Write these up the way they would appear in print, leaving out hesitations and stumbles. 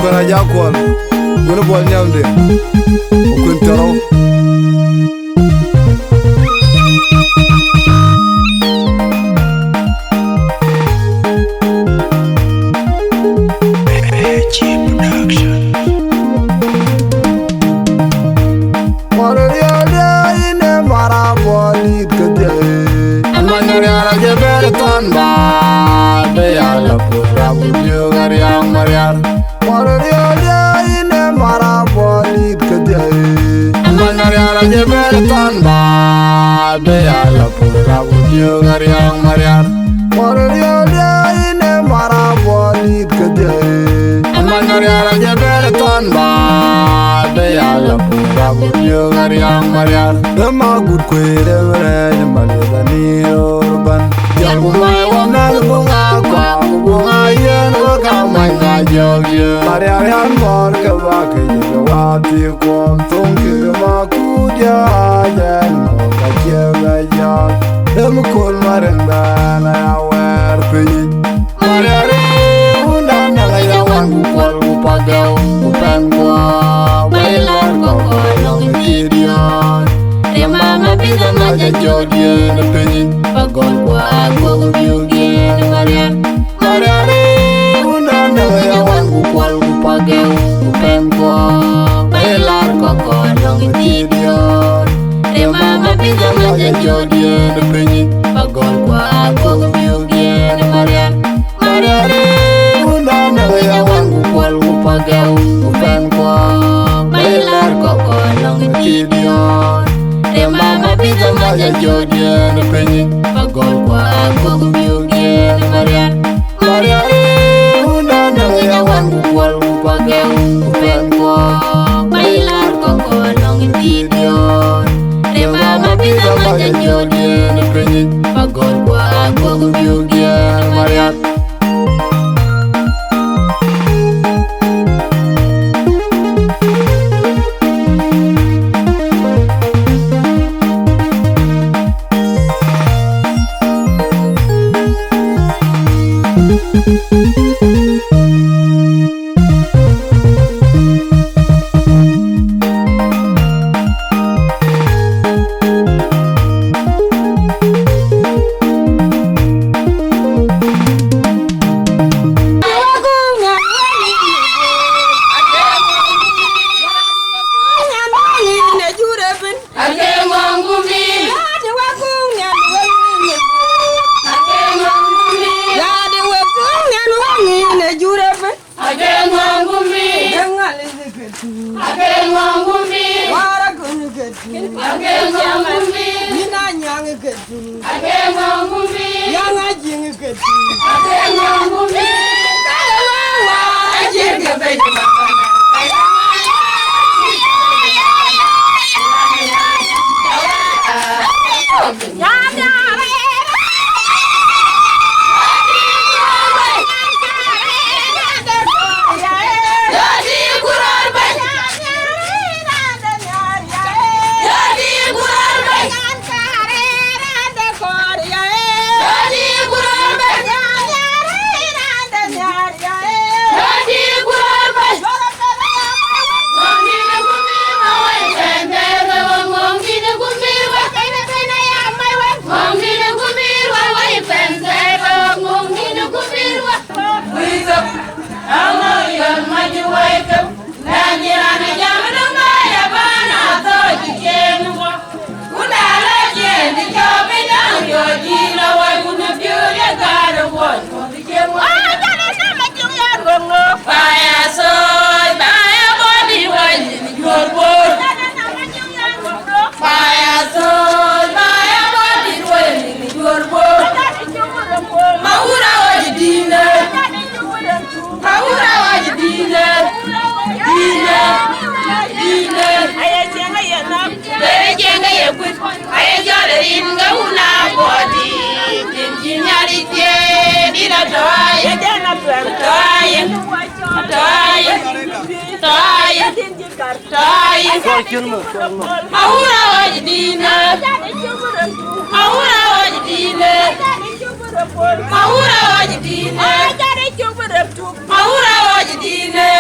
Kona Ajakguong, gonna ball nyamde. Okuntaro.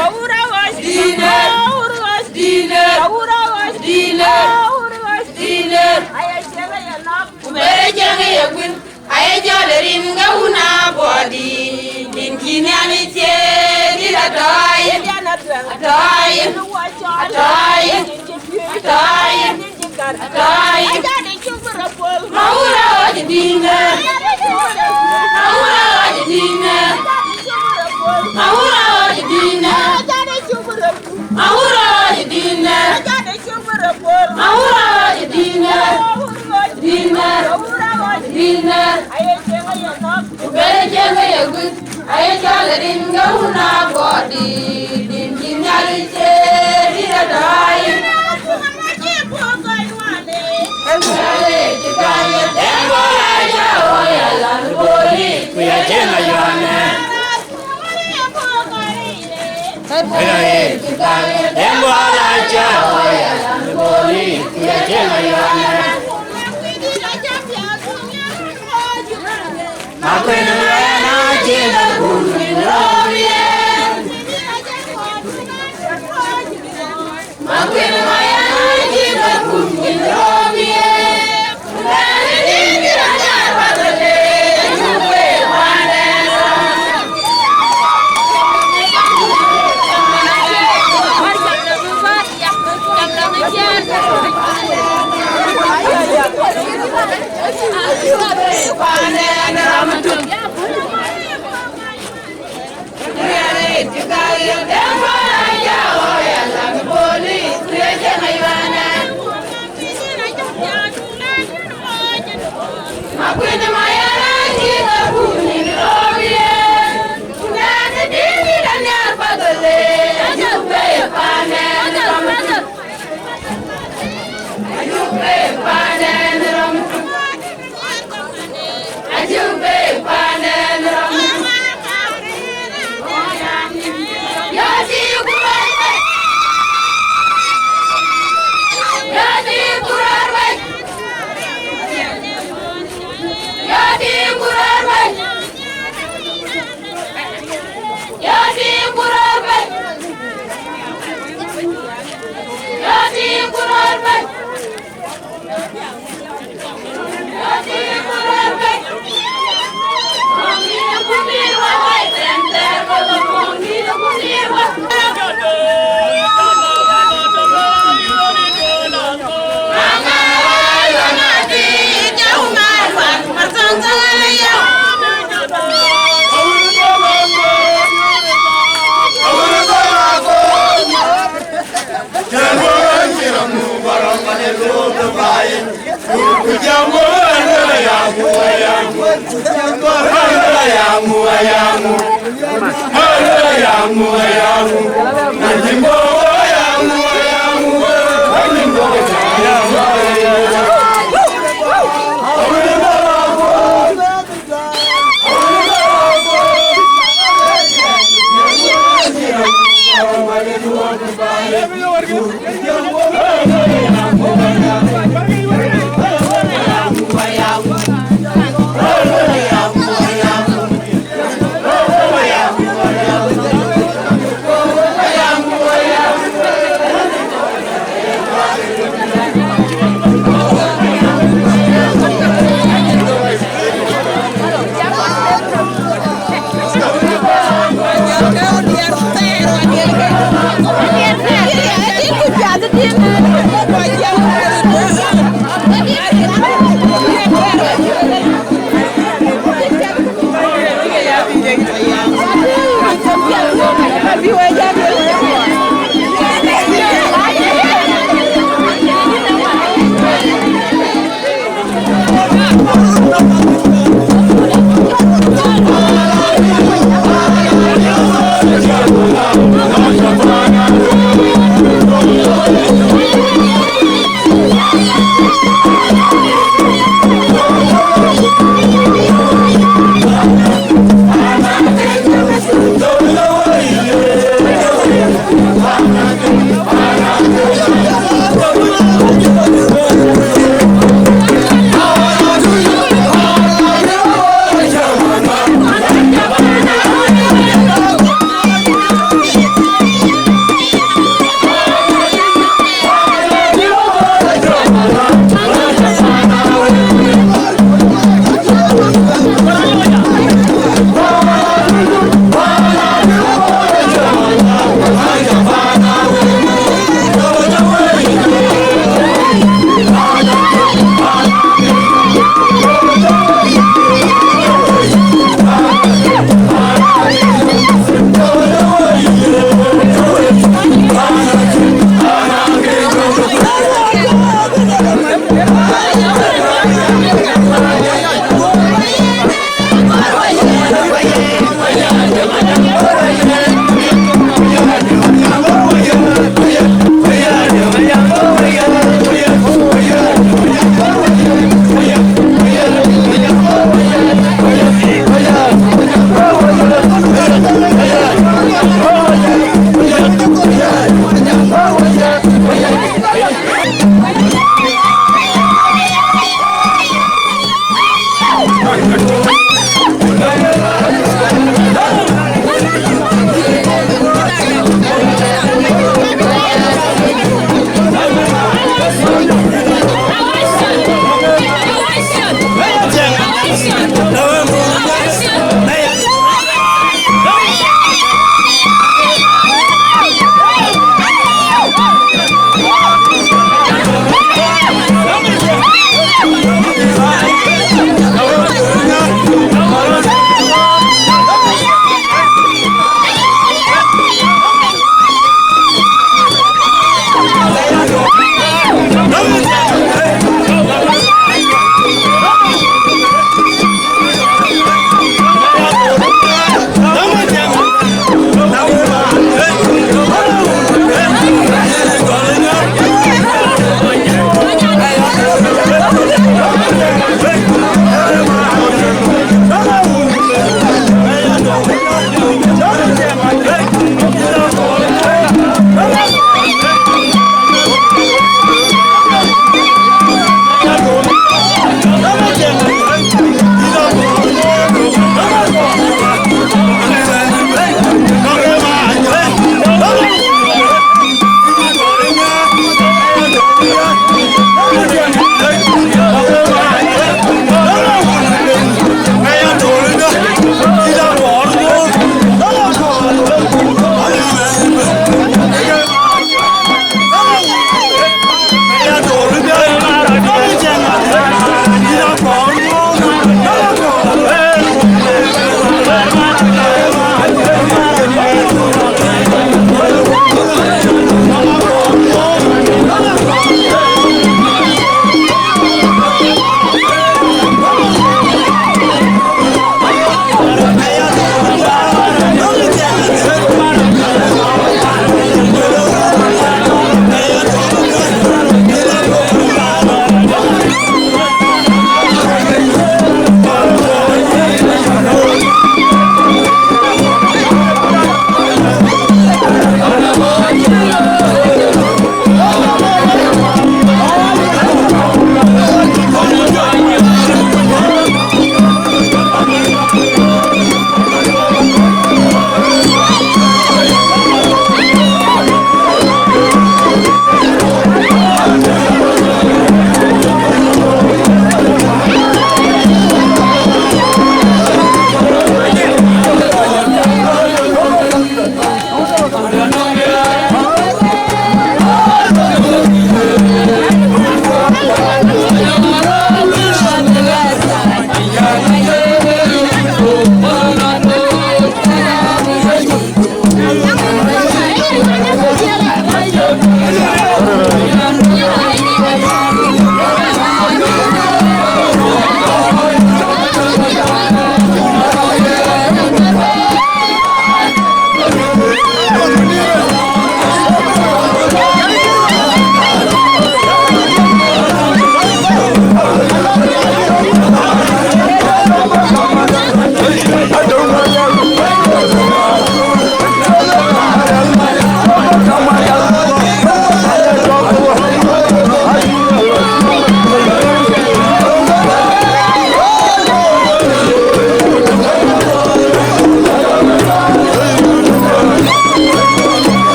Mahura dinga una body din kinalite dira toy Maura Dinka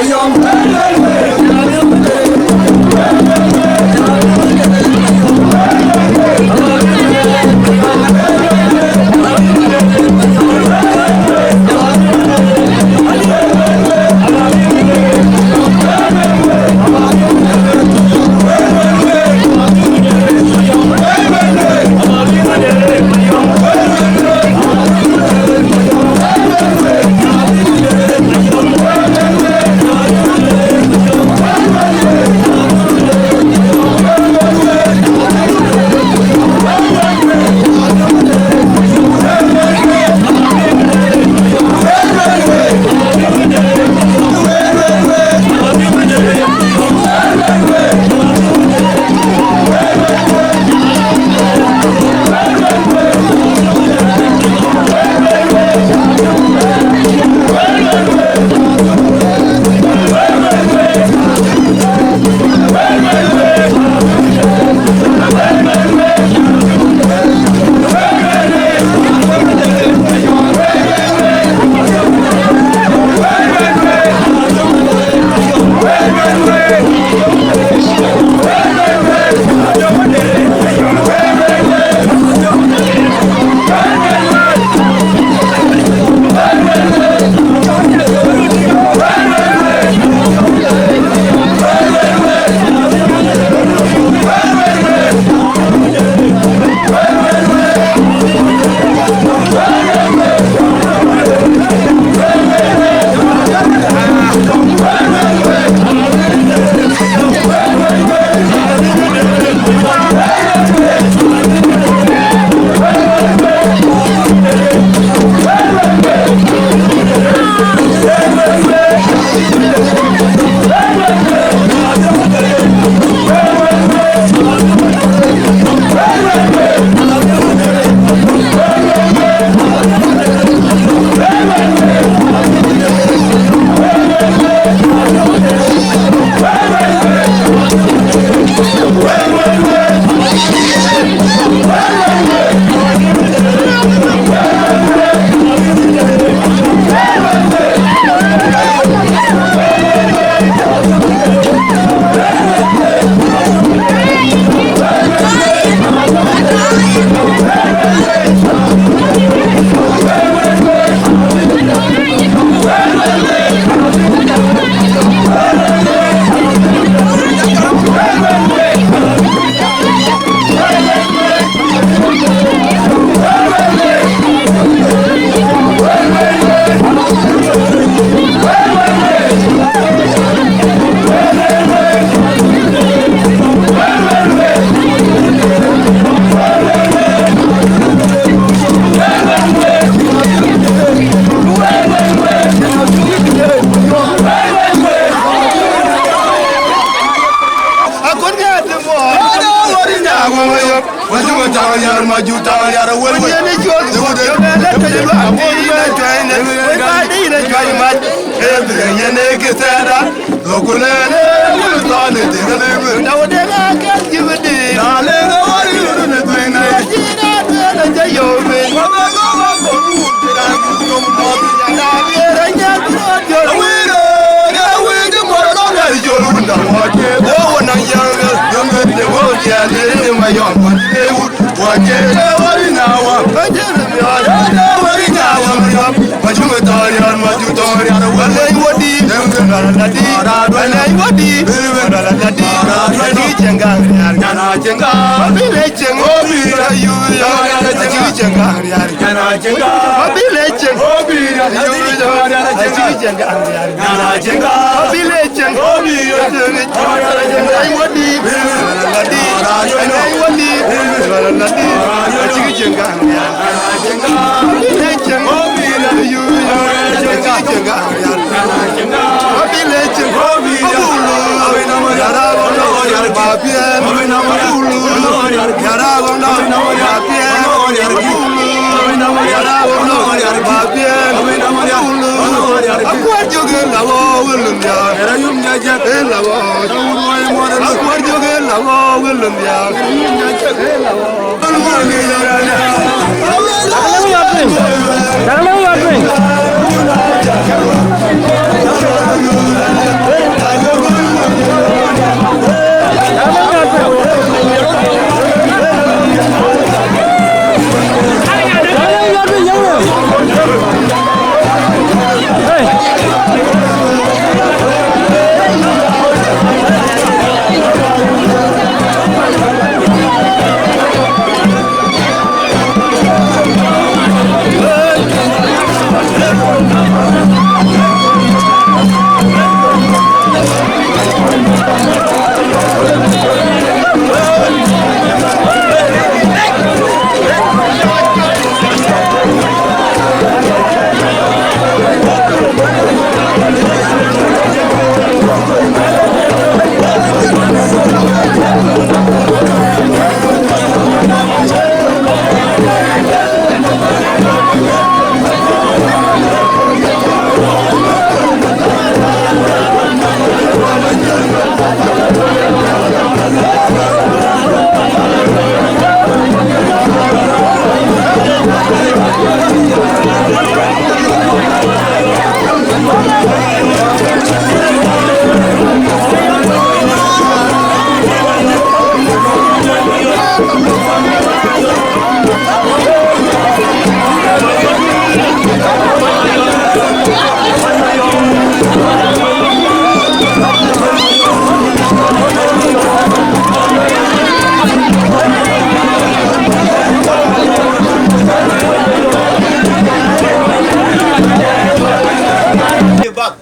Jangan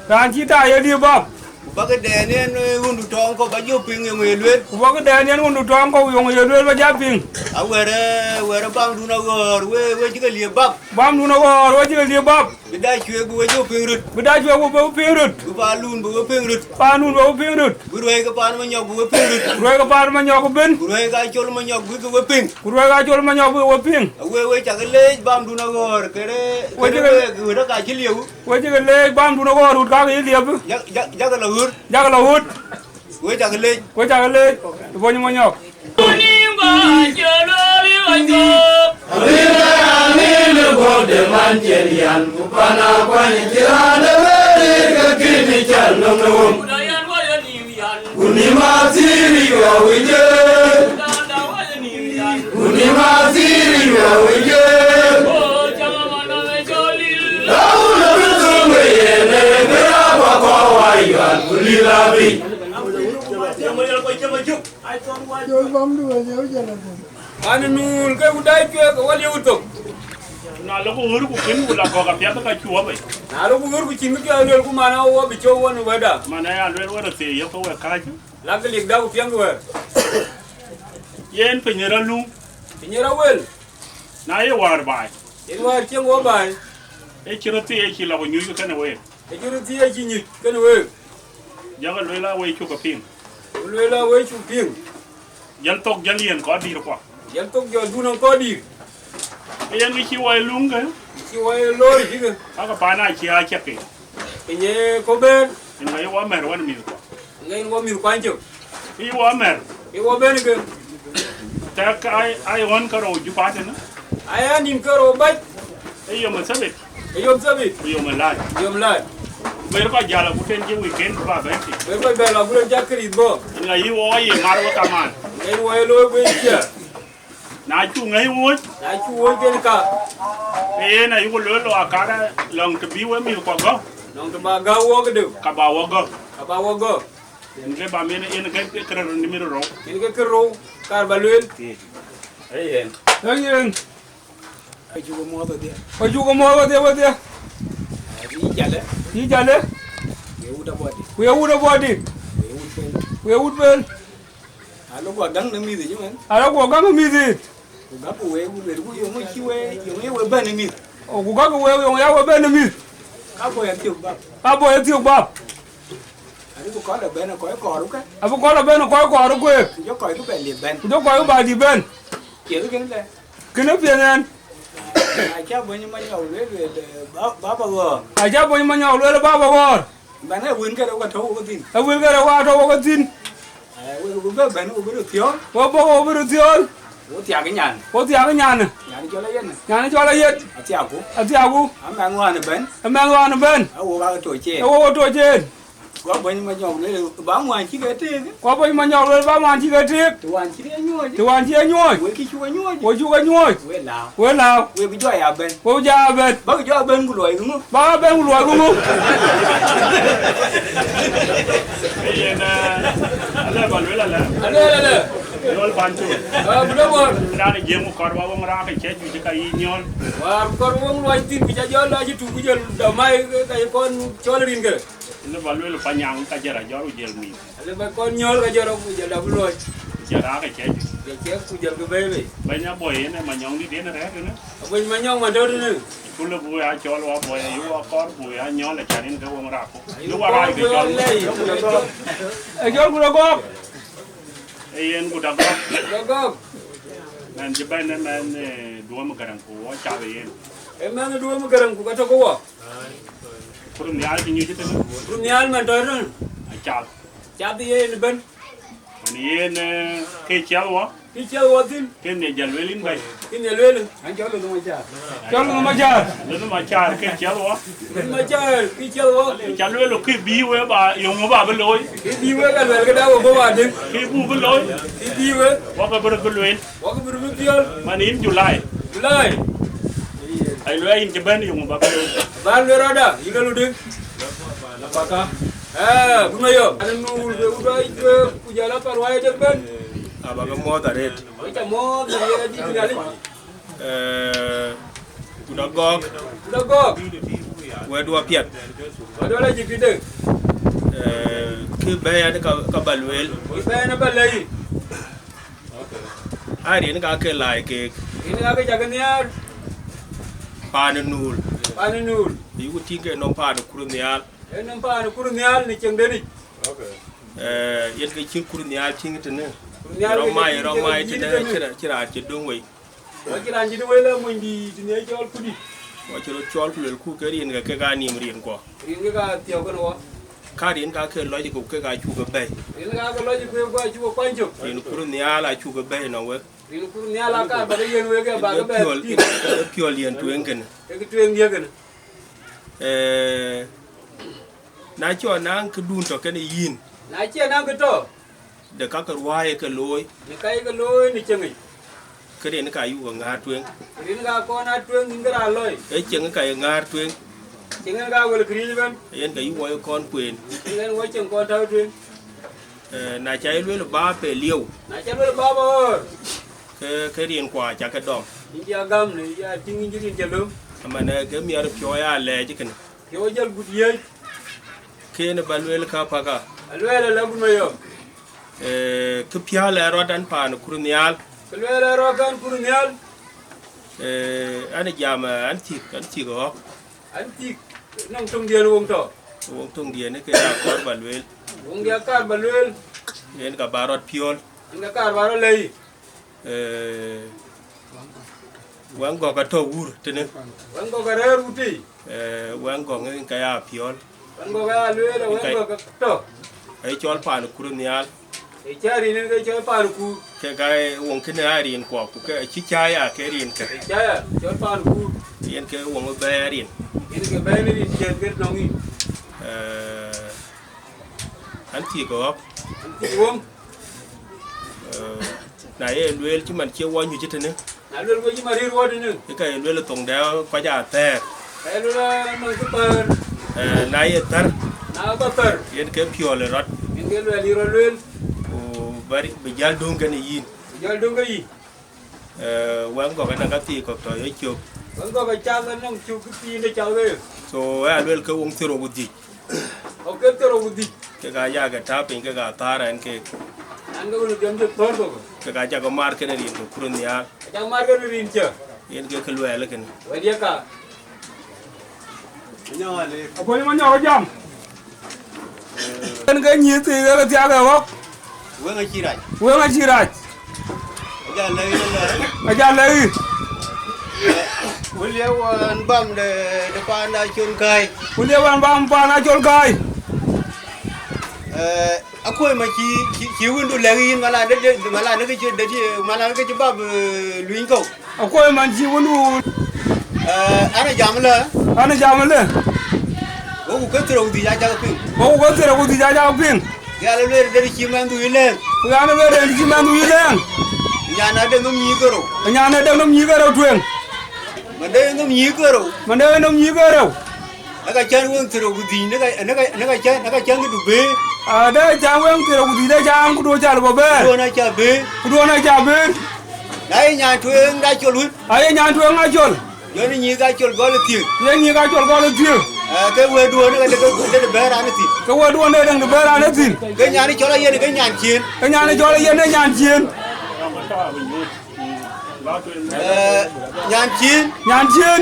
Ranchita ya di bab. Baga denen undu tong ko bajo ping yung elwet. Baga denen undu tong ko yung elwet ba japing. Awere bang duna gor we jiga li bab. Bam duna gor we jiga li bab. Bida chwe bu jo ping rut. Bida chwe bu ping rut. Bu balun bu ping rut. Panun bu ping rut. Burwe ka pan ma nyok bu ping rut. Burwe ka pan ma nyok ben. Burwe ka chol ma nyok bu ping. Burwe ka chol ma nyok bu ping. We chagale bam duna gor kere we ka chiliu. We jiga le bam duna gor ut ka li ab. Jaga la hur. Jaga la hut. We chagale. We chagale. Bo ni ma nyok. Manjerian kupana kwani kirane wega kini chalong Uni maziri wa wije Uni maziri wa wije Laula bizume yene Graba kwa waiwan Kulilabi Ani nun ke udai ke wali utok. Na lo ko huru ko kin wala ko ka piata ka chuwa bai Na lo huru ku chingu ke lo ku mana wo bi cho won wada. mana ya lo wala te yo ko wa ka ju La ke lik da ku piang we. yen penyera lu Pinyera wel. na ye war bai Yen war cheng wo bai. e chiro te e chi la ko nyu ka ne we E juru ti e chi nyi ken we. ya ga lo la we chu ka ping Lo la we chu ping. jal tok jal yen ko dir ko Yan tok jo du no ko di. e yen ki wa lu nga Chi wo lo ri ki. ka pa na chi a che ke Pinye ko ben. en ga yo wa mer wan mi ko Ngai wo mi kwan jo. e wa mer E wo ben ke. ta ka ai won ka ro ju pa te na Aya nin ko ro bai. e yo ma sabe E yom sabi. yo ma la Yom la. mer ko jala ku ten je weekend ba ba ti Be ko be la bu jakri bo. en ga yi wo ye mar wa ka man Ngai wo lo we chia. na chu ngai wo Na chu wo ken ka. e na yu lo lo akara long to bi we mi ko go Nong to ba ga wo ke de. ka ba wo go Ka ba wo go. nge ba mene en ke kra ni mi ro Ken ke ro kar ba luen. Ayen Ayen. Ju ko mo to dia. O ju ko mo wa de. Ni jale. We uda bodi. We uda body. We ud pen. We ud bel. Alo ko dang na mi de jimen. Ara ko ga mi dit. Ko ga ko we ku yo mo chi we ba ni mi. O ku ga we yo ya we ben mi. Ka ko ya tiu ba. A bo e ti ba. Ani ko ka la ben ko ru ka. A bo ko la ben ko ru ko. Jo ko ku ben le ben. Do ko ba di ben. Ke ru ken le. Kene pienen. A cha bo ni ma nyau le ba go. A ja bo ma nyaw le ba ba gor. Ba na win ka ro ka tho ko tin. A wil ga wa to ko tin. We ku ba ben ku ru tio. Wo bo ko bi tion. Wo tia cái nhàn. Wo ti aga nyan. Nhàn cho la yen. Nyan cho la yet. A tia ku. A ti agu. A ma ngwa na ben. A ma wa na ben. A wo ba to che. E wo to jen. Ko bo ni ma nyau le ba ngwa chi ka te. Ko bo ma nyaw le ba man ti ga tik. To wan chi nyo. Ti wan ti nyoy. We ki chu nyo. Wo ju ga nyoy. We la. We la. We bi jo ya ben. Wo ja ben. Ba jo ben ku loi ku. Ba ben lu ga mu. Ayen ala ba lo la Ale. yol ban tu A bu do bo. na ni je mu kor wa won ra ka che ju ka yi nyol War ko wong lo tin bi ja jo la ji tu ku jel da mai ka kon chol rin ge. ne ba lo pa nyang ka jara jo jel mi Ale ba kon nyol ga jero ku jel da bu lo. jara ka che ju Ge che ku jel ge be be. ba nya boy ne ma nyong di de ne re ne Bo ma nyong ma do ne. ku le bu ya chol wa boy yu wa kor bu ya nyol la charin ka won ra ko yu wa ra ke jol E jol ku go. ayen ku da go Go. nan je ba ne man do ma garan ko wa cha be yen E ma na do ma garan ku ka to ko wa. kur ni al ni je te Ru nyal ma do ne. a cha Cha ti ye ne ben. ni yen ke cha wa Ki chel wo tin. ken ne jal welin bay Ki ne le. An jo lo ma cha. Chol ma jar. le ma cha ke cha wa Ma jar ki chel wo. cha lo ke bi we ba yo mo ba be loy Ki di we ga le ga da wo bo wa din. ke bu be loy Ki di we. wa ka ber be loy Wa ko bu tiol. man in july Lai. ai lo in je ban yo mo ba be loy Ban le roda. Yi ga lu din. La pa ka. Wongedhiop. Anu udah ujala parwai terben. Abaga moda red. Kita mau dia di kali. Udah gog. Wedu apiat. Ada lagi pide. Ke bayar ka balwel. Kita nak balai. Ari ni ka ke lai ke Ini agak jaga niar. panenul. Panenul. Iku tingke no pan kurnial. Nampak anak kurnial ni ceng deni. Yen ke cin kurnial cin tene. Kurnial Romai tene cira cedung we. Lagi lanjut dulu lah mundi dunia jual kudi. Waciro chol kulel ku ke rin ke ga nim rin ko. Ini ka tiaw kan wa. Ka rin ka ke loji ko ke ga chu ga bay. Ini ka kalau juga gua cuba panjang. Rin kurnial a chu ga bay no we. Ini kurnial akar pada yang we ke baga bay. Piol yen tuen Itu yang dia kan. Na cho nang ke dun to ken yin. Nak cia nak keto. De ka ka ruaye ke loy. Ni kai ke loy ni cengi. Ke rin ka yu ga tuen. Ini ka kau nak tuang hingga aloi. Ceng ka ngar tuen. Cengi ka boleh kerja kan. Yen ka yu wo kon kwen. Cengi wa ceng kau tahu tuang. Na chai lwe ba pe liu. Nak cia boleh baba. Ke rin kwa cha ka dom. Ini agam ni, ya tinggi jadi jalum. Amane ke mi ar pyo ya le jiken. Kau jal gudiai. Ke ne balwel ka paga. Aloi la lagu mayo. Ke pya le rodan pa no kurnial. Aloi la rokan kurnial. Ane jama anti go. Antik nang tung dia luang to. Wong tong dia ne ke ya ko balwel. Wong dia kar balwel. Yen ka barot pyol. Inga kar baro lei. Wang go ka to ur tene. Wang go karer uti. Wang go ngi ka ya pyol. Wang go ka aloi la wang go ka to. Ai chol pa no kurnial. E cari ni ke coy paruku. Ke ga wong ke ne arin ko ku ke chi cha ya ke rin ke. E caya coy paruku. Yen ke wong ba rin. Ini ke bayar ni jen ke nongi. Anti go. Antik wong. Na ye lwel chi man che wo nyu chi tene. Aloi go ji mari ruwa ni. Ke ka lwel tong da ko ja Ther. Aloi la nang ke per. Na ye Ther Na ko per. yen ke pyol rot. Ini ke luel iro luel. O bari be jal dong ke ne yin. Jal dong ke yi. Wang go ka na ka ti ko to ye chuk. Wang go ka chang nang chu ke pi ne chang ke. So ya lwel ke wong tiro budi. Oke tero budi. Ke ga ya ga ta pin ke ga tara en ke Anga ko jam de tor ko. ke ga ja go mar ke ne rin ko kurnial. Chang mar ke rin cha. Yen ke lwel ke ne. Wadia ka. Nyale. Apa ni mana jam? Kan ga nyi ti ga ti aga wok. Wenga chirai. Wo nga chirat. Ja lei le. Aja lai. Wulia wan bam de pa na chun kai. Kulia wan bam pa na chol kai. Akoi ma chi windu lei mala de ke chi de mala ke chi bab luin ko. Akoy man ji wonu. Ana jamla. Ana jamale. Wo ku tro di ja pin. Wo ko tere ko di jaja pin. Ya le de chi mandu ile. Ga na were ji man wi len. Ya na de ngum yi goro. Nya na de nom nyi ga ro twen. Ma de ngum yi goro. Man de nom nyi ga ro. Naga chan won tro di naga chan du be. A de ja wen tere ko di de ja an ku do jal bo be. Do na cha be. Ku do na ja be. Dai nya twen da chol hu. Aye nya twen nga chol. Yo ni yi ga chol gol ti. Ye nyi ga chol ko le ti. Ke we do na de be ra na ti. Ka wo do ne dang de be ra ne tin. Ke nya ni chola ye ni ke nya chin. Ka nya ne chol ye ne nya chin. Nya chin. Nya chin.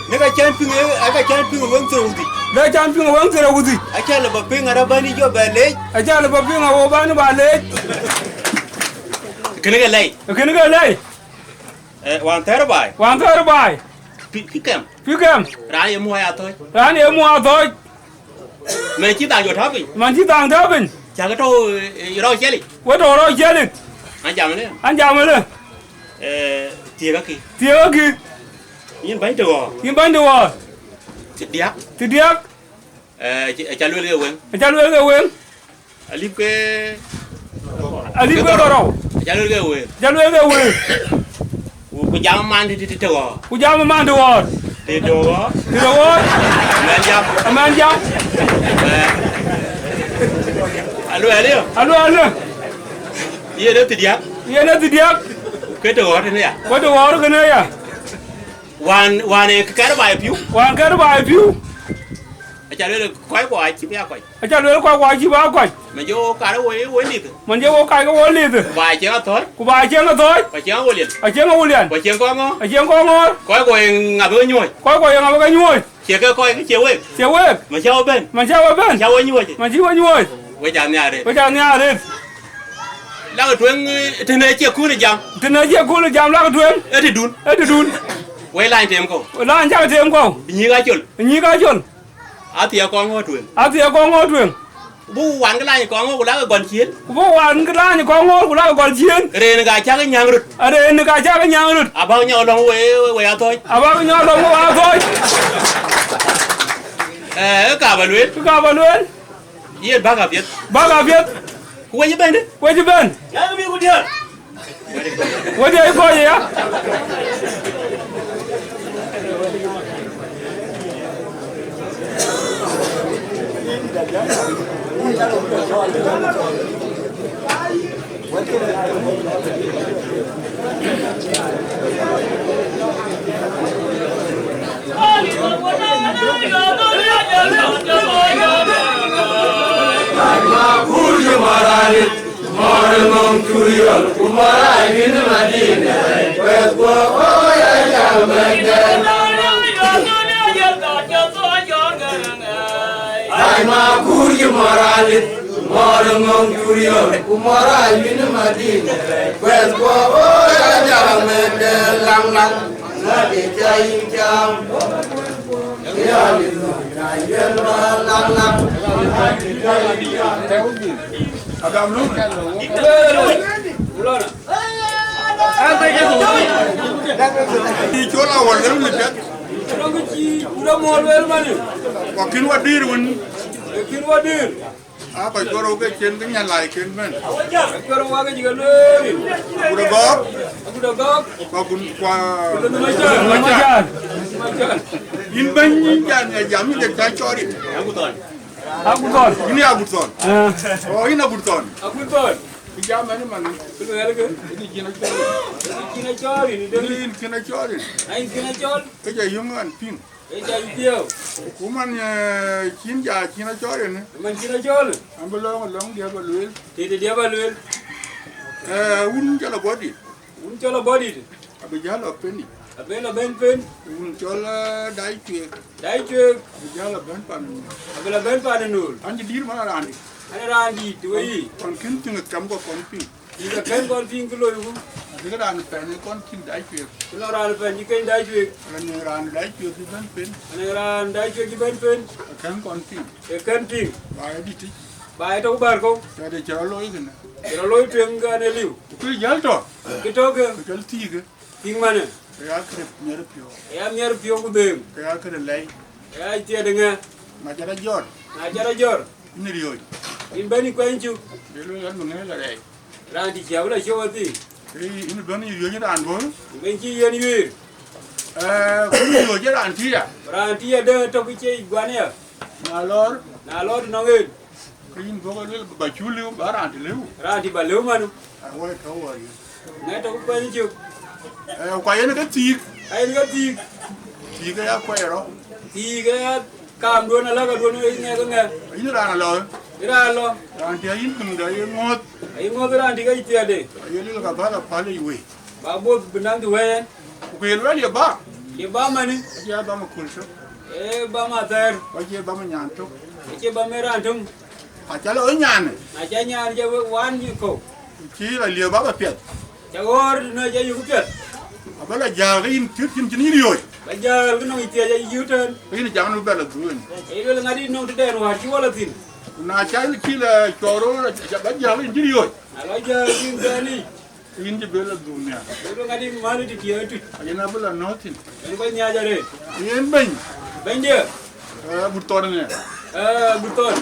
Naga chan pin aga chan pin won tro di. De chan pin wen tere ko di. Acha le ba pin ara bani jo ba le. Aja le ba pin wo ba ni ba le. Kene ga lai. Ken ga lai. Wan ter bai. Wan tere bai. Pikem. Fikem. Ra ye mo ya toy. Ran ye mo a toy. Me chi ta jo tha bi. Man chi dang da bin. Cha ga to ro cheli. Wo do ro jelit. An jam le. An jamale. Tie ga ki. Ti o ki. Yin bai to. Yin ban de wo. Ti dia. Ti diak. Cha lu le wen. Aja lu ga wen. Alip ke. Ali ga ro. Cha lu le wen. Ja lu ga wen. Ku jam man ti to. Ku jam man de wo. Ti do. Ti do wo. Men jam. Aman jam. alo Ye da tidiak. ye na tidiak Ke to hot ne ya. ko to wor kana ya Wan e ka ba piu. wan ka ba piu A cha le koi ko ai chi ya koi. a cha le kwa chi ba kwa Ma jo ka ro we ni tu. man je wo kai ko wo li Ba che ga thor. ku ba che nga thôi Ba che wo lien. a che nga wo lian Ba che ko ngo. a che ko ngor Koi ko nga bo nyoi. ko yang ba ka nyoi Che ka koi ke che we. che we Ma cha ben. man cha wa ben Cha wo nyoi. man chi wo nyoi We cha nya re. ko cha nya re La ga twen te ne che ku ni jam. tena je ko le jam la ka tuen E ti dun. e de dun We la tem ko. la an cha tem ko Ni ga chul. ni ka chon A ti ko ngo twen. a ti ko ngor tuen Bu wan ga la ko ngo la ga gon chien. ku bo wan ka la ni ko ngor ku la ko chien Re ne ga cha ga nyang rut. are ni ka cha ka nyang rut A ba nya lo we a thôi. a ba nya lo mo wa thôi Ka ba luen. ka ba luen Ye ba ga viet. ba ka viet Ku we ben de. we ji ben Ya ga bi ku dia. we de ko ya Kurju marani, maramam kuriyal, kumara bin madina, wetwa oya jamende. Ayma kurju marani, maramam kuriyal, kumara bin madina, wetwa oya jamende. Lang lang, nadi jayi jam, ya lilu, ya lang lang. Adam lu. Di chola wal lu ni pet. ko ci ura mo wel mani Wa kin wa dir won. kin wa dir A ko ko ro ke chen ke nya lai ken men. ko ro wa ga ji ga le Ura go. aku da ga Ko kun kwa. ma jan In ban ni jan ya jam ni ta chori. aku ton Ini abuton. Oh, ini abuton. aku ton Jam ni man. ku le ga Ini kina chori. kina chori ni de Ini kina chori. ai kina chol Ke ja yungan pin. e ja dio Kuman kin ja kina chori ni. man kina chol Ambalo long dia ba luel. te de dia ba le Un jala body. un chola body Abi jala penny. abela ben pen Un jala dai chue. dai che Abi jala ben pan. abela ben pa de nul Anji dir mana rani. ana randi tu yi Kon kin tinga kam ko kon pin. ni ga ken kon pin ko lo yu Abi ga ran pen kon kin dai chue. ku la ran pen ni ken dai che Ran dai chue di ben pen. ana ran dai che ki ben pen Kan kon pin. e ken pin Ba di ti. ba to bar ko Ya de jala loy gina. ro lo tuen ga ne liu Ku jal to. ki to ke Ku jal ti ga. pin mane Ya kre nyer pio. ya mier pio ku de Ya kre lay. ya tie de nga Ma jara jor. na jara jor Ni riyo. in beni kwenchu De lo yal ngene la re. ran di ja wala showati Ini bani yo ni ran bo. ben chi yen yir Ku yo je ran ti ya. ran ti de to ki che gwane ya Na lor. na lo no ngen Kin bo ga ba chuli ba ran ti lew. ran di ba le manu Wa ka wa yi. na to ku kwenchu Kwa yene ka ti. ai ga ti Ti ga ya kwa ro. ti ga kam do na la ga do ne nga ga nga Ini ran lo. ira lo Ran ti yin kum da ye ngot. ai ngo ran di ga ti de Ye le ka ba la pa le we. ba bo binang du wen Ku ye lo ye ba. ye ba mani Ya ba ma kul so. e ba ma ter Wa ye ba ma nyan to. che ba me ran tum A cha lo nyan. na cha nya je wan ji ko Ki la le ba ba pet. cha gor na je yu pet Ba la ja ga yin ti tin ni riyo. ba ja no ti je yu ten Ini jam no ba la du. e lo ngadi no de no ha chi wala tin Na cha ki la choro ba ja ga yin riyo. ala ja yin dani Yin ji be la du nya. lo ngadi mali ti ti tu Ayena ba la notin. ni ba nya ja re Yen ben. ben je Bu to ne. buton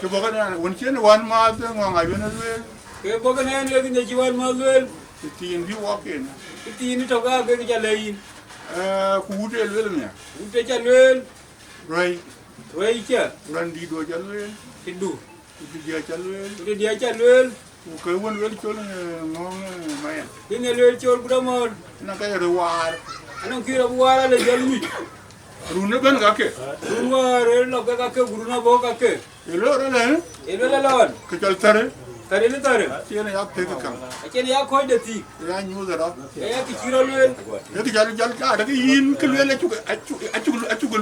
Ke bo ga na won chen wan ma de ngwa ga ben le. ke bo ga ne le ni ji wan ma lel Ti in vi walk in. ti ni to ga ga ja le yin Ku wude le ne. u te cha lel Rai. roi cha Ran di do ja le. ti du dia chalwe Itu dia calul. ko won wel chol ngong maya Ini lel chol gudamor. na kay rewar Anong kira buara le jalmi. runa ben ga ke Rumah rel lo ke guruna bo ke. elo rele Elo le lawan. ke chal tare Tare ni tare. tiene ya pe ka Achen ya koi de ti. ya nyu da Ya ki chiro lel. ke jal ka da yin ke le acu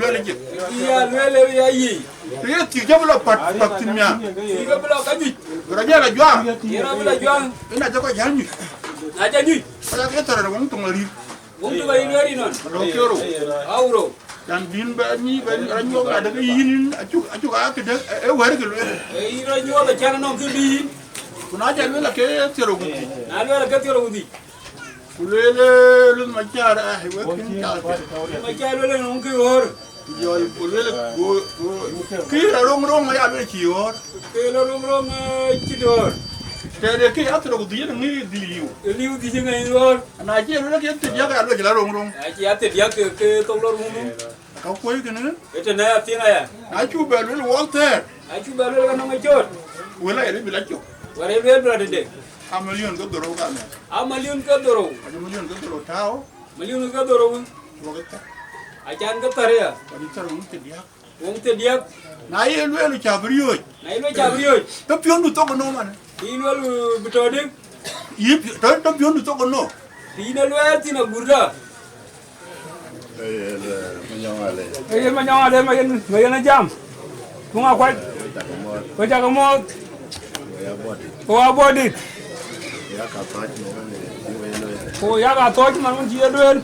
le je Iya lel ya yi. ye ti jabla pat timya Tiga bela kaji. raja la jwa Ira bela juang. ina jago jalmi Aja nyui. ala ke tare won to ngari Wong tu bayi ngari non. do kero Auro. dan bin ba ni ba ranyo ga da yin acu ga ke de e war ke le Ira nyuwa ba chana non kili. kuna jal la ke tero guti Nalu ala katiro udi. kulele lu ma jara ai wa kin ta Ma chalo le non ki hor. yo kulele go kira rong ma ya be ki yor Kelo rom chidor. tere ke atro guti ni di liu Eli udi jinga hor. na je lu ke ti ya ga lu ke la rong Aji ate dia ke tolor mumu. ka ko ke ne Ete na tinga ya. na chu be lu walter Aji balu ka no ngachot. wala ele bi la chu Ware be brother de. a million go doro ga me Amaliun ka doro. a million go doro tao Maliun ka doro. wo ga ta Ajan ka tare ya. ni taro mu te dia Wong te dia. na ye lu cha briyo Na ilo chabrio. to pion du to ko no man Ino lu betode. yi to pion du to ko no Ino lu tina gurda. Ayen manyong ada mayen jam. Bunga kwat. Ko jaga mo. Ko abodit. Ko ya ga toj man mun jiye duel.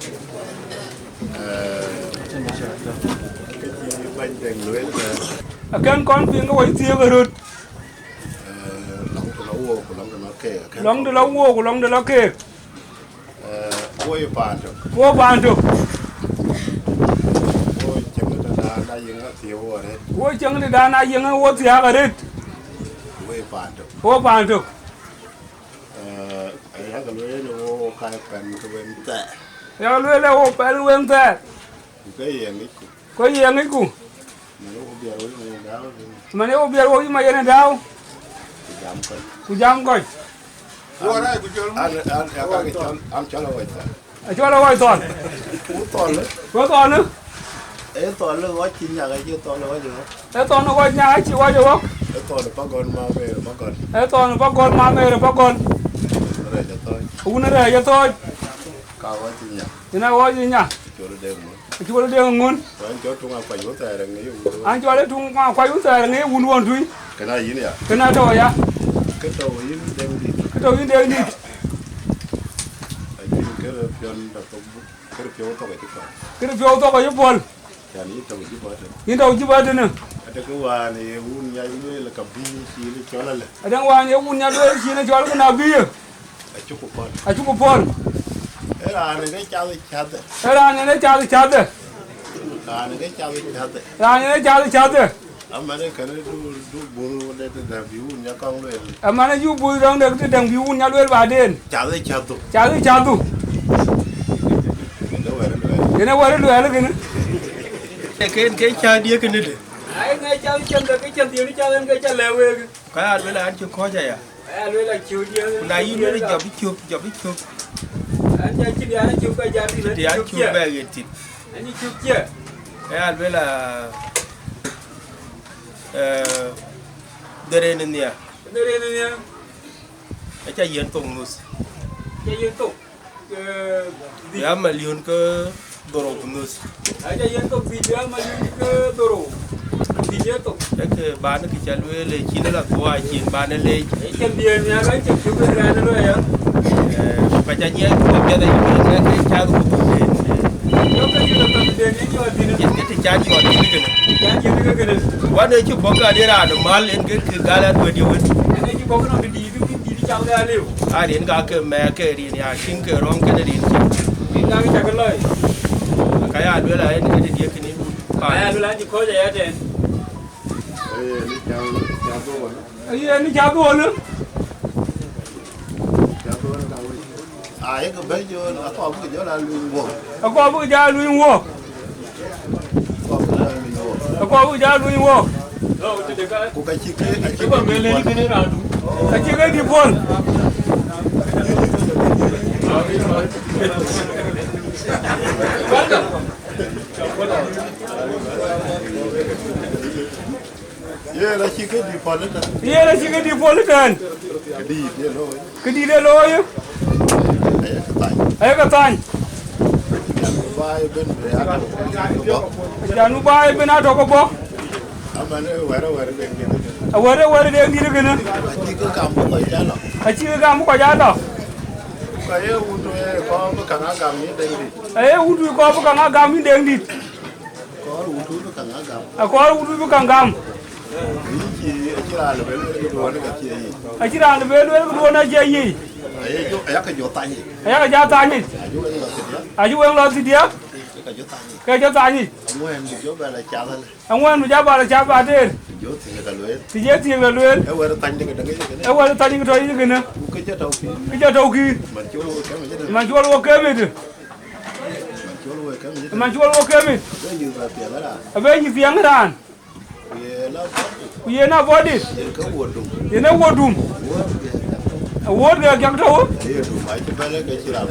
Akan kon pin ko tiye ko rut. Long de lawo ko long de la ke. Wo bantu. Wo chang de dana yenga wo tiya ga ret. Wo bantu. Ya lu le wo pel wen ta. Ko yengi ku. Mane wo biar wo ma yene daw. Ku jam ko. wo ra ku jol mu A chola wo ton. Wo ton nu. E ton no wo nya chi wo jo. E ton pa gon ma me re pa gon. Una re ya to. Ina wo ji nya. Chulo de ngun. An chole tung kwa yu ta nge wun won tui. Kana to ya. Ka to yin de ni. Kere pyo to ko yo bol. Yin to ji ba de ne. Adan wa ne wun nya do shi ne chole ko na bi. A chu ko pol. Era ne cha chade. Amane yu bu dong de dang bi wun nya lwel ba den. Chadu. Kene ware lwel kene. Ke cha dia kene de. Ai ngai chao chen de ke chen ti ni chao en ke cha lewe. Ka al wela an ko ja ya. Ai lu la chiu dia. Na yin ne job chup. An ja chi dia chiu ka ja ti Dia chup ba ge tit. Ani chiu kia. Al wela dere ne nia. Dere ni ya. Cha yen tong nus. Ke yin to. Ya million ke doro nus. Ai ja yin to bi dia ma yin ke doro. Bi dia to. Ke ba ne ki cha le chi ne la kwa chi ba ne le. Ai chen dia ni ya ga chiu ka ra na lo ya. Ba cha ye ko be da yin ke cha ko tu de. Yo ka chi la ta de ni yo ti ni. Ke ti cha ni wa ti ni ke. Cha chi ni ka ne. Wa ne chi bo ga de ra no mal en ke gala do di won. Ani chi bo ka no di chao ga liu. A rin ga ke me ke rin ya shin ke rom ke ne rin chi. Ni ga cha ka lai. Ka ya le la en ke dia ke ni. Ai lu la chi ko ja ya de. Ai ni cha go nu. ai cái bây giờ nó có cái chỗ là luyện nguồn A ko bu ja lu wo. có cái là luyện nguồn A ko bu ja lu wo. Ku ka chi ke a chi Ba mele ni kene ra du. a chi ga di pol ye la chi ke di pol ta ye la chi ga di pol tan di ye lo ke di de lo yo ay ka tai ay ka tan ba ye ben be ya ko janu baay be na to ko bo amane wara be ke a wore de ngi de na chi ke ka mo ko ya lo a chi ga mu ko ja to ka ye u to ye ko ka na ga mi de di ay wudu ko bu ka nga gam ni de ngi ko u to ka na ga a ko wudu bu ka ngam chi ra le be ke do ne ka chi yi a chi ran be lo ko na je yi ay jo ya ka jo ta ni ay ka ja ta ni ajo le lo ti a ju wen lo ti dia ka jo ta ni ka ja ta ni mo em di jo ba la cha la an wen mu ja ba la cha ba de jo ti ka lo ye ti je ti le lo e wara ta ni de ga de e wa ta ni to yi ke na ku ke ja ta ki ki ja to ki man jo lo ka me de man ju lo ke me de man jo lo ka me de man ju lo ke me be ni ba ti la a be ni fiang ran ye la ku ye na body ye ka wo dum ye na wodum a wod ga jak to ye dum ai ti ba le ke chi ra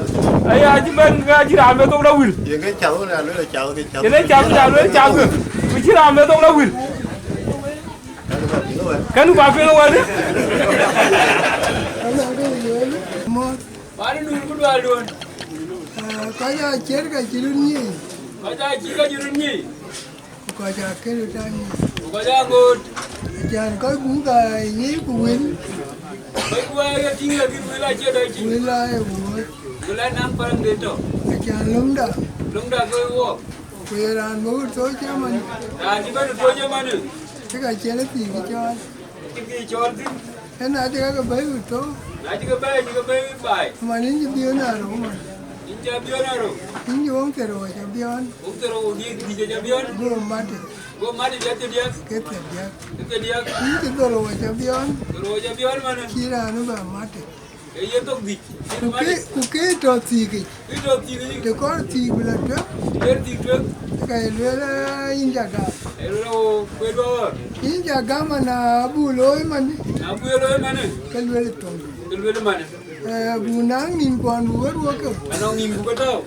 ay a ji ben ga ji ra me to la wil ye ke cha lo na lo le cha ke cha ye na cha ja lo cha ku ku ji ra me to la wil kan ba fe wa de Ba ni nu ku dal don. Có cho chết cái chị luôn nhỉ? Ba ja chi ka jirun ni. Có cho cái được trang nhỉ? Ba ja gut. Chàng có cũng cái nhí của Quyên. Ba ku ya ting la ki la che dai chi. Quyên lại của Ku la nang parang de to. chàng lúng đã. Lung da ko wo. Quyên là mỗi tối cho mình. Da ji ba to je ma ni. Cái cái chết là gì cái cho. Ki ki chol tin. Cái nào thì cái bấy của tối. Na ji ka ba bai. Mà nín chỉ biếu nào rồi mà. In ja bio na ro. Nín chỉ uống cái rồi cho biếu. U te ro di je ja bio. Vô mắt thì Go ma di ja te dia. cái tiền điạc. Ke dia. Nín chỉ tôi rồi cho biếu. Ro ja bio ma ni. Chỉ là nó vào mắt thì. E ye to di. Cụ kế trò gì kì. Ki to ti ni. Để có gì bây giờ trước. Er ti tu. Cái lưỡi là in chả cả. E ro ku do. In chả cả mà là bù lối mà đi. Na ku ro ma ni. Cái lưỡi là tròn. Ke lu ma ni. Bù nắng nhìn còn bù vớt vớt cơ. Anong nim ku ka to.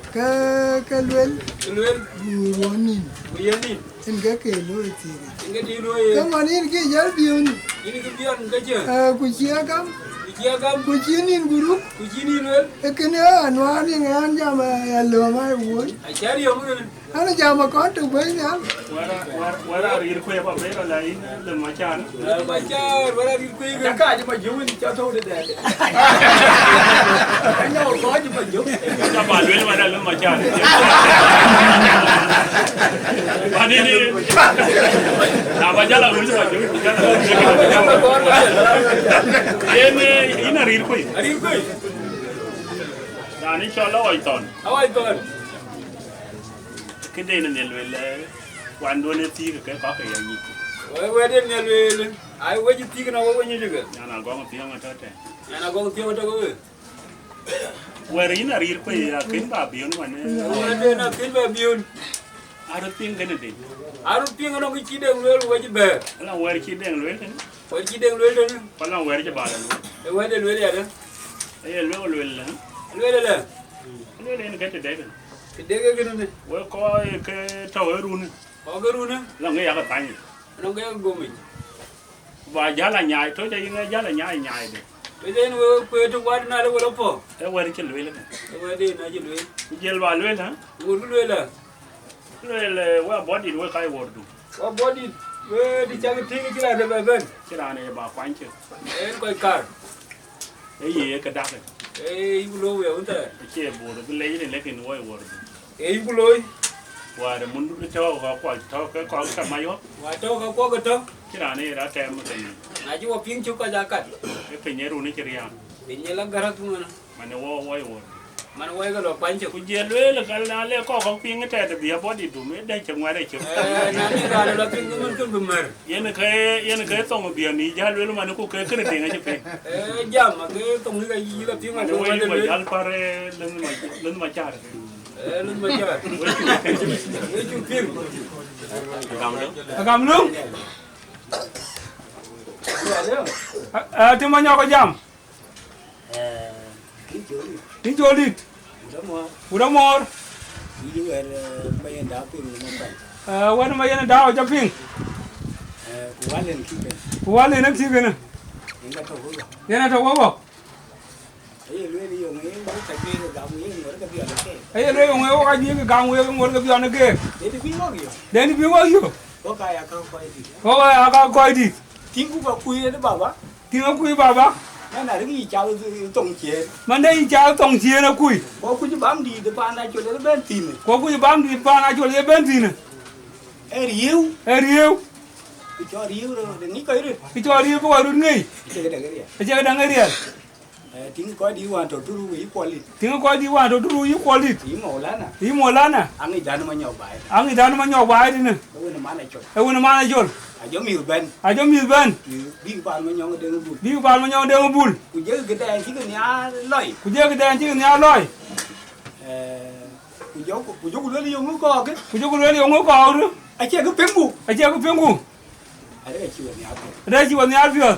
Cái lưỡi Ke lu bù vớt nhìn. ku ye ni. Em cái lưỡi gì. Inge di ro Cái ye. mà nhìn cái giá biếu. Ini ke bion ka je. Cụ chia cam. Ki ja gam. Cụ chia nhìn bù rút. Ku ji ni lu. Cái nữa nó ăn những ăn cho mà lừa mai uống. A chari yo mu ni. Ăn cho mà có từ bấy nhá. wara rir ko ba be la in le ma chan Ba cha wala di ku ga. Ka ji ma ju ni cha to de de. Anh nhau có ji ma ju. ta ba le ma da le ma chan ba ni ni na ba ja la ru ma ju ina rir ko Ari ku. da ni cho lo oi ton Awai ton. cái đây là nền về quan đua nên tí cái có cái gì We de ne lu. Ai we ji ti na wo ni ju ga. nhà nào có một tiếng mà thôi thế Ana go ti ma to go. về đấy là rir quay cái bà biến mà nè We de na kin ba biun. à được tiếng cái này đi Aru pi ngano ki chi de lu we ji be. là về chỉ đen lưới thế We chi de lu de. còn là về cho bà là E we de lu ya de. ấy lưới là Lu de la. lưới lên cái đấy Ki de ga gnu ni. về có cái trâu ở run O ga ru na. là nghe cái tay No ga go mi. và giá là nhài thôi chứ nghe giá là nhài nhài đi We de no ku to wa na le wo po. cái về cái lưới là E we de na ji lu. cái bà lưới hả Wo lu la. lưới là về body về cái word Wa body we di cha ti ki la de ba ben. cái này bà quán chưa En ko kar. cái gì cái đắt E i bu lo we un ta. cái chia bùa cái lấy này lấy cái nuôi word E i bu lo. và để muốn cái cho có quả cho cái con cái máy hốt Wa to ka ko ga to. cái này đã kèm một cái Na ji wa ping chu ka ja kat. cái nhớ rồi nó chỉ riêng Ni ni la garak tu na. mà nó quay quay Man we ga lo pan chu. ku je lue là cái là lẽ có không pin cái tệ bị body đủ mấy đây chẳng ngoài đây chứ Na ni ga lo ping mun kun bu mer. yên cái tông bị ní giá lue mà nó cũng cái tiền ngay chứ phải Jam ma ke tong ni ga yi la ping ma nó do ma quay de mà le. giá pare lên mà chả Lu ma ja. We chu ping. agam lung Tim mà nhỏ có jam. Tin chol dit. Udah mor. Wan ma yana dawo japing. Kuwale na kigana. Yana to gogo. Aye le yo ngai ka ji ga ngwe ngor ka biana ke. Deni bi wo yo. Ko ka ko di. Tingu ba kuyi da baba. Tingu kuyi baba. Mana ringi chao tong chie. Manda yi chao tong chie na kuyi. Ko kuyi bam di de pa na chole ben tin. Ko kuyi bam di pa na chole ben tin. Eriu. Cho riu rồi đừng nghĩ coi rồi. Cái cho riu có rồi ngay. Chơi cái đấy. Chơi đang ngay đi. Tiếng coi đi hoàn toàn turu ý quality. Tiếng coi đi hoàn toàn turu ý quality. Ý mồ lana. Anh ấy đàn mà nhỏ bài đi nè. Đâu nó mà này chôn. Ajo miu ben. Bi ban ma nyong de ngul. Bi ban ma nyong de ngul. Ku je ke dan chi ke nya loi. Ku je ke dan chi ke nya loi. Ku jo ku le yo ngu ko ke. Ku jo ku le yo ngu ko ru. A che ke pengu. Ada chi wa nya alfio.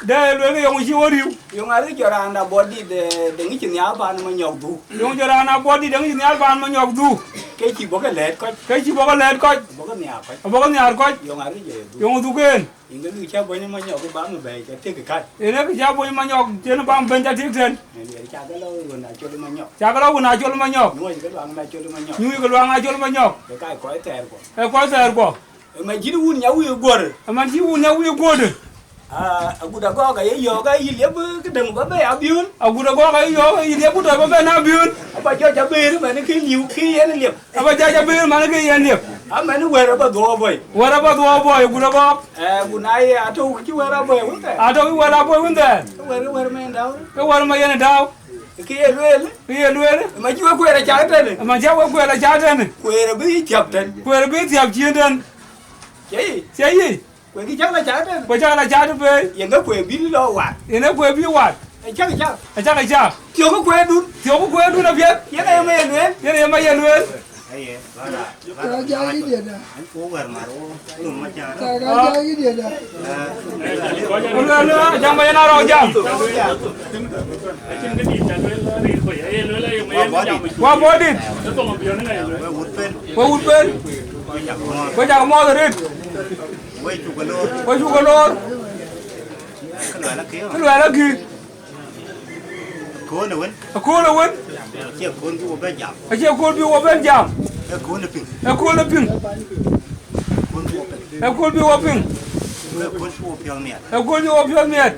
Đây luôn cái ông chiêu riu. Yung ari jora anda body de ngi chi nya ban ma nyong du. Yung jora na body de ngi nya ban ma nyong du. Cái chi bo ke let ko. Cái chi bo ke let ko. Bo ke nya ko. Bo ke nya ko. Yung ari je. Yung du ken. Inga lu cha bo ni ma nyong ko ba ma be ke te ke kai. Ene ke cha bo ni ma nyong chen ba ben cha tik ten. Ni cha ke lo na cho ma nyong. Cha ke lo na cho ma nyong. Nuôi cái loang na cho ma nyong. Nuôi cái loang na cho ma nyong. Cái kai ko ter ko. Ko ter ko. Ma ji du nya wi gor. Ma ji wu nya wi gor. Aguda go ga yo ga yile bu ke dang ba be abiun. Aguda go ga yo ga yile bu do ba be na abiun. Ba cho cha be ma ne ke liu ke yen liep. Ba cha be ma ne ke yen liep. Ma ne wera ba do boy. Wera ba do boy aguda go. Gunai ato ki wera boy won ta. Ato ki wera boy won ta. Wera men daw. Ke wera ma yen daw. Ke luel. Ma ji ko era cha ta ne. Ma ja ko era cha ta ne. Ko era bi tiap tan. Ko era bi tiap chien tan. Sei. Quên cái chắc là chả đấy. Quên chắc là chả được về. Hiện có quên biết lo quạt. Hiện nó quên biết quạt. Chắc là chắc. Chắc là chắc. Thiếu có quên luôn. Thiếu có quên luôn là biết. Cái này em em luôn. Cái này em em luôn. Cái cái điện à. Anh cố gần mà đâu. Đừng mà chả. Cái điện à. Nữa, chẳng bao nào rồi chẳng. Qua bó đi. Qua hút bên. Qua chẳng mò rồi đi. Quay chú cái lôn. Cái loại là kì. Cô nào quên. Chiếc côn bị qua bên giảm. Côn là pin. Côn bị qua pin. Côn bị qua phiêu miệt.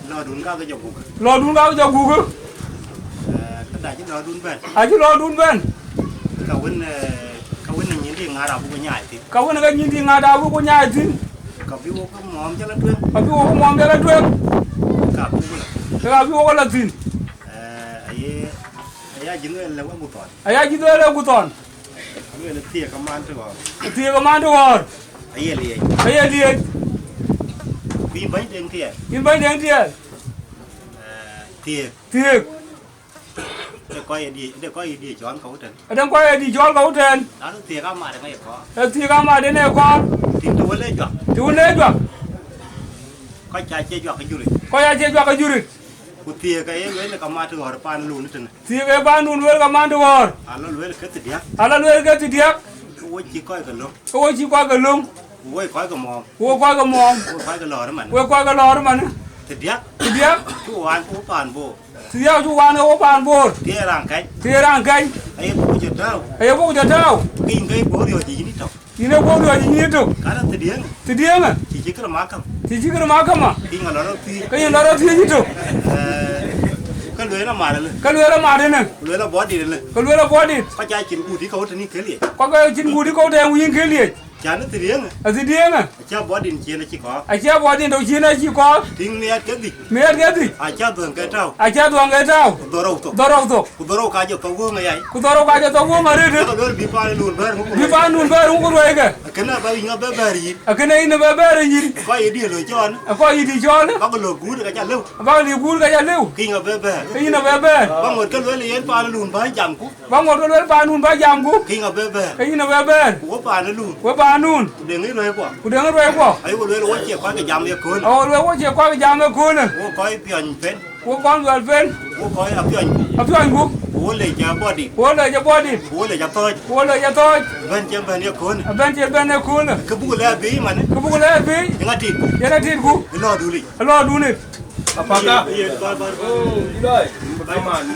Lo đun cao cái dọc gục. Chứ lo đun bên. Kau ini nyindi ngarap buku nyai ti. Kau ini kan nyindi ngarap buku nyai ti. Kau biwo ko mom jala tuan. Kau biwo ko mom jala tuan. Kau biwo ko latin. Ayah jingle lewa guton. Ayah jingle lewa guton. Ayah le tia kaman tu or. Tia kaman tu or. Ayah liye. Bin bayi deng tia. Tia. Để coi đi chọn cậu trên. Đang coi đi chọn cậu trên. Đó nó tia cam mà để ngay có. Tia cam mà đến này con. Thì tôi lấy chọn. Coi cha chơi chọn cái du lịch. Cụ tia cái ấy là cam mà tôi hỏi pan luôn trên. Tia cái pan luôn với cam mà tôi hỏi. Nó luôn cái gì đấy. Nó luôn cái gì đấy. Ôi chỉ coi cái lông. Ôi coi cái mồm. Ôi coi cái lò đó mà. Thì đấy. Chú ăn chú pan vô. Thì chú ăn ở bàn bột. Tia rang canh. Ấy bố chợt đâu. Kinh cái bố điều gì nhỉ đâu. Ini bố điều gì nhỉ đâu. Cái đó thì điên à. Chỉ cái mà cầm. À. Kinh là nó thì. Cái nó thì nhỉ đâu. Cái lưới nó mà đấy. Lưới là body. Có trai chín củ thì câu thì cái liệt. Có cái chín củ thì câu thì nguyên cái liệt. Chả nó thì điên à. Chả body chia nó chỉ có. Chả body đâu chia nó chỉ có. Tiếng nghe cái gì. Chả tuồng cái trâu. Đồ rau. Đồ rau cá cho tàu vuông này ấy. Mà đi. Cái lưới bị phá luôn bê không có rồi kìa. Cái này bao nhiêu bé bé gì. Cái này nó bé gì. Có ý đi lưới cho nó. Có ý đi cho nó. Bác cái lưới cú cái chả lưu. Kinh là bé bé. Bác một cái lưới liền phá luôn bá jam cú. Kinh là bé bé. Kinh là bé bé. Ủa phá panun Đừng nghĩ rồi quá. ku de roi ko Ai vừa rồi chỉ có cái giam này cuốn. o le wo je ko jam ko ne Wo coi pion pen. wo kon wal fen Wo coi pion. afion gu Wo lấy giá body. wo le je body Wo lấy giá tôi. wo le je to Bên trên bên này cuốn. ben je ben ne ku ne Cái bụng là bí mà. ku bu le bi Những cái thịt. yana tit ku Lo đủ đi. lo du ne Apakah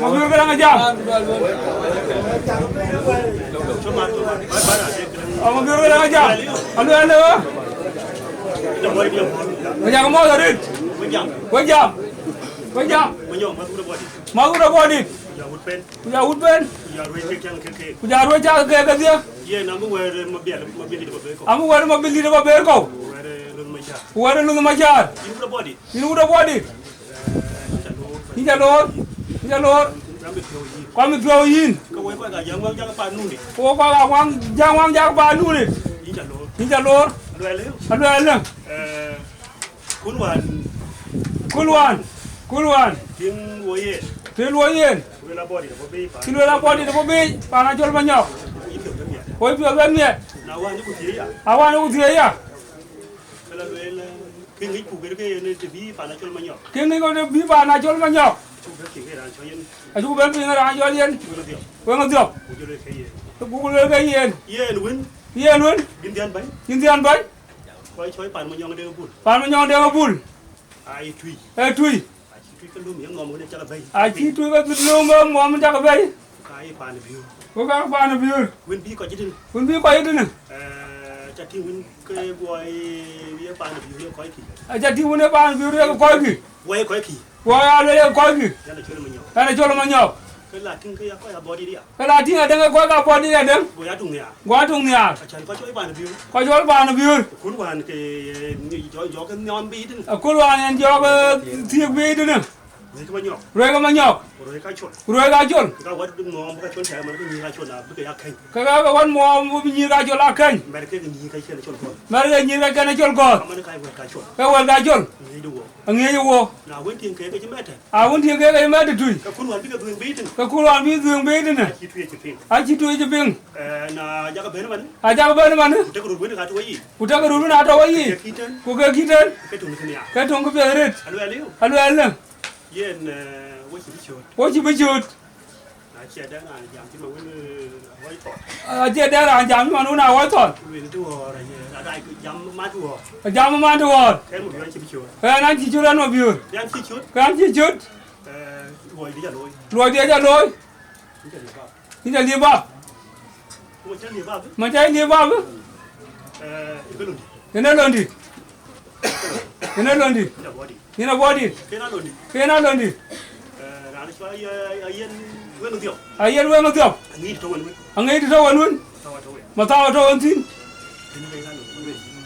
mo bi ga nga jam mo bi ga nga jam alo alo mo jam mo da rit wo jam ma ku da body ku ja ut ben ku ja ro cha ke ga dia amu wa ma bi da ba ber ko wa da lu ma jar you da body ni ja lor kwa mi thua yin ko kwa ga wang ja ba nu ni ni ja lor alo alo kulwan tin wo yen kilo la body da bobe pa na jol ma nyok ko bi ben ne awan ku thie ya Cái nghĩ của cái này thì bí phản cho mà nhỏ. kin ni ko de bi pa na jol ma nyok a ju ben bi na ra jol yen Wongedhiop ku le ga yen win Bin dian bánh. coi Phản mà nhỏ đây bul. pa ma nyok de bul Ai thui. e tui Thui cái lúm miếng ngom cái chắc là bay. a chi tui ga lu mo mo ja ga bay Cái phản view. ko ga pa na bi Win bí có chứ đừng. kun bi ko yidin Chắc thì win cái boy bí phản view có kì. a ja ti wona pa bi re ko gi Boy có kì. ko ya le ko gi Chắc là chơi mà nhỏ. ana jol ma nyok Cái là tin cái có body đi à. ka la ti ga ko ga body ga den Boy á tung nhà. gwa tung nya Chẳng có chơi phản view. ko jol pa na bi Cuốn hoàn cái gió cái nhon bí đừng. a ko wa en jo ga ti bi din Rồi cái mà nhỏ. re ga ma nyok Rồi cái chuột. ro ga jol Cái quạt đừng ngom cái chuột chạy mà cái nhì cái chuột là cái yak khen. ka ga wan mo bi ni ga jol a kan Mẹ cái nhì cái chuột là chuột con. ma ga ni ga kan jol ko Mà nó cái quạt cái chuột. ka wa ga jol Nhì đủ. a nge yo Nào quên tiền cái chứ mẹ thế. a won ti ga ma de tui Cái cuốn hoàn biết cái đường bí đừng. ka ku wan bi dương bi din Chỉ thuê chỉ phim. a chi tui je bing Na jaga bén mà. a ja ga ben man Thế cái đường cái thôi gì. ku ta ga ru na to wa yi Cái tên. ku ga ki ten Cái thùng cái nhà. ka tong ko be ret Alo alo. alo Yên quay chỉ chuột. wo chi bi chut Na chia đã là giảm chứ mà quên quay tọt. a je da ra jam ma nu na wa ton Quên tu hồ rồi là đại cứ giảm má tu hồ. jam ma to wa Cái một đứa chỉ chuột. ka na chi chut no bi Đang chỉ chuột. ka chi chut Ngồi đi giờ lôi. lo dia ja loy ni ja li ba Ngồi chân đi vào. ma ja li ba Cái lùn. ina londi ina londi Cái body. ina body Cái nó lùn. ina londi Là nó cho Ayen Wongedhiop. Ayen Wongedhiop Nghĩ thôi mình. angai ti to wanun Thôi thôi. ma ta to on tin Cái này là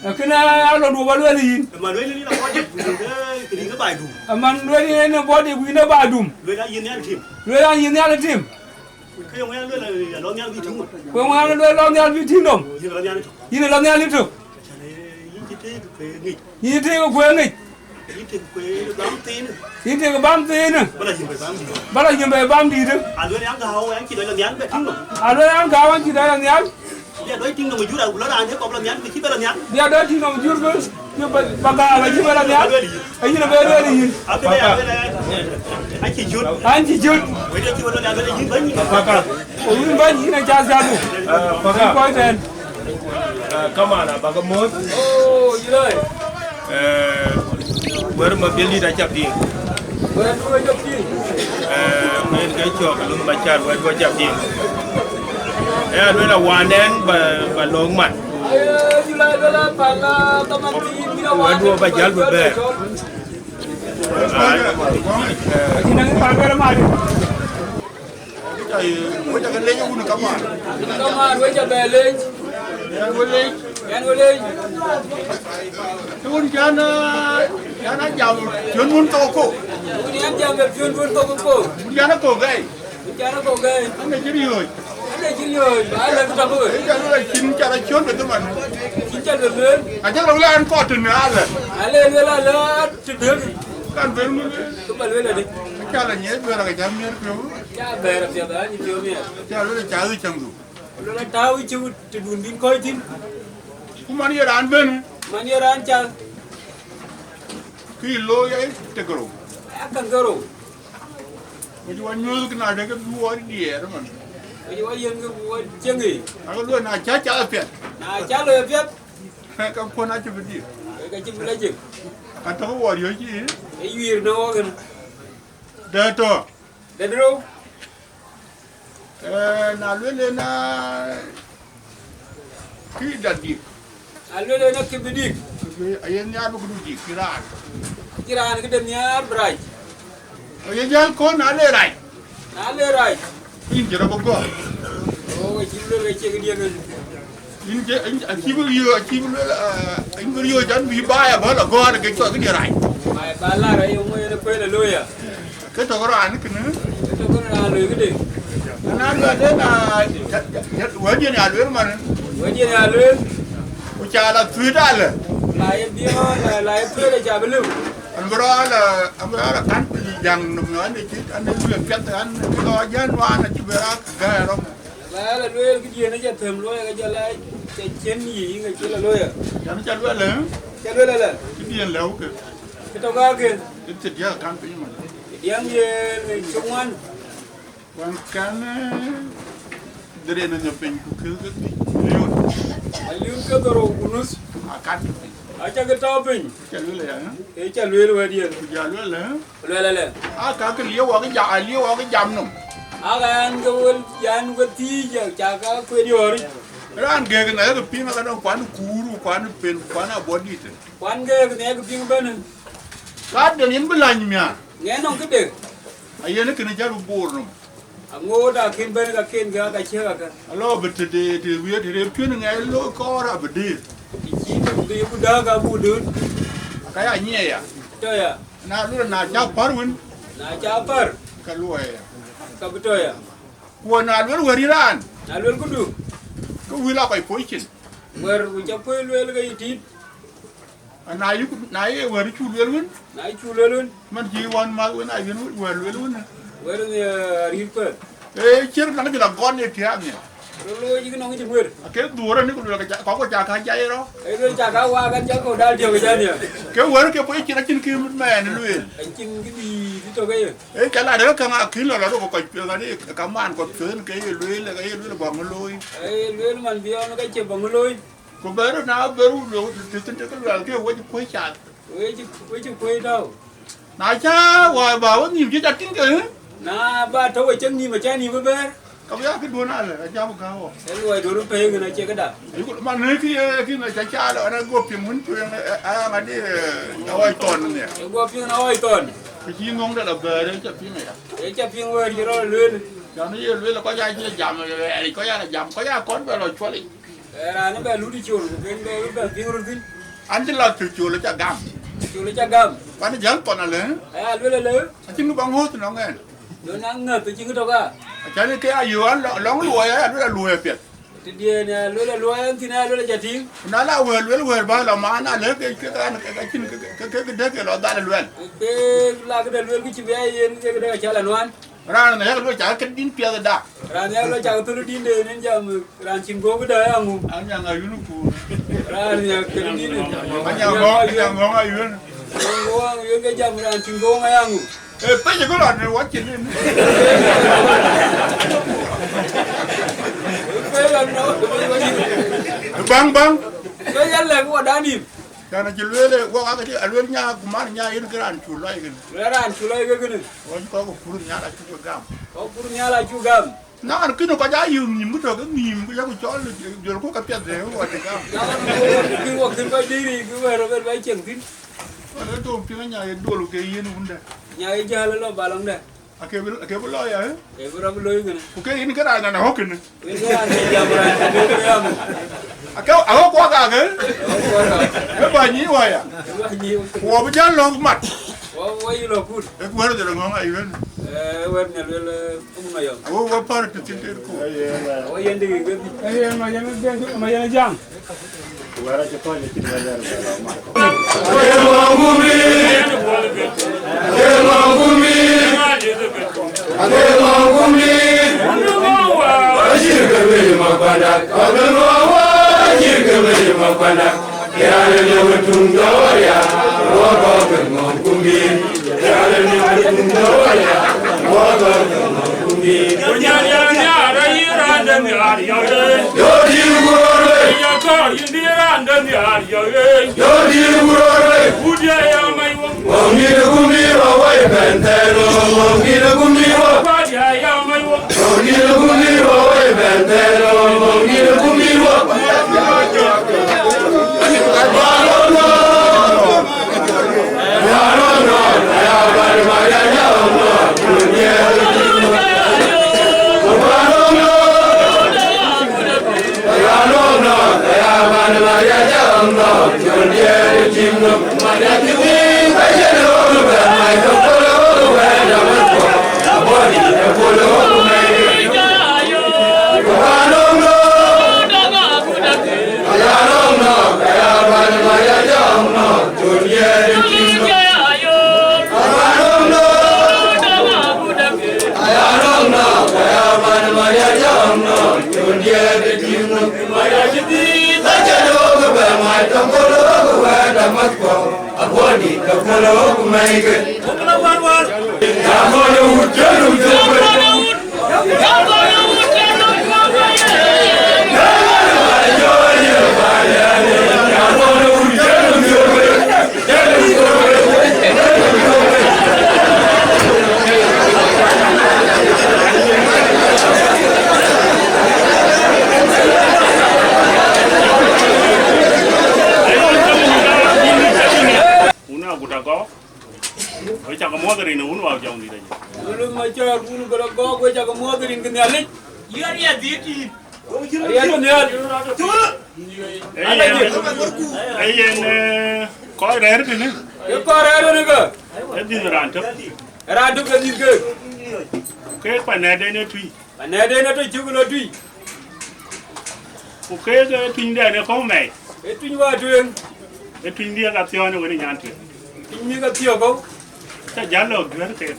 lùn. kana lo du ba lo yin Mà lưới là có chứ. Cái đi cái bài đủ. man lo ni ne body bu ina ba dum Lưới đã yên nhá thêm. lo ya yin ya le tim Cái ông ấy là nó nhá bị trúng rồi. ko ma lo ya bi tin dom Nhưng mà nó nhá nó. yin lo ya li tu Chả lẽ những cái thế về nghịch. yin ti ko ko ngi Những cái quê bám tin. yin ti ko bam tin Bây giờ nhìn phải bám gì. bala yin be bam di de Lưới ăn gạo anh chỉ nói là nhán về trúng rồi. a lo ya ga wan ti da ya nyal Bây giờ đối trúng rồi mà chú đầu nó là thế còn là nhán thì khi bây giờ nhán. dia da ti no jur ko yo ba ga ba ji ba la nyal ai ni be lo yin À cái này anh chỉ chút. an ti jut Bây giờ chưa nó là cái gì bánh. apakah o yin ba ni na ja ja du apakah ko ten kemana bagamot oh yoi baru mabili dah cap dia Ora tu jo ti main cái trò lưng mà chặt với có chặt tiền đây là hoàn đen và lông mặt Julai bela pala taman ti bila và đua và giáo vừa về Ini nang pagar mari. Cái quay cho cái lên uống các bạn. Kamar we jabe lên. Yan we lên. Cái uống cho nó giàu chuyến muốn to cô. Ini an jam be pion pun to ko. Cho nó cổ gầy. Bicara ko gai. Anh này chứ đi rồi. Ada jin yo, ba la ta ko. Cái cho nó là chín cho nó chuyến được tụi mình. Cinca de lên. À chắc là ăn cọ từ nữa rồi. Ale la tu de. Kan về luôn. Tu bal we la de. Cha là nhớ về là cái jam nhớ phiếu. Ya be ra ya ni pio mi. Cha nó là cha ơi chẳng đủ. Lo la tawi chu tu dun din ko tin. Kumani ran ben. Mani ran chal. Kilo ya tegro. Akan garo. Oji wan nyol kna de ke buo dier man. Oji wa yen ke buo jengi. Ako lo na cha pet. Na chalo ya pet. Ka ko na chu di. Ka chim la jik. Ka to wo yo ji. E wir no gan. De to. De dro. Na le na ki da di. Alwe na kibidik. Ayen ya bu di kiran. Kiran ke demiar brai. Ayen jal ko na le rai. Na le rai. In jira bo go. Oh, chimlo ke che dia gan. In je achibu yo jan bi ba ya ba la go na ke to ke di rai. Mai bala rai mo ene pe le loya. Ke to ran ke ne. To ko na lo ke de. Na lo de na wo je na lo man. Wo je na lo. Ku cha la tu da le. Lai bio lai pe le cha belu. Ambra kan yang no ne ti an ne lu pet an ko jan wa na ti bera ga ro. La la lo ke dia na ja them lo ga ja lai che chen yi ga che la lo ya. Jan cha lu le. Cha lo la. Ti bien le o ke. Ke to ga ke. Ti dia kan pe man. Diam ye chungwan. Wan kan dere na ne pen ku ke ti. Liun. Aliun ke garo unus. Akan ti. Acha ke tao pin. Cha lu le ya. E cha lu wa dia. Ja lu le. Le. Ka ke liu wa ke ja liu wa ke jam no. Aga an ke wol yan ko ti ja cha ka ko di ori. Ran ge ke na ke pi na ka no kwan kuru kwan pen kwan abodi te. Kwan ge ne ke ping ban. Ka de nin bulan mya. Nge non ke de. Ayen ke ne ja ru bor no. Ango da kin ban ka kin ga ka che ka. Alo bete de wi de pi na ngai lo ko ra bede. Chi de bu da ga bu du. Kaya nye ya. To ya. Na lu na ja parwin Na cha par. ka lu ya. Ka bu to ya. Ko na lu wari ran. Na lu ku du. Ko wi la kai poichin. Wer ku cha ko lu ga yiti. Na yu na ye wari chu lu win. Na chu lu. Man ji wan ma win ai win wer lu win. Wer ne ri ko. E chir na ga gon ne tia me. Lu ji no ngi wer. Ke dura ni ko lu ga ko ja ka ja ro. E lu cha ka wa ga cha ko dal dio ga ja. Ke wer ke poichin na chin ki me ne lu. Ai chin cái gì to ga ye. E ka la de ka ma kin la ro ko pe ga ni ka man ko fen ke ye lu le ga ye lu ba mo lu. E lu man bio no ga che bang lu. Ko beru na beru lu ti tin ke lu ke wo ji poi cha. We chi ko đâu. Na cha wa ba wo ni ji ja tin ke. Na ba to we chân ni mà cha ni ba ba. Ka ya ke do na le ja mo ka ho. E lu ai do pe ga na che ga da. Ai ko man ne ki na cha la na go pi mun tu a ma de oi ton ne. E go pi na oi ton. Ki ngong da la be de cha pi me ya. E cha pi we ri ro lu. Ja ni ye lu la ko ya ji jam le ko ya jam ko ya kon be lo chwa li. E ra na ba lu di chul ko ben be ba pi ro tin. An ti la tu chu le cha gam. Chul cha gam. Wa ni jal ton le. E lu le. A ti ngu bang ho tu no ngen. Do na ngập to chi to ga. A cha ni ke a yu an long lu ya lu la lu e pet. Ti die ne lu an tin na lu ja tin. Na la we ba la ma na le ke ka chin ke de ke lo da le lu. Ke la ga lu ki chi be yen ke ga cha la nuan. Ra na ya lu cha ke din pia da. Ra ne lu cha to din de nen jam ran chin go ga da angu. An ya nga yu nu ku. Ra ne ke din ne. An ya ngo nga yu. Go ang yu ke jam ran chin go nga angu. E pe je ko la ne wa chin ni. Pe la no. Bang. Pe ya le ko da ni. Kana ci lele wo ga di alwel nya ku man nya yin gran chu lai gen. Ran chu lai ga gni. Wo ko furu nya la chu gam. Ko pur nya la chu gam. Na an kino ko ja yum ni mu to ga ni mu ya ku chol jol ko ka pya de wo de gam. Ki wo tin ko di ri ku wer wer bai cheng tin. Ana to pi nya ye do lu ke yin hunda. Nya ai ja lo balong da. Ake bu lo ya. E bu ra bu lo gni. Ku ke yin kara na hokin. We ga an jam ran ko ga am. Ake awo ko ga ge. E ba ni wa ya. Wa ni. Wo bu jan lo mat. Wa yi lo put. E ku wer de ngo ai wen. Wer ne le um na yo. Awo wo par te tin te ku. Wa yen de ga. Ayen ma yana jam. Wara ke to ni tin ga dar ma. Makwanda Ayen coi rẻ rồi nè. Cái coi rẻ rồi nè cơ. Cái gì mà rán chấp. Rán chấp cái gì cơ. Cái phần này đây nó tùy. Phần này đây nó tùy chứ nó tùy. Cái tùy đây nó không mày. Cái tùy vào truyền. Cái tùy đi gặp theo nó cái nhàn chuyện. Tùy đi gặp theo không? Cái giá lợn nữa cái.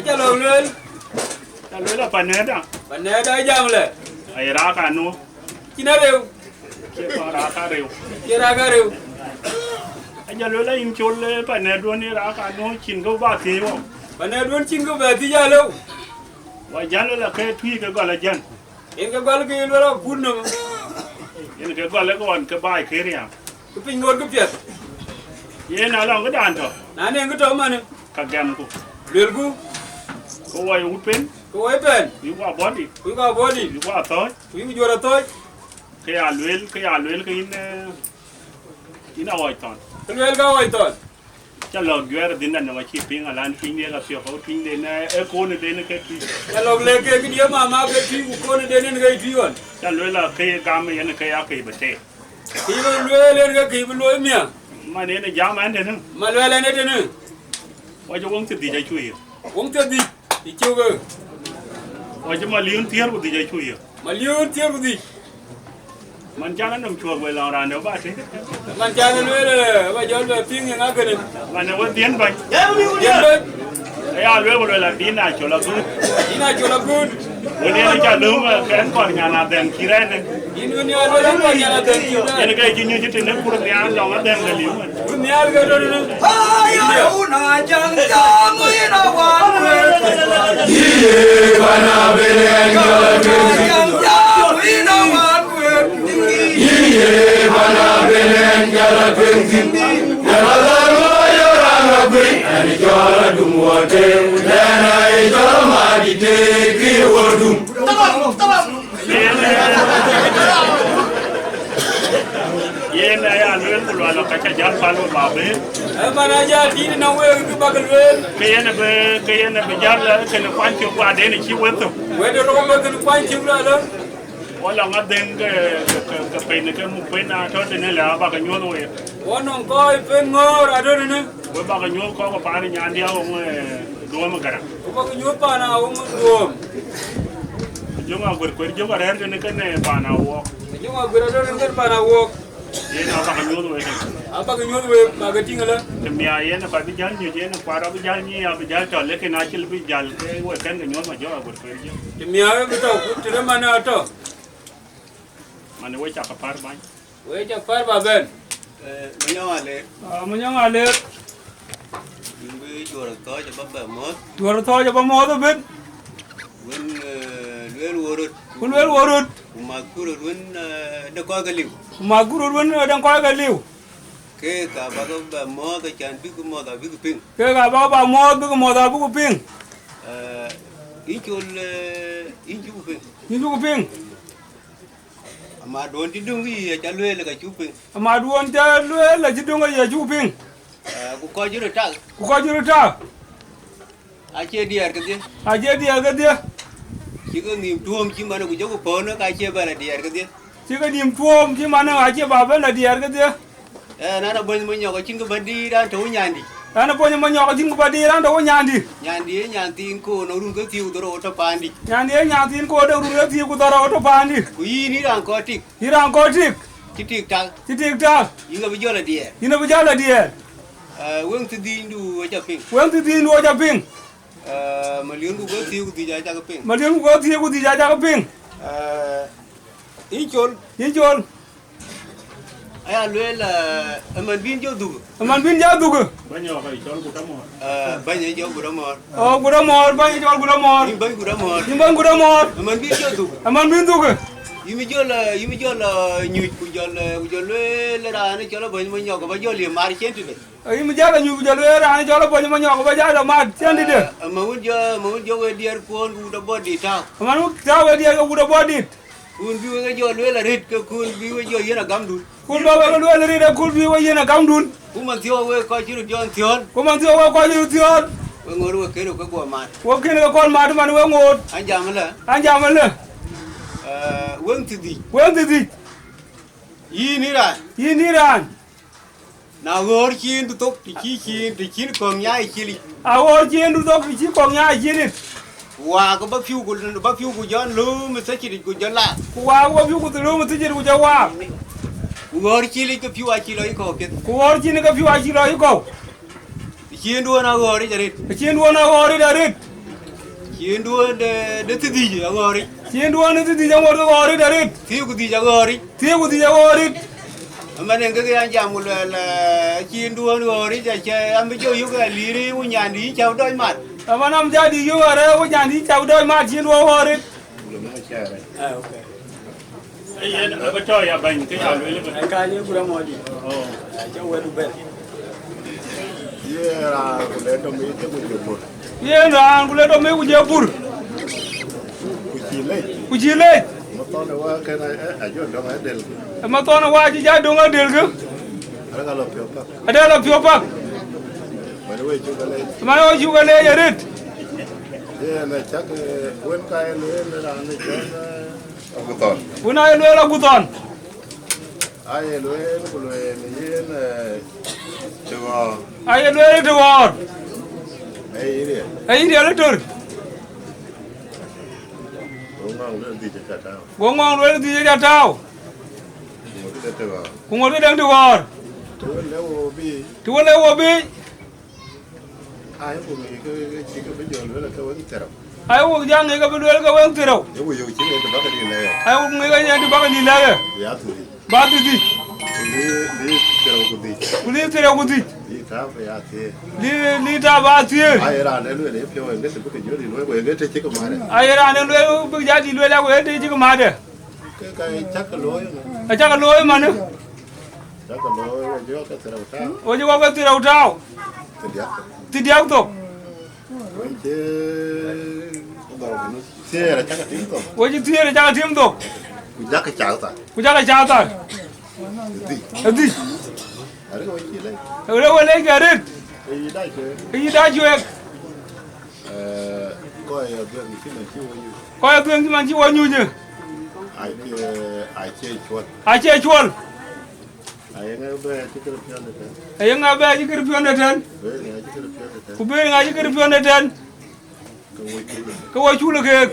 Giá lợn lên. Giá lợn là phần này đó. Phần này đây giang lên. Ai ra cả nó. Chỉ nó đều. Cái ra cả đều. Cái ra cả đều. Anh nhớ là im chôn lên phần này luôn đi ra cả nó chín câu ba thì không. Phần này luôn chín câu ba thì giá lâu. Và giá là cái tùy cái gọi là dân. Em cái gọi là cái là phun nữa. Em cái gọi là cái bài kia đi à. Cái pin ngôn cái phiệt. Ye nào là cái đàn thôi. Nãy này cái trâu mà nè. Cái game của. Luyện của. Cô ấy út pen. Cô ấy pen. Quý qua body. Quý qua body. Quý qua tối. Quý qua tối. Cái luyện cái in away ton. Cái luyện cái away ton. Cha log gỡ din là nó chỉ pin là pin đi là phiêu hậu pin đến cô này đến cái pin. Cha log lấy cái điều mà cái pin cô này đến cái pin luôn. Cha luyện là cái cam này cái cái bể. Khi mà luyện lên cái luyện miệng. Mà nên là giá mà thế nữa. Mà luyện lên thế nữa. Vậy cho uống thì đi chơi chui. Uống thì đi chơi cơ. Vậy cho mà liun thiệt của đi chơi chui. Mà liun thiệt của gì? Mình chắc nó nằm chuột về lò đàn nếu ba thế. Mình chắc nó luyện là bây giờ là tiếng những cái này. Mà nếu vẫn tiến vậy. Tiến vậy. Cái luyện một là tiến là chỗ là good. Tiến là chỗ là good. Bữa nay nó chả đúng mà cái anh còn nhà nào đèn kia này. Tiến bên nhà nó đang còn nhà nào đèn kia. Cái cái gì như thế này cũng được ăn lòng nó đèn cái liu mà. Bên nhà cái đó nữa. Ayo na chang chang we na wan we. Ye bana belen gala Chang chang we na wan we. Ye bana belen gala kengin. Gala roya ranga bri ani jola dumwote. Dana e jola madite ki wodum. Yen ya luen ko la ka cha jan pa lo ba be Mana ja di na we ku bagal we. ke yen be jar la ke ne kwan chu kwa de ni chi we to We do ro ba ku kwan chi la la. wala nga den ke pe ne ke mu pe na to de ne la ba ka nyo we Wonon ko pe ngor ado ne. we ba ka nyo ko pa ni nya dia o do ma gara Ko ba nyu pa na o mu do. jo nga gor ko jo ga rer ne ke ne pa na wo Nyu ma gura do ne pa na wo. yen ba ka nyo we ke Aba ka nyu we ba ga tingala. te mi a yen pa bi jan nyu yen kwa ra bi jan ni ya bi jan to le ke na chil bi jal ke we ken ga nyo ma jo ga gor ko jo Ti mi a be to ku ti mana to. man we cha ka par ba We ja par ba ben. Manyang ale. Với chùa có cho bắp bờ mốt. Chùa thôi cho bắp mốt thôi biết. Quân lưới rụt. Mà cứ rồi quân đang coi cái liu. Mà cứ rồi đang coi cái liu. Cái cả bác bờ mốt cái chăn biết cái mốt là biết cái pin. Cái cả bác mốt biết cái mốt là biết cái pin. Ý chú pin. Ý chú pin. Mà đồn chỉ đúng cái chăn lưới là cái chú pin. Mà đồn chăn lưới là chỉ đúng cái chú pin. Cũng coi chứ được trăng. Cũng coi chứ được trăng. Ai chơi điar cái gì? Ai chơi điar cái gì? Chỉ có niềm tuông chứ mà nó cũng giống cái phở nữa, ai chơi bài là điar cái gì? Chỉ có niềm tuông chứ mà nó ai chơi bài là điar cái gì? Nó bên bên nhỏ cái chính cái bên đi đang trốn nhàn đi. Nó bên bên nhỏ cái chính cái bên đi đang trốn nhàn đi. Nhàn tiền cô nó luôn cái tiêu tôi rồi pan đi. Nhàn tiền cô nó luôn cái tiêu tôi rồi pan đi. Quý ní đang có trịch. Ní đang có trịch. Chỉ trịch trăng. Chỉ trịch trăng. Những cái bây giờ là điar. Những cái bây giờ là điar. Wang tu din du aja ping. Wang tu din du aja ping. Maliun ku go tiu ku di aja ka ping. Maliun ku go tiu ku di aja ka ping. Inchol. Aya lue la man bin jo du. Man bin jo du. Banyo ka chol ku tamo. Banyo jo ku ramor. Oh ku ramor, banyo chol ku ramor. Ban ku ramor. Ban ku ramor. Man bin jo du. Man bin du. Yumi jo la nyuj ku jo le ra ne jo la ban nhỏ ka ba jo le mar chen tu de. Yumi jo la nyuj jo le ra ne jo la ban nhỏ ka ba jo la mar chen tu de. Ma wun jo we dier kon ku da body ta. Man wun ta we dier ku da body. Kun bi we jo le la rit ke kun bi we jo yena gam du. Kun ba we le rit kun bi we yena gam dun. Ku man thio we ko chiru jon thion. Ku man thio we ko chiru thion. We ngor we ke ro ko ko man. Wo ke ne ko man man we ngor. Anjam la. Wang tu di. Ini ran. Na gor chin tu tok ti chin kong nyai chili. A gor chin tu tok ti chin kong nyai chili. Wa ko ba fiu ku jon lu me sa chili ku jon la. Wa ko fiu ku lu me sa chili ku jon wa. Gor chili ko fiu a chilo ko ke. Gor chili ko fiu a chilo ko. Chin du na gor jarit. Chin du na gor jarit. Chin du de ti di gori. Chin du na ti di gori jarit. Fiu ku di gori. Mà nên cái anh chàng một là chiên đua rồi đấy chả anh mới cho yêu cái lý đi của nhà đi chào đôi mặt. Mà năm ra đi yêu ở đây của nhà đi chào đôi mặt chiên đua rồi đấy. Ok. Ayen apa coy ya bang ke ya lu le. Ka ni gura mo di. Oh. Cha we du ben. Ye ra ku le do mi te ku jebur. Ye ra ku le do mi ku jebur. Ku chi le. Mo to ne wa ke na ajo do ma del. Ma to na wa ji ja do ma del ku. Ara ga lo pio pa. Ada lo pio pa. Ma we ju ga le. Ma yo ju ga le ya rit. Ye na cha ke wen ka le ra ne cha na guton. Una le la guton. Ai le ku le ni ye na chuo. Ai le de war. Ai le tur. Gongong le di ja tao. Ku ngol de war. Tu le wo bi. Ai ku mi ke chi ke bi jo le ka wen tero. Ai wo jang ne ka bi le ka wen tero. Ye wo yo chi ne de ba ka di le. Ai wo ngi ga ne de ba ka di le. Ya tu di. Ba tu di. Li tero ku di. Ku li tero ku di. Li ta fa ya te. Li ta ba ti. Ai ra ne le pio en de bu ke jo di lo ko ge te chi ko ma de. Ai ra ne le bu ja di le la ko te chi ko ma de. Cái chắc cái lối này. Chắc cái lối mà nữa. Chắc cái lối vô cái tàu tao. Ôi vô cái tàu tao. Thì điếc tục. Chứ xe là chắc cái tiếng tục. Ôi chứ xe là chắc cái tiếng tục. Chắc cái chảo ta. Chắc cái chảo ta. Đi. Ở đây chi lấy. Ở đâu lấy cái đấy. Cái đai chưa. Coi gương cái này chưa như. Coi gương cái mà chưa như chứ. Ai chơi chuột. Ai chơi chuột. Ai nghe bé chứ cái phiền này. Ai nghe bé chứ cái phiền này trên. Cô bé nghe chứ cái phiền này trên. Cái quay chú là kìa.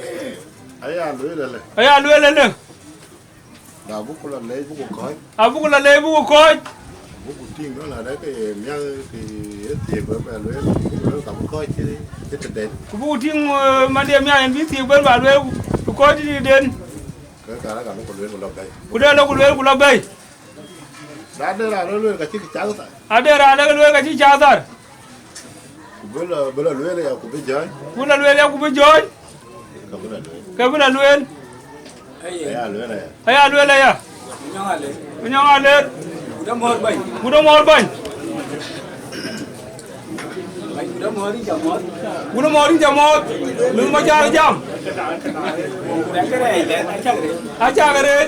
Ai à lưỡi lên. Ai à lưỡi lên nè. Đào bút là lấy bút của khói. À bút là lấy bút của khói. Bút của tiên đó là đấy cái miếng thì tiền với bà lưỡi nó cầm khói chứ cái tình đến. Bút của tiên mà đem nhà em biết tiền với bà lưỡi khói thì đến. Cái cả nó còn lưỡi của lộc đây. Của đây là của lưỡi của lộc đây. đã đưa ra nó luôn cái chiếc cháu ta adera le lwe ka chi chatar bữa là lưới này cũng biết chơi bula lwe ya ku be joy ka bula lwe lưới này aya lwe le ya nyanga le mudo mor ban mudo mor in jamot lu ma jar jam acha gare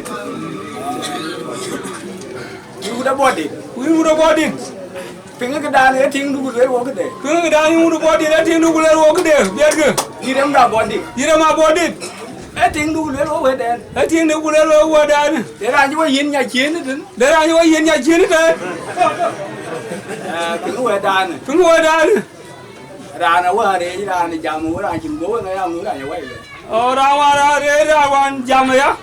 udah body mudo body pengen ke dana ting dulu le wo kede pengen ke dana mudo body le ting dulu le wo kede biar ke direm da body ira ma body ting dulu le wo den ting dulu le wo dan để ra như yin nhà chiến nữa để ra như yin nhà chiến đấy cái wo dan cái wo dan ra nó wa để ra này jam wo ra chim go nó am nó như vậy ra wa ra wan jam ya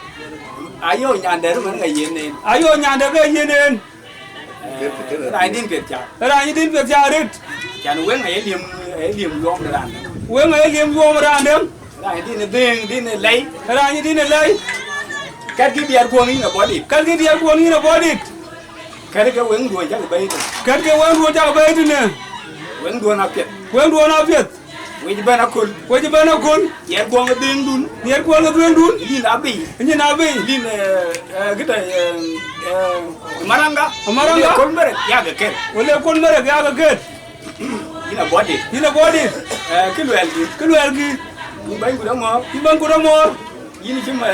ayo nhà để nó cái yin nên ayo nhà để cái yin nên ra din cái cha ra như din việc cha đấy cha nó quên ngày liềm gom để làm quên ngày liềm gom ra dem ra din lấy ra như din lấy cái biar kuang ini body cái dia buông như là body cái quên đuôi chắc bay cái quên đuôi cha bay thế nè quên đuôi nào việt quên đuôi nào việt quên bên Achol quên bên Achol biar kuang cái đen đun biar kuang cái đen đun ini nabi ini kita maranga kon beret ya ga ket wala kon beret ya ga ket ina body cái luel gi bang ku da mo ini cuma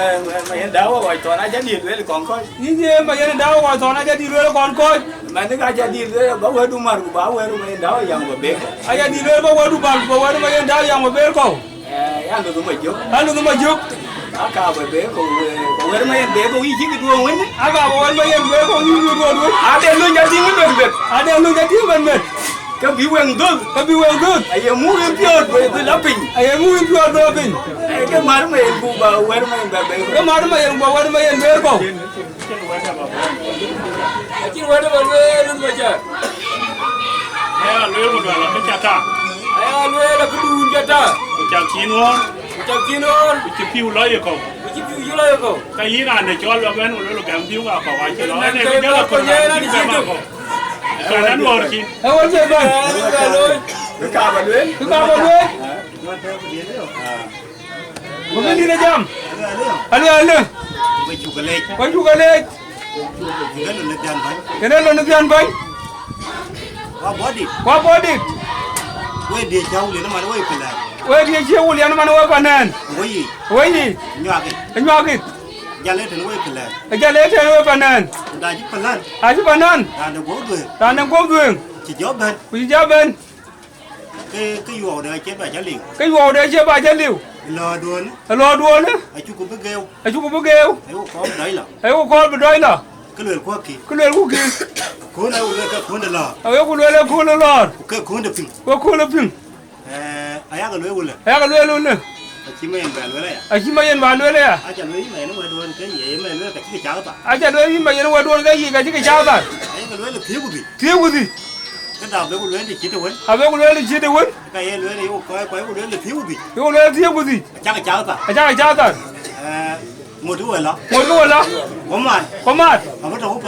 main dawa wa to na jadi le kon ko ini main dawa wa to na jadi le kon ko mana ga jadi le ba wa du mar ba wa du main dawa yang ba be aya di le ba wa du ba wa du main dawa yang ba be ko ya lu ma juk aka ba be ko wa main be ko yi ki du won aka ba wa main be ko yi du won ade lu jadi ngi be ade lu jadi ben cái bị quen good ai mua cái piot với lá pin cái mar mày bu ba wer mày ba be cái mar mày bu wer mày be ko chỉ wer ba be lu ma cha ya lu một đoạn là cái chata ai lu là cái đun chata cái chata kino cái piu lôi ko cái gì là để cho nó bên nó cảm piu cả cả vài nó này cái là con cái mà ko cáiนั้นrồi kì đâu chơi vậy cái cà bà luyện một cái gì đấy chăm ăn quay chụp cái lệ cái này là nước ăn bánh qua body quay địa châu liền nó mà quay phải là quay địa châu liền nó mà quay phải nè quay gì nhọ kì giờ lấy thì nó quay phải là giờ lấy thì nó quay phải nè đã giúp phần lan đàn em có quyền chỉ gió bên cái vồ để chết bài chết liều lò đuôn á ai chú cũng biết kêu ai có đấy là cái lưỡi qua kì cuốn đâu cái cuốn được lò cuốn lò cái cuốn được phim ai ăn cái lưỡi luôn nè chỉ mấy em bàn lưỡi này à ai chả lưỡi mày nó quay đuôn cái gì mày lưỡi cái cháo ta ai chả lưỡi mày nó quay đuôn cái gì cái cháo ta ai cái lưỡi là thiếu cái gì cái đào với con lưỡi thì chỉ được quên với con lưỡi thì chỉ được quên cái lưỡi này quay con lưỡi là thiếu cái gì chắc cái cháo ta một đứa là có mặt ở bên đâu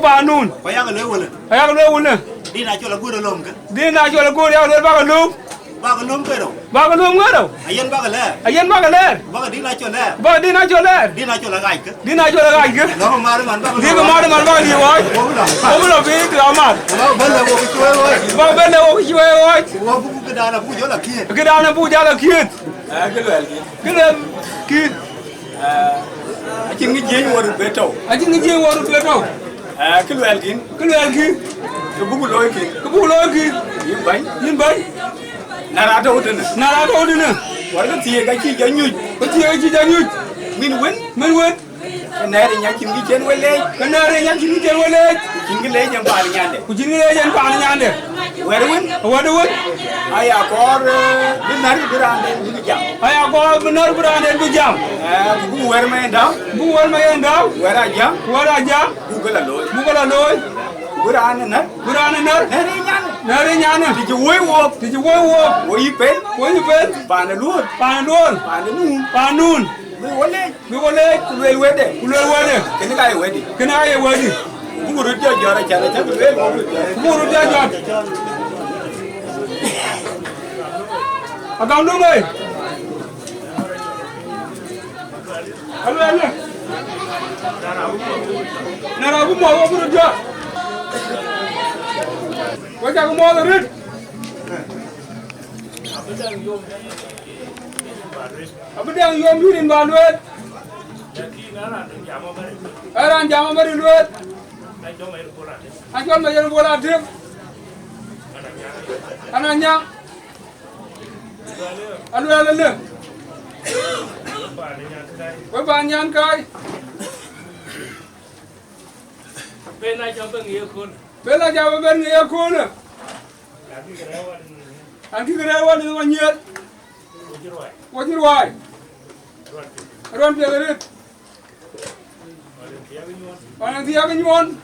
bà luôn phải ăn cái lưỡi quên đi lại cho là cua được lồng cái lưỡi ba cái lông cái đâu Ayen ba cái lẹ ba cái đi lại cho là gạch cái nó mà nó ba đi rồi không là vì cái mà bên là một cái chuối ơi cái đàn là bu gió là kia cái luyện kia chính cái gì mà được biết đâu cái luyện kia cái bu lôi kia nhìn bánh nara đâu đi nè gọi cái gì cái chi cho nhụt mình quên cái này thì nhắc chim cái trên quay lên chính cái lấy chẳng phải nhàn đấy quay đâu ai à có bên này cái đàn đấy cái chậm ai à có bên này cái chậm bu quay mà em đâu quay ra chậm bu cái là lối bữa ăn nè nè nhăn thì chú quay vô quay bên bàn luôn Bị quên lên, quên đấy. Cái này quên đi. Nguru dia jara cara cara le. Nguru dia jara. Agam dong ơi. Alo alo. Nara aku mau aku kerja. Wajah aku mau lari. Apa dia yang yom yurin baluet? Aran jama beri luet. Achol majer bola dim. Ananya. Alo alo alo. Banyan kai. Bên này cho bên nghĩa khôn. Bên này cho bên nghĩa khôn. Anh cứ cái đó đi mà nhiệt. Quá nhiệt hoài. Ron phía cái đi. Anh đi cái nhon.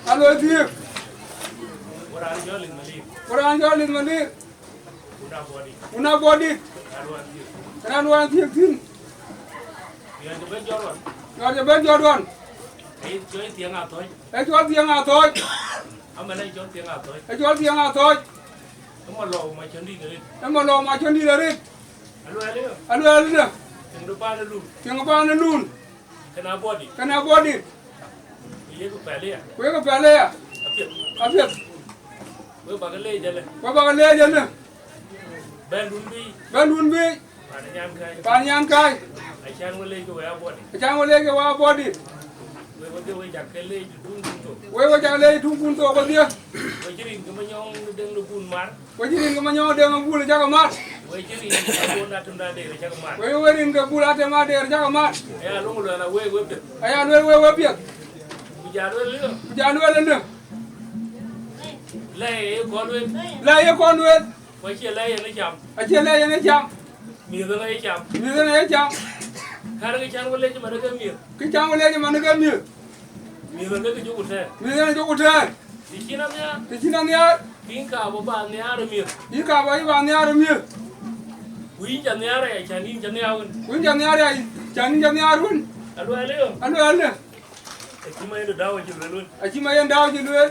Alo thieek. Orang jual lima ni. Una body. Kan orang thieek tin. Nggak ada ben jodohan. Chơi tiếng nào thôi. Jual tiếng nào thôi. Ông này chơi tiếng nào thôi. Jual tiếng nào thôi. Em mà lộ mà chân đi nữa. Em mà lo mà chân đi rồi. Alo alo. Alo alo. Tiếng đồ ba luôn. Tiếng apa anu nun. Kena body. Kena body. Iya ku pele ya. Kue ke pele ya. Apit. Kue bakal le jalan. Kue bakal le jalan. Ben dumbi. Ben dumbi. Panjang kai. Panjang kai. Acan wale ke wa body. Acan wale ke wa body. Kue bakal we jakal le dung tu. Kue bakal le dung pun tu apa dia? Kue jiring ke menyong deng lu pun mar. Kue jiring ke menyong deng bulu jaga mat. Kue jiring ke pun datang dari jaga mar. Kue jiring ke bulu datang dari jaga mat. Ya lu mula na we pet. Ayah we pet. Jalan lu. Jalan lu. Lay konwen. Lay konwen. Kue cie lay ni jam. Acie lay ni jam. Mir ni jam. Mir ni jam. Karena ke can wale cuma ada mir. Ke can wale cuma ada mir. Mir ni ke jauh teh. Mir ni jauh teh. Di sini ni. Di sini ni. Dinka bapa ni ada mir. Dinka bapa ni ada mir. Win jan ni ada, canin jan ni awun. Win jan ni ada, canin jan ni awun. Alu alu. Alu alu. Aci main dawa je lulun. Aci main dawa je lulun.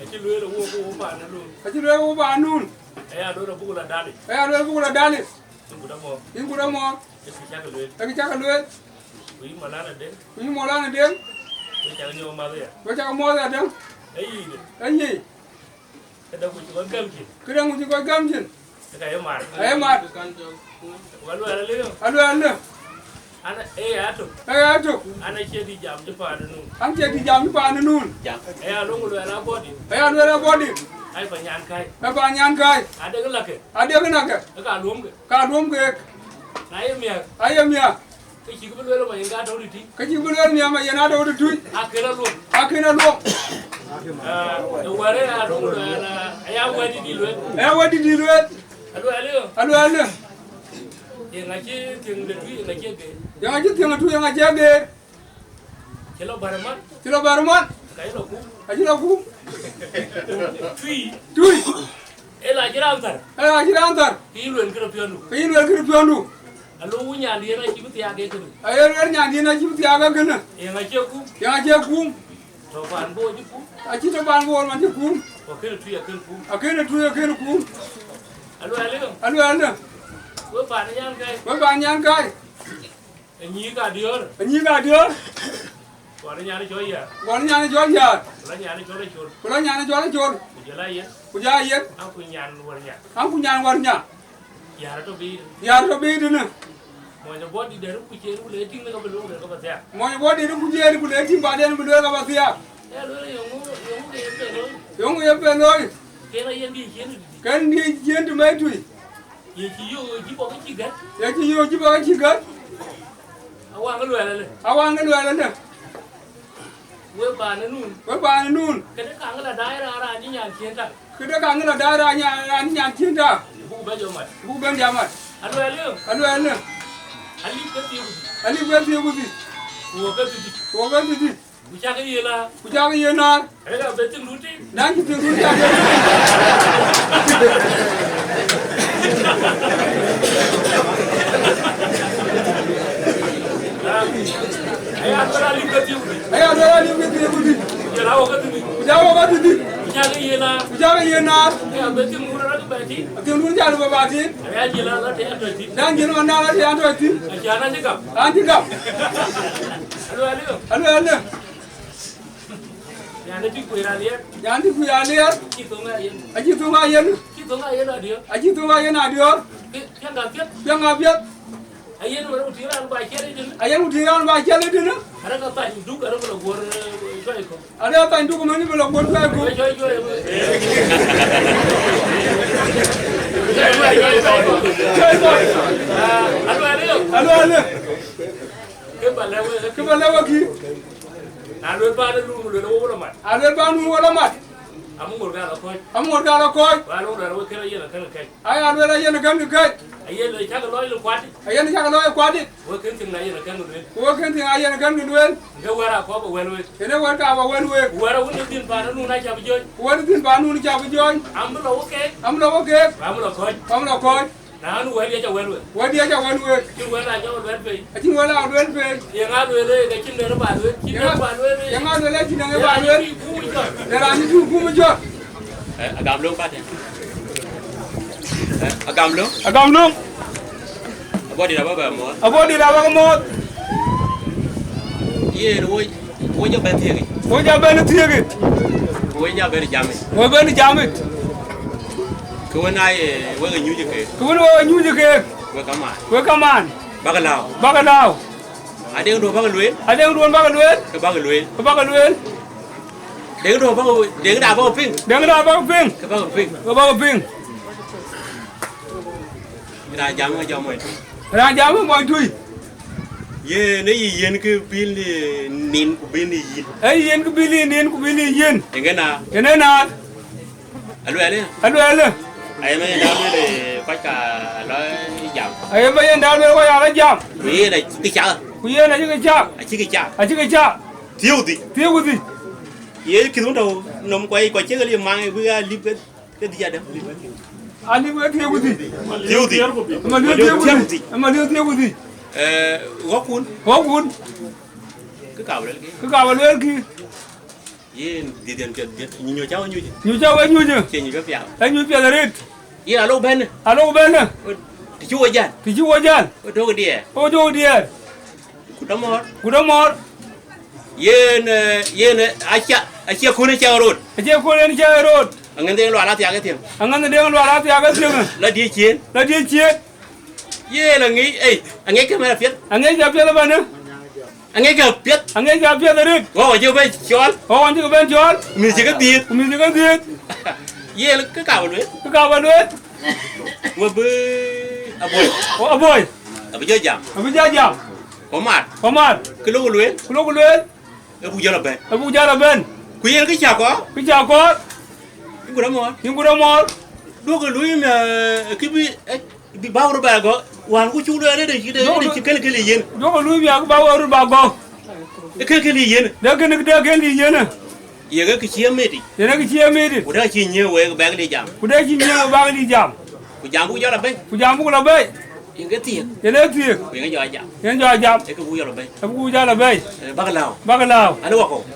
Aci lulun wo ba na lulun. Aci lulun wo ba nun. Ayah lulun bukula dali. Ayah lulun bukula dali. Ingkuda mo. Ingkuda mo. Aci cakap lulun. Aci cakap lulun. Wih malana den. Wih malana den. Wih cakap nyawa malu ya. Wih cakap malu ya den. Ayi den. Ayi. Kadang kuci kau gamjin. Kadang kuci kau gamjin. Ayah mar. Ayah mar. Alu alu. Alu alu. Ana atuk. Atuk. Ana jadi jam cepat nun. Ana jadi jam cepat nun. Lu ngulu ala body. Lu ala body. Ai panyan kai. Panyan kai. Ada ke lake? Ada ke nak? Ka luom ke? Ka luom ke. Ayam ya. Ayam ya. Ke ciku belu ma yang ada di. Ke ciku belu ni ma yang ada di tu. Akhirnya luom. Akhirnya luom. Ware ada ngulu ala. Ayam wadi di luet. Ayam wadi di luet. Alu alu. Alu alu. Yang ngaji ting de tu yang ngaji ke. Yang ngaji ting tu yang ngaji ke. Kilo barman. Kilo barman. Kai lo ku. Aji lo ku. Tui. Tui. Ela jirantar. Ela jirantar. Piluen kira pionu. Piluen kira pionu. Alu unya dia na cibu tiaga ke. Ayer nya dia na cibu tiaga ke. Yang ngaji ku. Yang ngaji ku. Topan bo ji ku. Aji topan bo man ji ku. Okey tu ya ku. Akhirnya tu ya ku. Alu alu. Alu alu. Wah banyak kai. Wah banyak kai. Ini ka dior. Ini ka dior. Warna nyari joy ya. Warna nyari joy ya. Warna nyari joy cor. Warna nyari joy cor. Ujala ya. Ujala ya. Aku nyan warnya. Aku nyan warnya. Ya to bi. Ya to bi dina. Mo nya bodi der ku ceru le ting ka belu ka batia. Mo nya bodi der ku ceru ku le ting ba den belu ka batia. Ya lo yongu ye pe lo. Yongu ye pe lo. Kena yen di yen. Kan di yen tu mai tu. Ye ci yo ji bo ka ci gat. Ye ci yo ji bo ka ci gat. Awang lu ala le. Awang lu ala le. We ba na nun. We ba na nun. Kada ka ngala daira ara ni nyan kienta. Kada ka ngala daira nyan kienta. Bu ba jo mat. Bu ben jamat. Alu alu. Alu alu. Ali ka ti ku. Ali ben ti ku ti. Wo ka ti. Wo ka ti. Kujaga yela. Kujaga yena. Ada betul ruti. Dan kita ruti. Ayah ada Jawa ba di. Jaga yena. Jaga yena. Ya betul mula lagi berarti. Tunggu jalu ba bati. Ya jelas lah dia berarti. Dan jeno na la dia ando ti. Jangan juga. Anti gam. Halo. Yang itu kuiran dia. Yang di kuya liar. Itu nggak Ayen. Aji tu ngayen. Itu nggak Ayen ada. Aji tu ngayen adio. Yang nggak kiat. Yang ngabiat. Ayen orang utiran baca itu. Ayen utiran ba jale dinu. Ada kata induk ada kalau gor itu itu. Ada ta ndu ko mani belo gon ka ko. Halo. Kebalawa ki. Alwe ba da lu lu wala mat. Alwe ba nu wala mat. Amur ga la ko. Amor ga la ko. Ba lu da kira yena kan kai. Ay alwe la yena kan kai. Ayen le chaga loy lu kwati. Ayen chaga loy kwati. Wo kan tin na yena kan du. Wo kan tin ayen kan du wen. Ga wara ko ba wen we. Ene war ka ba wen we. Wara woni tin ba da nu na chabu joy. Woni tin ba nu ni chabu joy. Amlo oke. Amlo ko. Amlo ko. Na nu we dia cha wen we. Wo dia cha wen we. Ki wala ja wen pe. Atin wala wen pe. Yang adu le ga kin ne ba le. Kin ne ba le. Yang adu le kin ne ba le. Era ni ku mu jo. Agam long ba de. Agam long. Abodi da ba mo. Abodi da ba mo. Ye wo ja ben tiegi. Wo ja ben tiegi. Wo nya ben jami. Wo ben jami. Ko na ye wo ga nyuje ke. Ko wo nyuje ke. Wo kaman. Bagalao. Adeng do bagaluen. Ke bagaluen. Deng do bagal deng da bagal ping. Ke bagal ping. Ra jam mo tui. Ye ne yen ke bil nin ku bil yin. Ay yen ku bil nin ku bil yin. Engena. Alu Ay me da le pa ka la jam. Ay me da le ko ya la jam. Ye na ki cha. Ku ye na ki cha. A chi cha. Thiêu di. Ye ki do nom quay ko che ga li mang bu ga li ke dia da. Ali bu thiêu di. Ma thiêu di. Gokun. Cứ cào lên ki. Ye di den ke nyu chao nyu. Che nyu pia. Ai nyu pia rit. Ye alo ben. Ti chu jan. Do ga dia. Ku da mor. Ye ne acha ko ne cha road. Angan de lo ala ti aga tiang. La di chien. Ye là nghĩ ấy anh nghe cái mà phiết là bao nhiêu anh nghe cái phiết rit gọi chưa bên chón mình chỉ có tiền ye là cái cào lưới vừa bơi à bơi à bây giờ giảm có mặt cái lô lưới cái bù giờ là bên quý yên cái chào có những cô đó mò đua cái lưới mà cái bị bao rồi bà có hoàn của chú đây đấy chỉ cái gì nó có lưới bia bao rồi bà có cái gì đó cái gì nè giờ cái chia mệt đi của đây chỉ nhiều vậy bạn đi giảm của giảm cũng do là bên những cái tiền những cái giảm cái cũng do là bên bác lao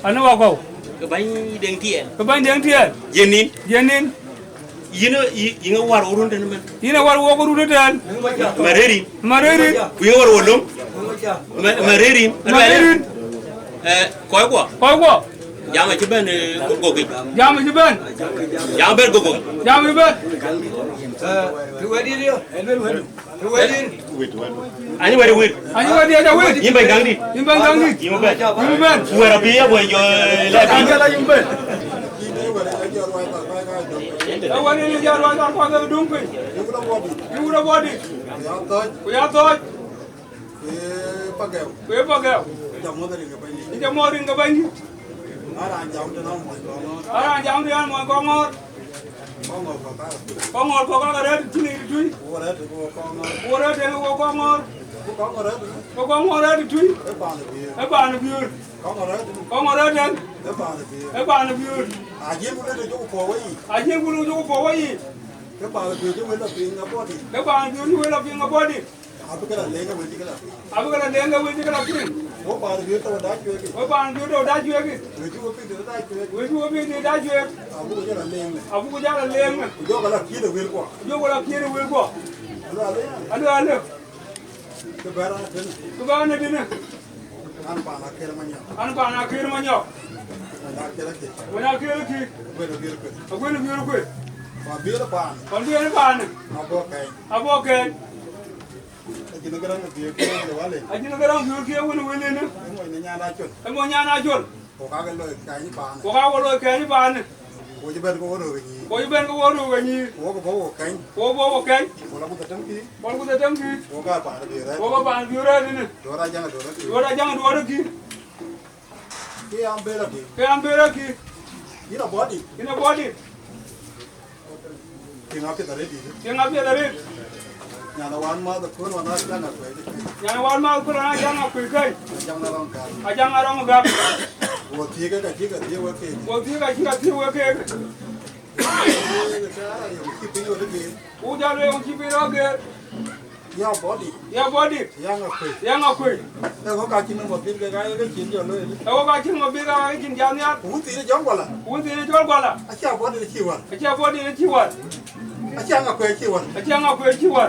anh nó bảo cái bánh đèn thiện yên nín Yinga war urun den men. Yina war wo ko rude den. Mareri. Yinga war wolum. Mareri. Koy ko. Jama ci ben gogi. Jama ben gogi. Ani wadi. Aja wadi. Yimba gangi. Yimba ben. Wara biya boy yo la bi. Wani ni jar wa ko ga dum pe. Yu da body. Ku ya toj. Pagel. Jamu ring ga bani. Ara jam de mo ko ngor. Ko ga re ti ni tu. Ora de ko ngor. Ko ngor re tu. E ba na biur. Ko ngor den. E ba na biur. Ayen bulu jo ko wai. Cái bà biếu cho với là phiền ngập body. Abu kala lenga witi kala. Abu kala lenga witi kala kin. Wo pa biyo to da juege. Wo pa biyo da juege. Witi wo pi da juege. Witi wo pi da juege. Abu ko jala lenga. Abu ko jala lenga. Jo kala kire wel ko. Jo kala kire wel ko. Alo alo. Ke bana dina. An pa na kire manya. An pa na kire manya. Na kire ki. Wana kire ki. Bueno biyo ko. Bueno biyo ko. Pa biyo pa. Pa biyo pa. Abo kai. Abo kai. Ajino garang biyo ko wale. Ajino garang biyo ko wona wele ne. Mo ni nyana chol. Mo nyana chol. Ko ka ga lo kai ni pa. Ko ka wo lo kai ni pa ne. Ko jiben ko wono ni. Ko jiben ko wono ni. Ko bo kai. Ko bo kai. Ko la ko tatam ki. Ko ko tatam ki. Ko ka pa biyo ra. Ko ka pa biyo ra ne. Dora janga dora ki. Dora janga dora ki. Ke ambera ki. Ke ambera ki. Ina body. Ina body. Tinga pe tare di. Tinga pe tare. Nyana wan ma da ko na janga ko. Nyana wan ma ko na janga ko kai. Janga ron ka. Ajanga ron ga. Wo tiga ka tiga ti wo ke. Wo tiga ti wo ke. Wo ja le on ti pe ro ge. Ya body. Ya body. Yang ko. Yang ko. Da ko ka kin mo bin ga ga ga kin jo lo. Da ko ka kin mo bin ga ga kin jam ya. Wo ti ni jong wala. Wo ti ni jong wala. Acha body ni chi wa. Acha body ni chi wa. Acha nga ko chi wa. Acha nga ko chi wa.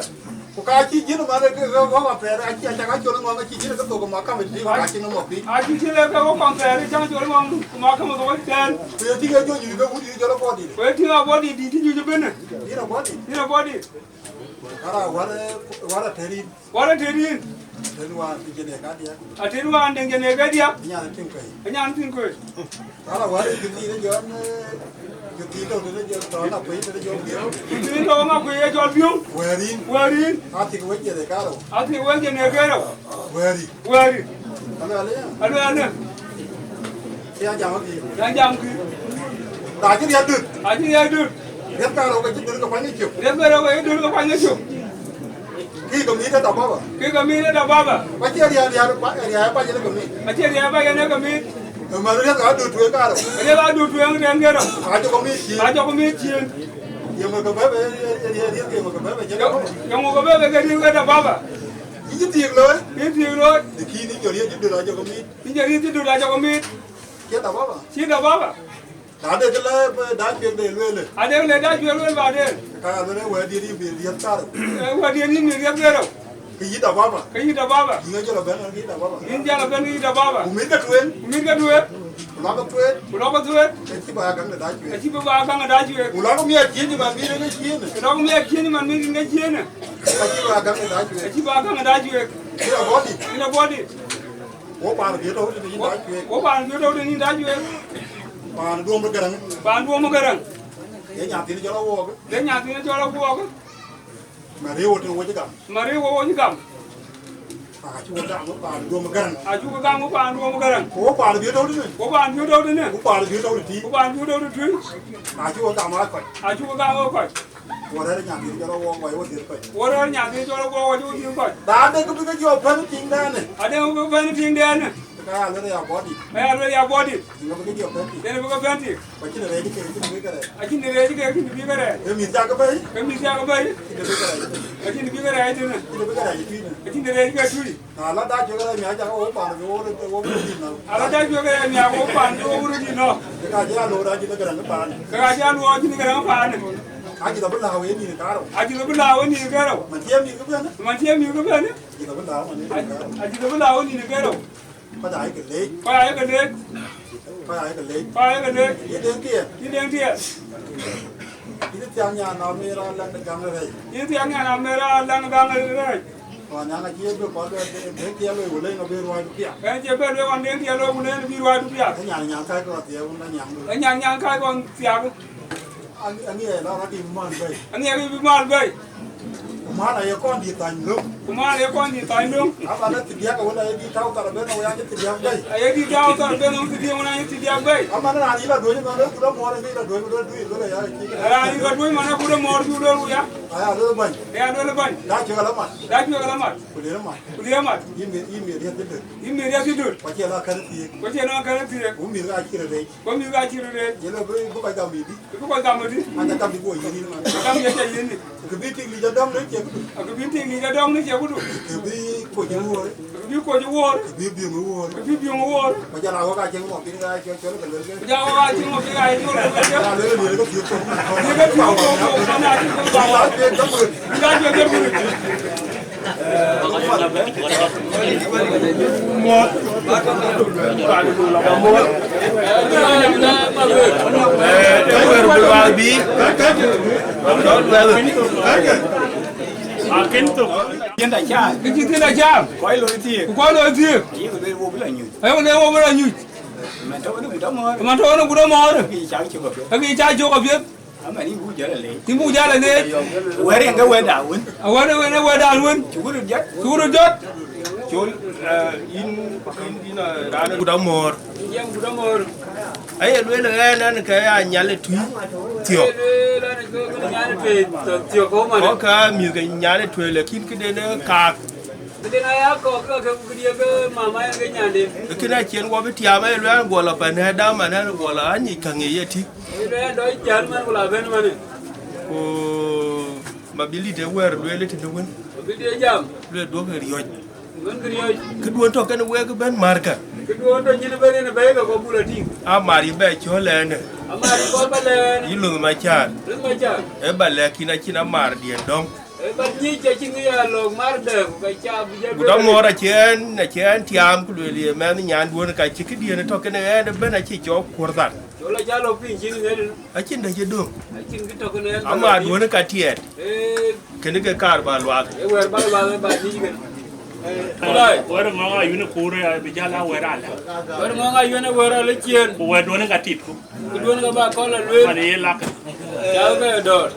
Ko ka chi ji no ma ga ko ma pe ra acha ka jo no ma chi ji ko ko ma ka me ti ka chi no mo bi. A chi le ka ko kon pe ri chang jo mo ma ka mo ko ten. Ko ti ga jo ni ga wo ti jo lo body. Ko ti ga body di ti ju ben. Ni na body. Ni na body. Ara wara teri. Wara teri. Teri wa ti je ne ka dia. A teri wa ndeng je ne ka dia. Nya na tin kai. Nya na tin ko. Ara wara ti ni ne jo ne. Yo ti do ne jo to na ko ne jo bio. Ti do nga ko ye jo bio. Werin. Werin. A ti ko je ne ka ro. A ti we je ne ka ro. Weri. Weri. Alo ale. Alo ale. Ya jam ki. Ya jam ki. Ta ji ya dut. A ji ya dut. Ya ka ro ga ji dur ko pa ni chu. Ya ka ro ga dur ko pa ni chu. Ki ko mi da baba. Ki ko mi da baba. Pa ji ya pa ji ko mi. A ji ya pa ya ne ko mi. Ma ro ya ka du tu ka ro. Ya ka du tu en ngero. A jo ko mi chi. A jo ko mi chi. Ya mo ko ba ba ya mo ko ba ba je ko. Ya mo ko ba ba ga ri da baba. Ji ti lo. Ki ti lo. Di ki ni jo ri ji du la jo ko mi. Ni je ri ji du la jo ko mi. Ke da baba. Chi da baba. Da de la da ke de lo le. A de le da ju lo ba de. Ka lo ne wa di ri bi ri ta ro. Wa di ni mi ri ga ro. Ki da baba. Ki da baba. Ni jo la ba na ki da baba. Ni ja la ba ni da baba. Mi ka tuen. Mi ka tuen. La ka tuen. La ka tuen. Ki ba ga da ju. Ki ba ga da ju. La ko mi a ji ni ba mi ne ji ne. La ko mi a ji ni man mi ne ji ne. Ki ba ga da ju. Ki ba ga da ju. Ki da body. Ki da body. Wo pa bi to ni da ju. Wo pa bi to ni da ju. Pa do mo garang. Pa do mo garang. Ye nya ti ni jo la wo ga. De nya ti ni jo la wo ga. Ma re wo to wo ji ga. Ma re wo wo ji ga. Pa chu ga mo pa do mo garang. A chu ga mo pa do mo garang. Wo pa bi to ni. Wo pa bi to ni. Wo pa bi to ti. Wo pa bi to ti. A chu ga ma ko. A chu ga mo ko. Wo re nya ti ni jo la wo wo ti ko. Wo re nya ti ni jo la wo wo ti ko. Da de ko bi ga jo pa ni ting da ne. A de ko pa ni ting da ne. Ka lo ya body. Ya lo ya body. Ni ko bi jo pa ti. De ko pa ti. Pa ki re ji ke ni ga re. A ki ni re ji ke ki ni ga re. E mi ja ga ba yi. Ke mi ja ga ba yi. Ki de ga re. A ki ni ga re ai ne. Ki de ga re ti ne. A ki ni re ji ke tu. Na la da jo ga re mi ja ga wo pa ni wo wo ti na. Ala da jo ga mi a wo pa ni wo ru ji no. Ka ja lo ra ji ga re pa ni. Ka ja lo ji ni ga re pa ni. A ji da ba la we ni ka ro. A ji da ba la we ni ga ro. Ma ti mi ga ba na. Ma ti mi ga ba ni. Ji da ba la ma ni. A ji da ba la we ni ga ro. Pa da ai ga le. Pa ai ga le. Pa ai ga le. Pa ai ga le. Ye den ki. Ki den ki. Ini tiang nya na me ra la ga ga re. Ni tiang nya na me ra la ga ga re. Wa nya na ki be pa de ki lo wo le no be ro ai ki. Ka je be le wan den ki lo mu ne bi ro du ya. Nya ka ko ti wo na nya. Nya ka ko ti ya. Anh la ra di man be. Ani ya bi mal be. Ma na ye kon di tan lu. Kuma le ko ni tai lu. Aba na ti dia ka wala ye di tau ta be no ya ti dia be. Ay di daw ta be no ti dia wona ti dia be. Ama na ni la do ni ma do mo re ni la do do ya ki. Ra ni ga do ma na ku do mo du do ya. Aya lo ban. Ya do ban. Da ke galamat. Da ke galamat. Kuliyamat. Kuliyamat. Imi ya tidur. Imi ya tidur. Wace la kan tiye. Wace na kan tiye. Umi ga kira dai. Umi ga kira dai. Yelo bu ba ga mi di. Bu ba ga mi di. Anda kam di go yini ma. Kam ya ta yini. Ka bi ti li ja dam ne ke kudu. Ka bi ti li ja dam ne ke kudu. Ka bi ko ji wo. Ka bi ko ji wo. Ka bi bi mo wo. Ka bi bi mo wo. Wace la go ga ke mo bin ga ke ke le le. Ja go ga ti mo ke ga ni lo. Ya le le ko ti ko. Ni ga ti ko ko na ti ko ba. Ga je ke kudu. Yenda cha. Yenda cha. Quay lối thiệt. Quay lối thiệt. Chỉ có đây vô với là nhiều. Ấy còn đây vô với là nhiều. Mà thôi nó cũng đóng mơ. Mà thôi nó cũng đóng mơ. Cái cháu chưa gặp. Cái cháu chưa gặp biết. Mà đi bu giờ là lấy. Đi bu giờ là đi. Quay đi cái quay đảo quên. Quay đi quay đảo quên. Chú có được dắt. Chú được dắt. Chol in rana guda mor ay lwe le na ka ya nyale tu tio ko ka mi ga nyale tu le kin kide ne ka kidena ya ko ka kidi ga mama ya ga nyande kina chen wo bi tia mai lwe go la ban ha da man go la anyi kan ye ti le do jan man la ben man ko mabili de wer lwe le ti de won mabili jam lwe do ga riyo ke duon to kan we ga ben marka ke duon to nyine ben ne be ga ko bulati a mari be chole ne a mari ko balen yilu ma cha e bale kina mar dien dong e ba ni che chingi ya lo mar de ko cha bu je guda mora chen tiam ku le men nyan duon ka chi kidien to kan e ben a chi cho kurdan la cha lo pin chingi ne a chin da je dong a chin ki to kan e ama duon ka tiet e ken ke kar ba lwa e wer ba ni ga Where Manga Unicure, Bijala, where I left. Where Manga Unicure, a chien, who were doing a tit. Who doing about color, really luck. Door.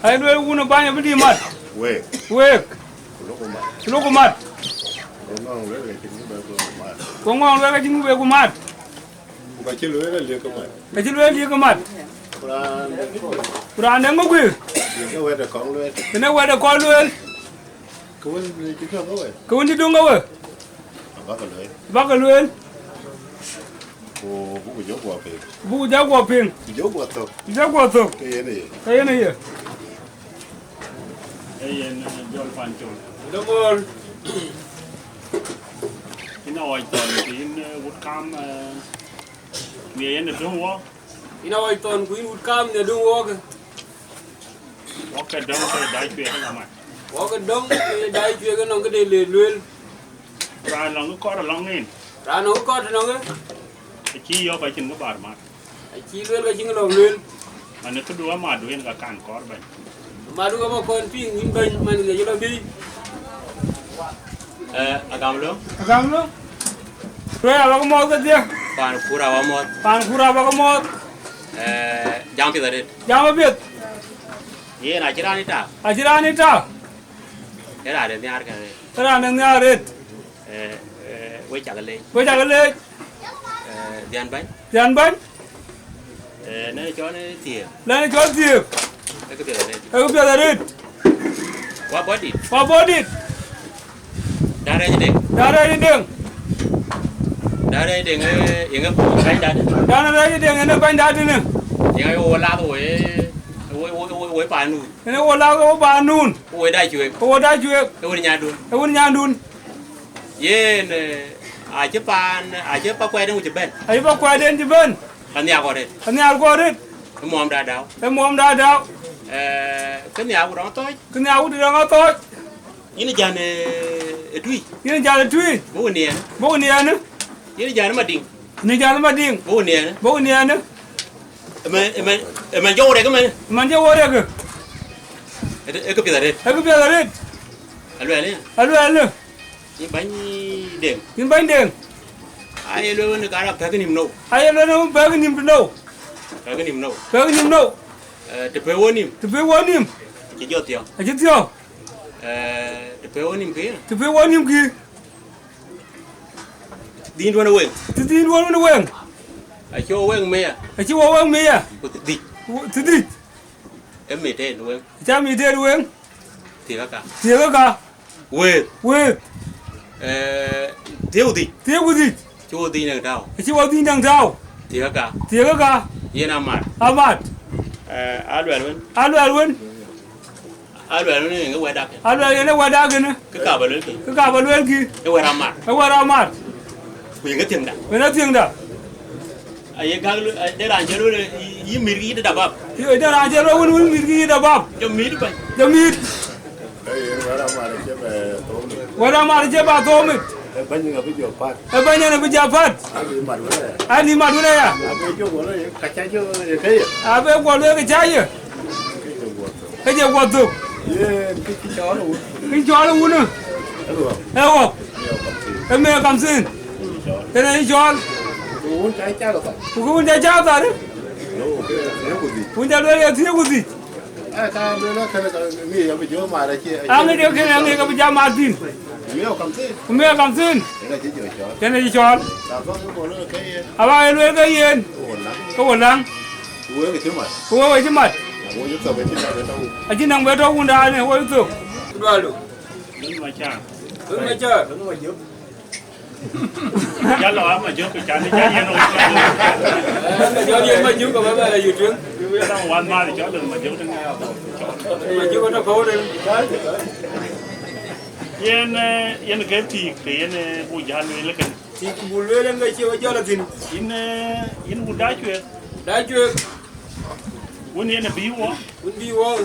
I don't want to buy a video mat. Wake. Look mat. Come on, where I can move a mat. But you will mat. Brand and go. You know where the call will. Kau ni dong kau? Bakaluen. Oh, buku jago apa? Buku jago apa? Jago apa? Jago apa? Kayak ni ya. Ayen jual pancol. Domor. Ina oiton, ina woodcam. Ni ayen dong walk. Ina oiton, kuin woodcam ni dong walk. Walk ke dong ke dai pe kan amat. Walk dong dai chuyện cái nông cái đề luyện luyện. Ra lòng có lòng in. Ra nó có nông cái. Chi yo cái chân có bar mat. Chi luyện cái chân cái lòng luyện. Mà nó cứ đua mà đuôi cái càng có vậy. Mà đua mà con pin những bên mà người ta đi. Agam lo. Agam lo. Rồi à bác mò cái gì? Pan pura wa mot. Pan pura bác mò. Jam pi tadi. Jam biết. Ye na chira ni ta. Chira ni ta. Era ada ni ar kan. Era ada ni ar. Wei chak le. Wei chak le. Dian ban. Dian ban. Nè cho nó tiệp. Nè cho tiệp. Cái tiệp này. Cái tiệp này. Qua body. Qua body. Đa đây đi. Đa đây đi đường. Đa đây đi nghe nghe bánh đá. Đa đây đi nghe bánh đá đi nè. Nghe ô la thôi. Ôi bà nun. Cái ô la ô bà nun. Ôi đại chuyện. Ôi đại chuyện. Ôi nhà đun. Ôi nhà đun. Ye ai chế pa quay đến chụp bên. Ai pa quay đến chụp bên. Anh nhà qua đây. Anh nhà qua đây. Cái mồm đá đào. Cái mồm đá đào. Cái nhà của nó tôi. Cái nhà của nó tôi. Ini jangan duit. Ini jangan duit. Bau ni ana. Bau ni ana. Ini jangan mading. Ini jangan mading. Bau ni ana. Bau ni ana. Eman jauh deh keman. Eman jauh deh ke. Aku pilih deh. Aku pilih deh. Alu. Ini banyak deng. Ini banyak deng. Ayo lu negara bagian nimno. Ayo lu bagian nimno. Bagian nimno. Bagian nimno. Tepewonim. Tepewonim. Kijot ya. Kijot ya. Tepewonim kia. Tepewonim kia. Din dua weng. Din dua weng. Ayo weng mea. Ayo weng mea. Dik. Dik. cái mì thế đúng không cha mi te dueng thì các cả ti ka we thiếu gì chú đi đường đâu chi wa din dang dao thì các cả ti ka yên amat amat alwen alwen alwen này cái quay đặc alwen ne wa da gene cái cả bờ lưỡi kì ka ka ba lwen ki cái quay amat ka wa amat quyền cái tiền đã we na tieng da ai cái để làm cho nó ý mì cái đập bắp ti da ra je ro won mi ki da bab cho mì đi bay da mi wa da ma je ba to mi Banyak apa jual pat? banyak na bija pat ani ma dule ya Apa jual boleh kacang jual kaya. abe ko le ka cha ye ka je ko to Ye kita jual lu. ki jo lo wona ewo e me kam sin tene ni jo Lu cai cai apa? ku ku ja ja ta de Lu okey, dia budi. ku ja le ya ti ku ti Kalau lu nak kena ni apa jual marah je. ange de ke ange ka bija martin Ni orang kamsi. ku me kam sin Dia jadi jual. tene ni jo Tapi tu boleh kaya. aba le ka yen Oh nak. ko wonang Tu yang kecil mas. ku wa ji mat Aku juga tak betul tak tahu. a ji nang be to wunda ne wo to dwalu nhưng mà cha ma cha cha lo mà trước cái cha đi cha yên rồi jo yen ma ju ko ba ba la yu trương cái đang hoàn ma thì cho đừng mà trước nghe ma ju ko to ko de yên cái thì yên bùi già người là cái ti ku bu le ngai che wa jo la tin yên bùi đá chuyện da ju quân yên là bí quá un bi wo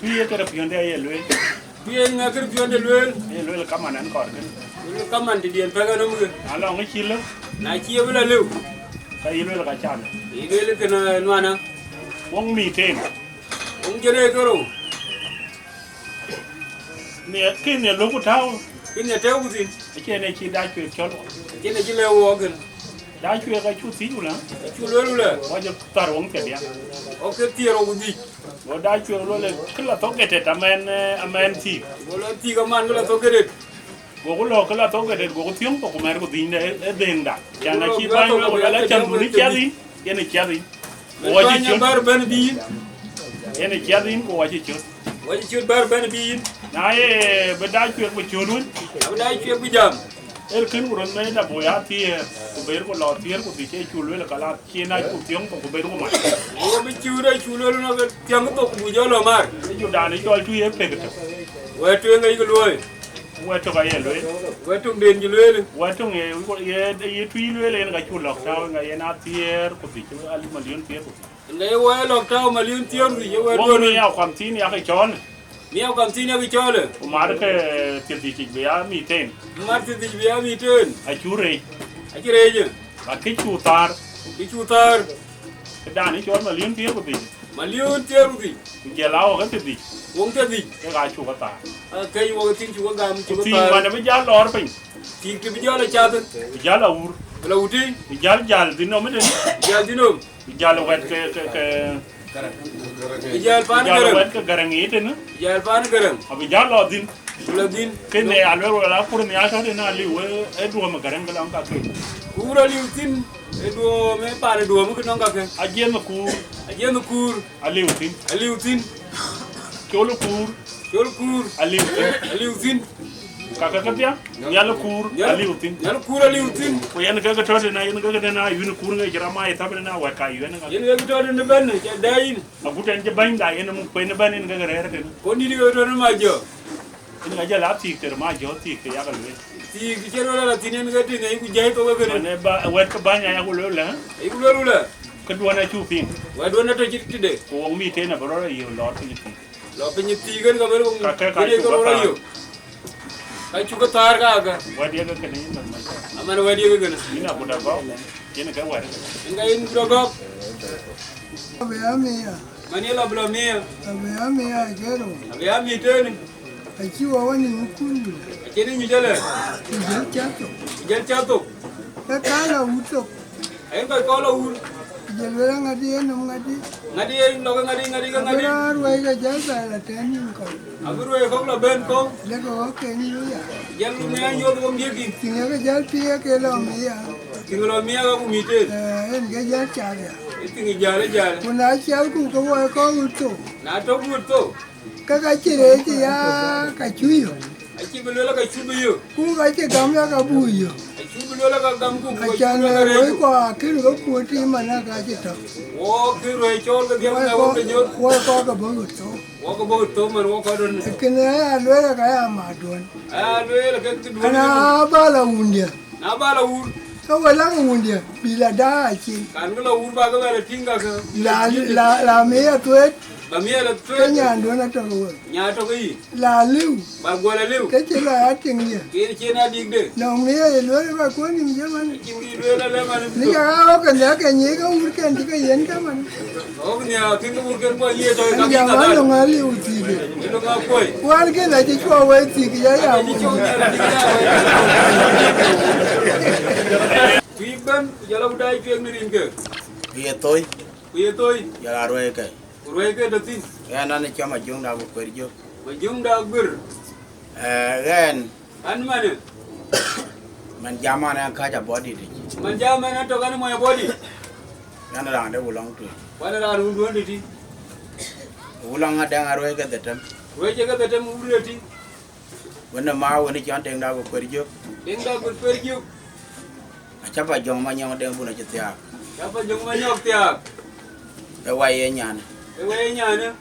tuy cái đập hiện đây luyện bien nga kir pion de luen luyện là cắm anh ăn còn cái lu kaman di dien pega no mu alo cái chi lắm na chi bula lu cái luyện là cái chan i le ke na nuana uống mì thêm ung jere ko ro nè cái nè lúc của thao kin ne te u tin cái này chỉ đá chuyện cho kin ne ji le wo gen đá chuyện cái chút xíu nữa chu le lu le có cho tar uống cái gì o ke ti ro di có đá chuyện luôn là cái là tốt cái amen thì wo lo ti ga man la to ke de go lo cái là tốt cái go tiếng của mẹ của tin đấy đền đã chẳng là chi bao nhiêu là chân của nó chết đi cái này chết đi wo ji chu bar ben bi cái này chết đi của chị chút wo ji chu bar ben bi này bên đá chuyện của chú luôn ab dai chu bi jam el kin của nó là bồi á thì của bé của lò tiếng của chị chú luôn là cái là chi này của tiếng của bé của mày wo bi chu dai chu le no ga tiang to bu jo lo mar cái chú đàn ấy cho chú em về cái we tu ngai ko loy qua cho cái lưỡi we tu den ji le qua trong nghề cái truy lưỡi lên cái chú lọc sao ngày na tier của chị chú ali mà liên tier ngai we lo ta ma liun tiang ri we của mình aoความtin ya cái chón mi au kam tin ya bi cho le mà cái tiền gì chị bé mi tên mar ti di bi mi ten ai chú rể a ji re je cái chú tar bi chu tar cái đàn ấy chón mà liên tier của chị ma liun tiang ri giờ lao cái gì wong te di cái gái chú cái tar kai wo tin chu ga am chu thì tar mà nó mới giá lor pin ti ki bi jo la cha ten giá là ur la uti giá thì nó mới đến ya dinom giá là quẹt ijal pan giá là garam quẹt cái garang ấy thế nữa ijal pan garam abi giá lor din la din cái này alo rồi là pur này sao thế nào liu ấy đùa mà garang cái lòng cả cái ura liutin e do me pa do mo ko nga ke ajen mà cu aje no kur aliu tin aliutin cholo kur chol kur aliu tin aliutin kaka kapya nyalo kur aliu tin yal kur aliutin ko yan ka to de na yan ka de na yun kur ngai jara mai ta na wa ka yun ka yen we to de ben ke dayin aguten je ban da yan mu ko ne ban ni ga re re ko ni go to ma jo ni ga ja la ti ter ma jo ti ke ya ga le ti ki chero la tinen ga ti ngai ku jai to ga ne ba wa ka ban ya ko le la ai ku lu la ka do na chu pin wa do na to ti de ko wong mi te na bro ra yo lo ti ti lo pe ni ti ga ga ber ko ka ko ro yo kai chu ka tar ga wa dia ga ke ni ma amana wa di ga na ina bu da ba yen ka wa ngai in do go Abe amia, mani la bla me abe amia gero. abi ami te ni Akiwa wani mkundu. ke ni mi jale Ije chato. jel cha to Ekala uto. ai ka ko lo ul Jelwela ngadi eno ngadi. ngadi lo ga ngadi ngadi ga ngadi Abira arwa jaza la tani nko. aburu e ko la ben ko Lego wake ni ya. jelu me anyo ko mi ki Tinga jal pia ke lo mia. tinglo mi ga ku mi te En ge jal chaga. Itingi jale jale. Muna chial ku ko wa ko uto. Na to buto. Kaka chire ti ya kachuyo. Achi belola ka chubiyo. Ku ka che gamya ka buyo. Achi belola ka gamku ko. Achana roi ko kiru ko puti mana ka chito. Wo kiru e chol ka diam na wo ke nyot. Wo ko ka buto. Wo ko buto man wo ko don. Kene ya lwela ka ya madon. Lwela ka tu. Ana bala undia. Na bala ur. Ka wala undia bila da chi. Kan la ur ba ka bala tinga ka. La me ya tuet. Ba mi la tu. Kenya ndo na to wo. Nya to yi. La liu. Ba gola liu. Ke che la ating dia. Ke che na dig de. No me ya lwela ka ko ni jaman. Ki lwela le man. Ni ka ka ya ka ni ka ur ka ndi ka yen ka man. O ni a kin ur ken ko ye to ka Ya ma lo ngali u ti de. Lo ka koi. Wan ke na chi ko we ti ki ya ya. Tuiban jala budai tueng ni ringke. Ye toy. Ye toy. Jala roe ke. Roe ke datin. Ya na ne chama jung da ko perjo. Majung da gur. Ren. An mane. Man jama na ka ja body de. Man jama na to kan mo body. Ya na da ulang tu. Wana ra ru ndo ti. Ulang ada roe ke detem. Roe ke datem ur ti. Wena ma wena chan teng da ko perjo. Teng da gur perju. Chapa jong ma nyong deng buna chetia. Chapa jong ma nyok tiak. E wa ye nyan. E wa ye nyan.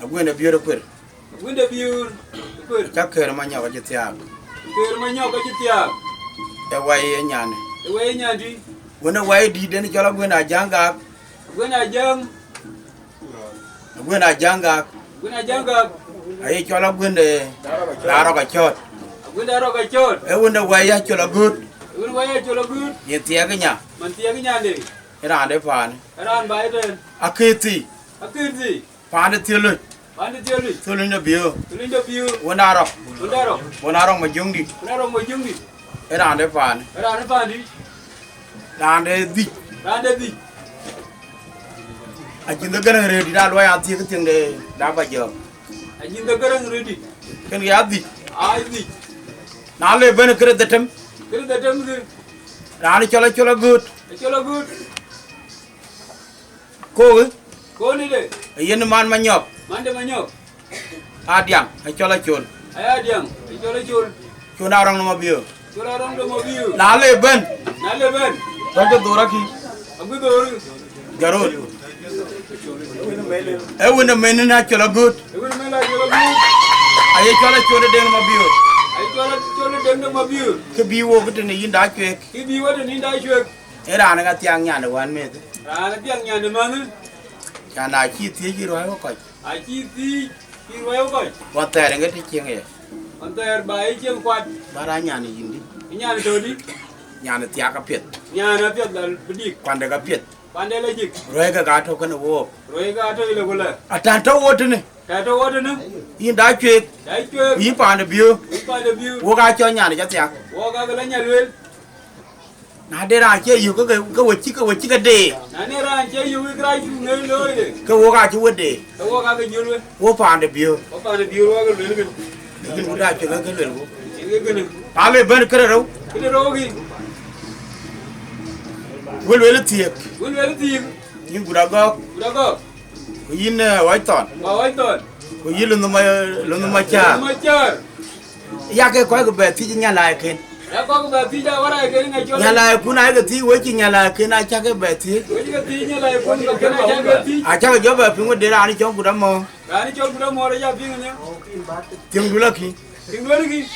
Agwenda biyo kwer. Agwenda biyo kwer. Chaker ma nyok chetia. Ker ma nyok chetia. E wa ye nyan. E wa ye nyan di. Wena wa ye di den chola gwenda janga. Gwenda jang. Gwenda janga. Gwenda janga. Ai chola gwenda daro ka chot. Gwenda ro ka chot. E wenda wa ye chola good. Ur waya chola good. Ye tiya nya. Man tiya nya de. Era ande pan. Era an bai den. Aketi. Aketi. Pan de tilu. Pan de tilu. Tilu ne biyo. Tilu ne biyo. Wona ro. Wona ro. Wona ro ma jungi. Wona ro ma jungi. Era ande pan. Era an pan di. Ande di. Ande di. Ajin da garan ready da lo ya tiya ting de da ba jo. Ajin da garan ready. Kan ya di. Ai di. Na le ben kre detem. Kere datem de. Rani chola good. Chola good. Ko ni de. Yen man manyop. Man de manyop. Adiam, chola chol. Ay adiam, chola chol. Chona rang no biyo. Chola rang do mo biyo. Na le ben. Na le ben. Ko dora ki. Agu dor. Garot. E wona men na chola good. E wona men na chola good. Ay chola de no biyo. Ay chola de no biyo. Ke bi wo gute ne yinda chwek. Ke bi wo de ni da chwek. Era na ga tiang nya de wan me. Ra na tiang nya de man. Kana chi ti ji ro ko. Ai chi ti ki ro ko. Wa ta re ga ti chieng ye. An ter bai chieng kwat. Bara nya ni yindi. Nya ni to di. Nya na tia ka pet. Nya na pet dal bidik. Kwande ga pet. Kwande la jik. Ro ga to kana wo. Ro ga to ile gola. Atan to wo tene. Ta to wo tene. Yinda chwek. Dai chwek. Yi pa de biyo. Pa de biyo. Wo ga cho nya ne ja tiang. Wo ga la nya lwel. Na de ra che yu ka wo chi ka de. Na ne ra che yu gra yu ne lo de. Ka wo ga chi wo de. Ka wo ga nyul. Wo pa de biyo. Wo pa de biyo wo ga lwel gen. Yin wo da che ga lwel wo. Ye gen. Ale ben kre ro. Kre ro gi. Wel tiek. Wel tiek. Yin gura go. Gura go. Yin wai ton. Wai ton. Ko yin lu ma cha. Ma cha. Ya ke ko ga be ti nya la ken. Ya ko ga ti ja wara ke ngai chola. Nya la ku na ga ti wo chi nya la ken a cha ke be ti. Wo chi ga ti nya la ku ga ke na cha ga ti. A cha ga jo be pingo de ra ni chong gura mo. Ra ni chong gura mo ra ya ping nya. Tim du la ki. Tim du la ki.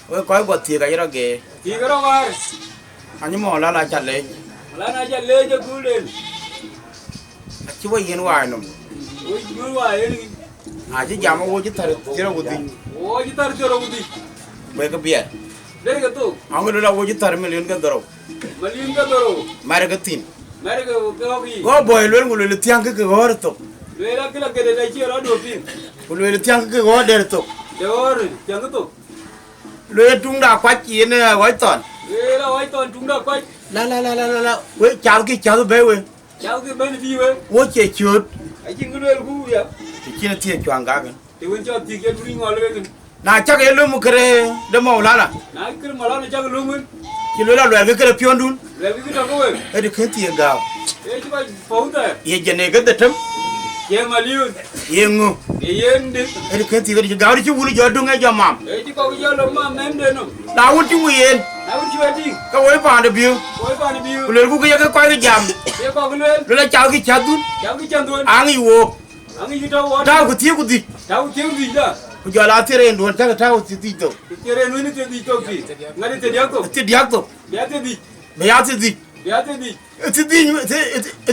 Wo ko go ti ga ro ge. Ti ga ro war. Ani mo la cha le. La na cha le je ku le. Chi wo yin wa no. Wo ju wa ye. A ji jam wo ji tar ti ro gudi. Wo ji tar ti ro gudi. Be ka biya. Le ga to. Ang lo la wo ji tar million ga doro. Million ga doro. Mare ga tin. Mare ga ga gi. Go boy lo ngolo le tiang ga go to. Le la kila ke de chi ro do pin. Lo le tiang ga go de to. De or tiang to. Lo tung da kwa chi ne wai ton. Le la wai ton tung da kwa. La. We chao ki chao be we. Chao ki ben bi we. Wo che chut. Ai chi ngul ku ya. Ti na ti chwang ga ga. Ti won cho ti ke ri ngol we. Na cha ke lu mu kre de mo la la. Na kre mala na cha lu mun. chỉ lối là luyện cái pion đun Luyện cái đó có vậy. ấy được cái tiền gạo Ê chứ coi phóng tờ. ye jene cái tật thấm Ye mà liu. ye ngu Ye đi. ấy được cái tiền cái gạo đi chú vui cho đúng ngay cho mam Ê chứ coi cái giờ là mà mềm đến không. đào vui chú vui yên Nào chú đi. cái quay phản được biu Coi bạn đi. luyện cái quay cái jam Ye coi cái luyện. luyện là chào cái chặt đun Cháu cái chân thôi. ăn gì vô Ăn cái gì đâu. tao cái gì Cháu thiếu gì đó. bây giờ là thế này luôn chắc là tao cái gì đâu Cái này nó cái gì đâu gì. Ngay đây đi đâu. cái điạc đâu Bé thế gì. bây giờ thế gì Bé thế gì. thế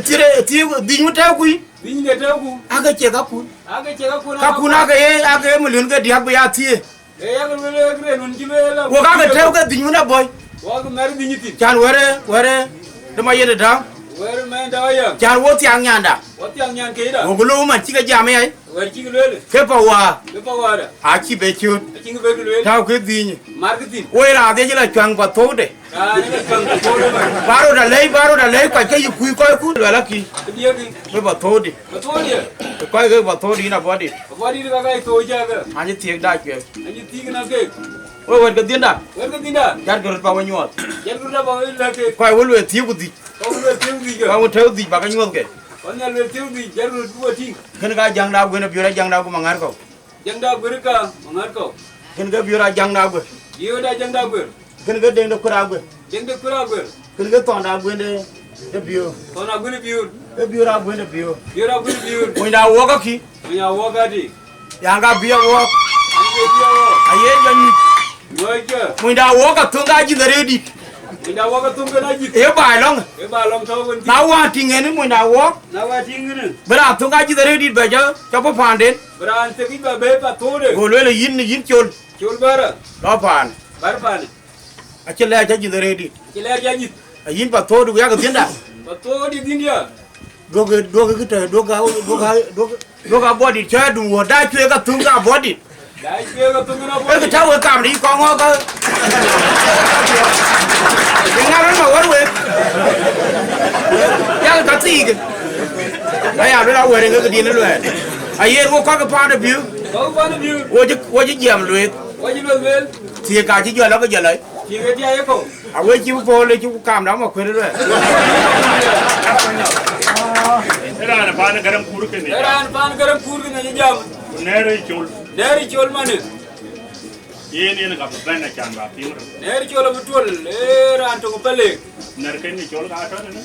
gì thế đi như tao quý Đi như thế đâu. aga che kapun Aga chega kuna. kapun aga mà luyện cái điạc bây giờ thế Ê aga luyện cái nun chi luyện là. wo aga theo cái đi như na boy Wa ga mer di nyiti. chan were de ma yede da Were men da ya. chan wo ti ang nyanda Wa ti ang nyan ke da. wo gulu man chi ga jam ai Were chi luyện. ke pa wa Ke pa wa da. a chi be chu Chi ga be luyện. tao cái gì nhỉ Marketing. oi ra de la chang pa to de Ah ni ga kang ko de ba. baro da lei kwa cái kui coi ku la ki Ke dia ki. we ba to de Ba to dia. coi cái ba to đi na body Ba di ga ga to ja ga. a ni ti da ke Ani ti na ke. oi wa cái tiền da Were ga tinda. jar gar pa wa nyot Yer ku da ba la ke. coi wo le ti ku di Ko luyện tiêu gì pa ga. wo theo di ba ga nyot ke Con nhà luyện tiêu gì yer ku du ti. ken ga jang da go na biura jang da go mangar ko Jang da gur ka mangar ko. ken ga biura jang da go Dio da jang da gur. ken ga deng da kura go Jang da kura gur. ken ga ton da go de bio Con na gur biur. e biura go de bio Biura gur biur. mo da wo ka ki Nya wo ga di. yang ga bio wo Ani ke dia wo. aye yan Wo ke. mo da wo ka tun ga ji da redi Minda wo ka tung ka na ji. e ba long E ba long thau con. na wa ti ngene mo da wo Na wa ting ni. bra tun ga ji da redi ba ja cho pa pan den Bran te ki ba be pa to de. go le yin chol Chul bara. do pan Bar pa ni. a che le ja ji da redi Ki le ja ji. a yin pa to du ya ga tin da Pa to di din dia. do ga body cha du wo da chwe ka tun ga body Dai ke ka tung na e bo. ka ta wo kam ri ko ngo ka nga ran ma war we ya ka ti ke ai ya la wo re ga di na lo a ye wo ka pa da biu Ko ba ni biur. wo ji jam lo Wo ji lo wel. ti ka ji jo la ga je le Ki ga dia ye ko. a we ji po le ji kam da ma khwe lo Era na pan garam kuru ke ne. Ran pan garam pur ke na jam. Nere chol. Dari chol mane. Ye ne ga ban na chan ba ti. Dari chol betul. E ran to pele. Ner ke ni chol ga ta ne.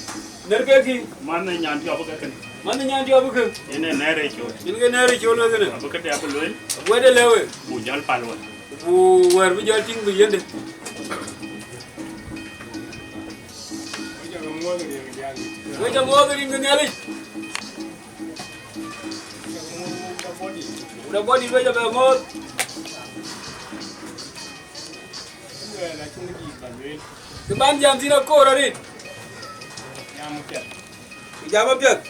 Ner ke ki. Man na nyan ti abuka ken. Man nyan ti abu ke. Ye ne nere chol. In ke nari chol ke ne. Abuka te abu loel. Wo de lewe. Bu jal pal won. Bu war bi jol ting bi yende. Wo ja mo ga ring ngali. Udah body wo ja be mo. Ke ban jam sina ko ra ri. Jam piak.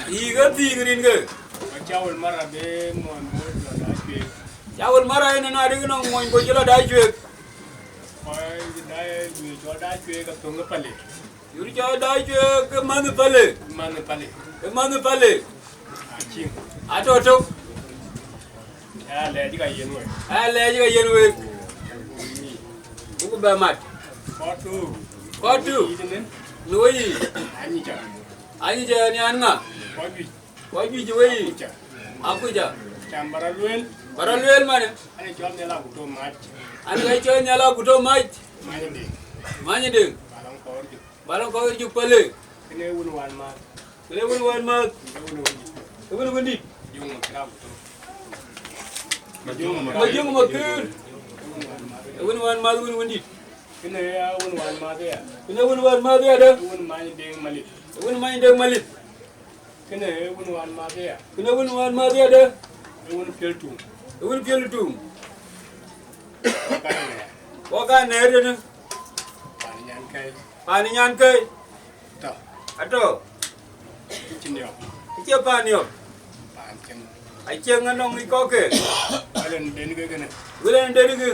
Iga ti green ke. Chawal mara be mon mo da ke. Chawal mara ina na ring no mo ko jela dai chwe. Oi dai ni jo da ke ka tung pale. Yuri cha dai chwe ke man pale. Man pale. Ke man pale. Aching. Ato to. Ya le di ka yen we. Ale ji ga yen we. Ku ba mat. Ko tu. Noi. Ani ja. Ani je ni an nga. Ko bi ji we. Aku ja. Chambara luel. Baralwel mane. Ani jol ne la guto mat. Ani ga cho nyala guto mait. Mani de. Mani de. Balong ko orju. Balong ko ju pale. Kene wun wan ma. Kele won wan ma. Won won dit. Yung mo kra guto. Ma jong ma kur. Won wan ma won won dit. Kene ya wun wan ma de ya. Kene won wan ma de da. Wun mani de malit. Won mani de malit. Kene wun wan ma de ya. Kene won wan ma de da. Wun peltu. Won pel tum. Kane. Ko ka ne de ne. Pani nyan kai. Pani nyan kai. Ta. Ato. Chinyo. Ke pa ni yo. Pan chen. Ai chen nganong ni ko ke. Alen den ge gene. Wulen de ni.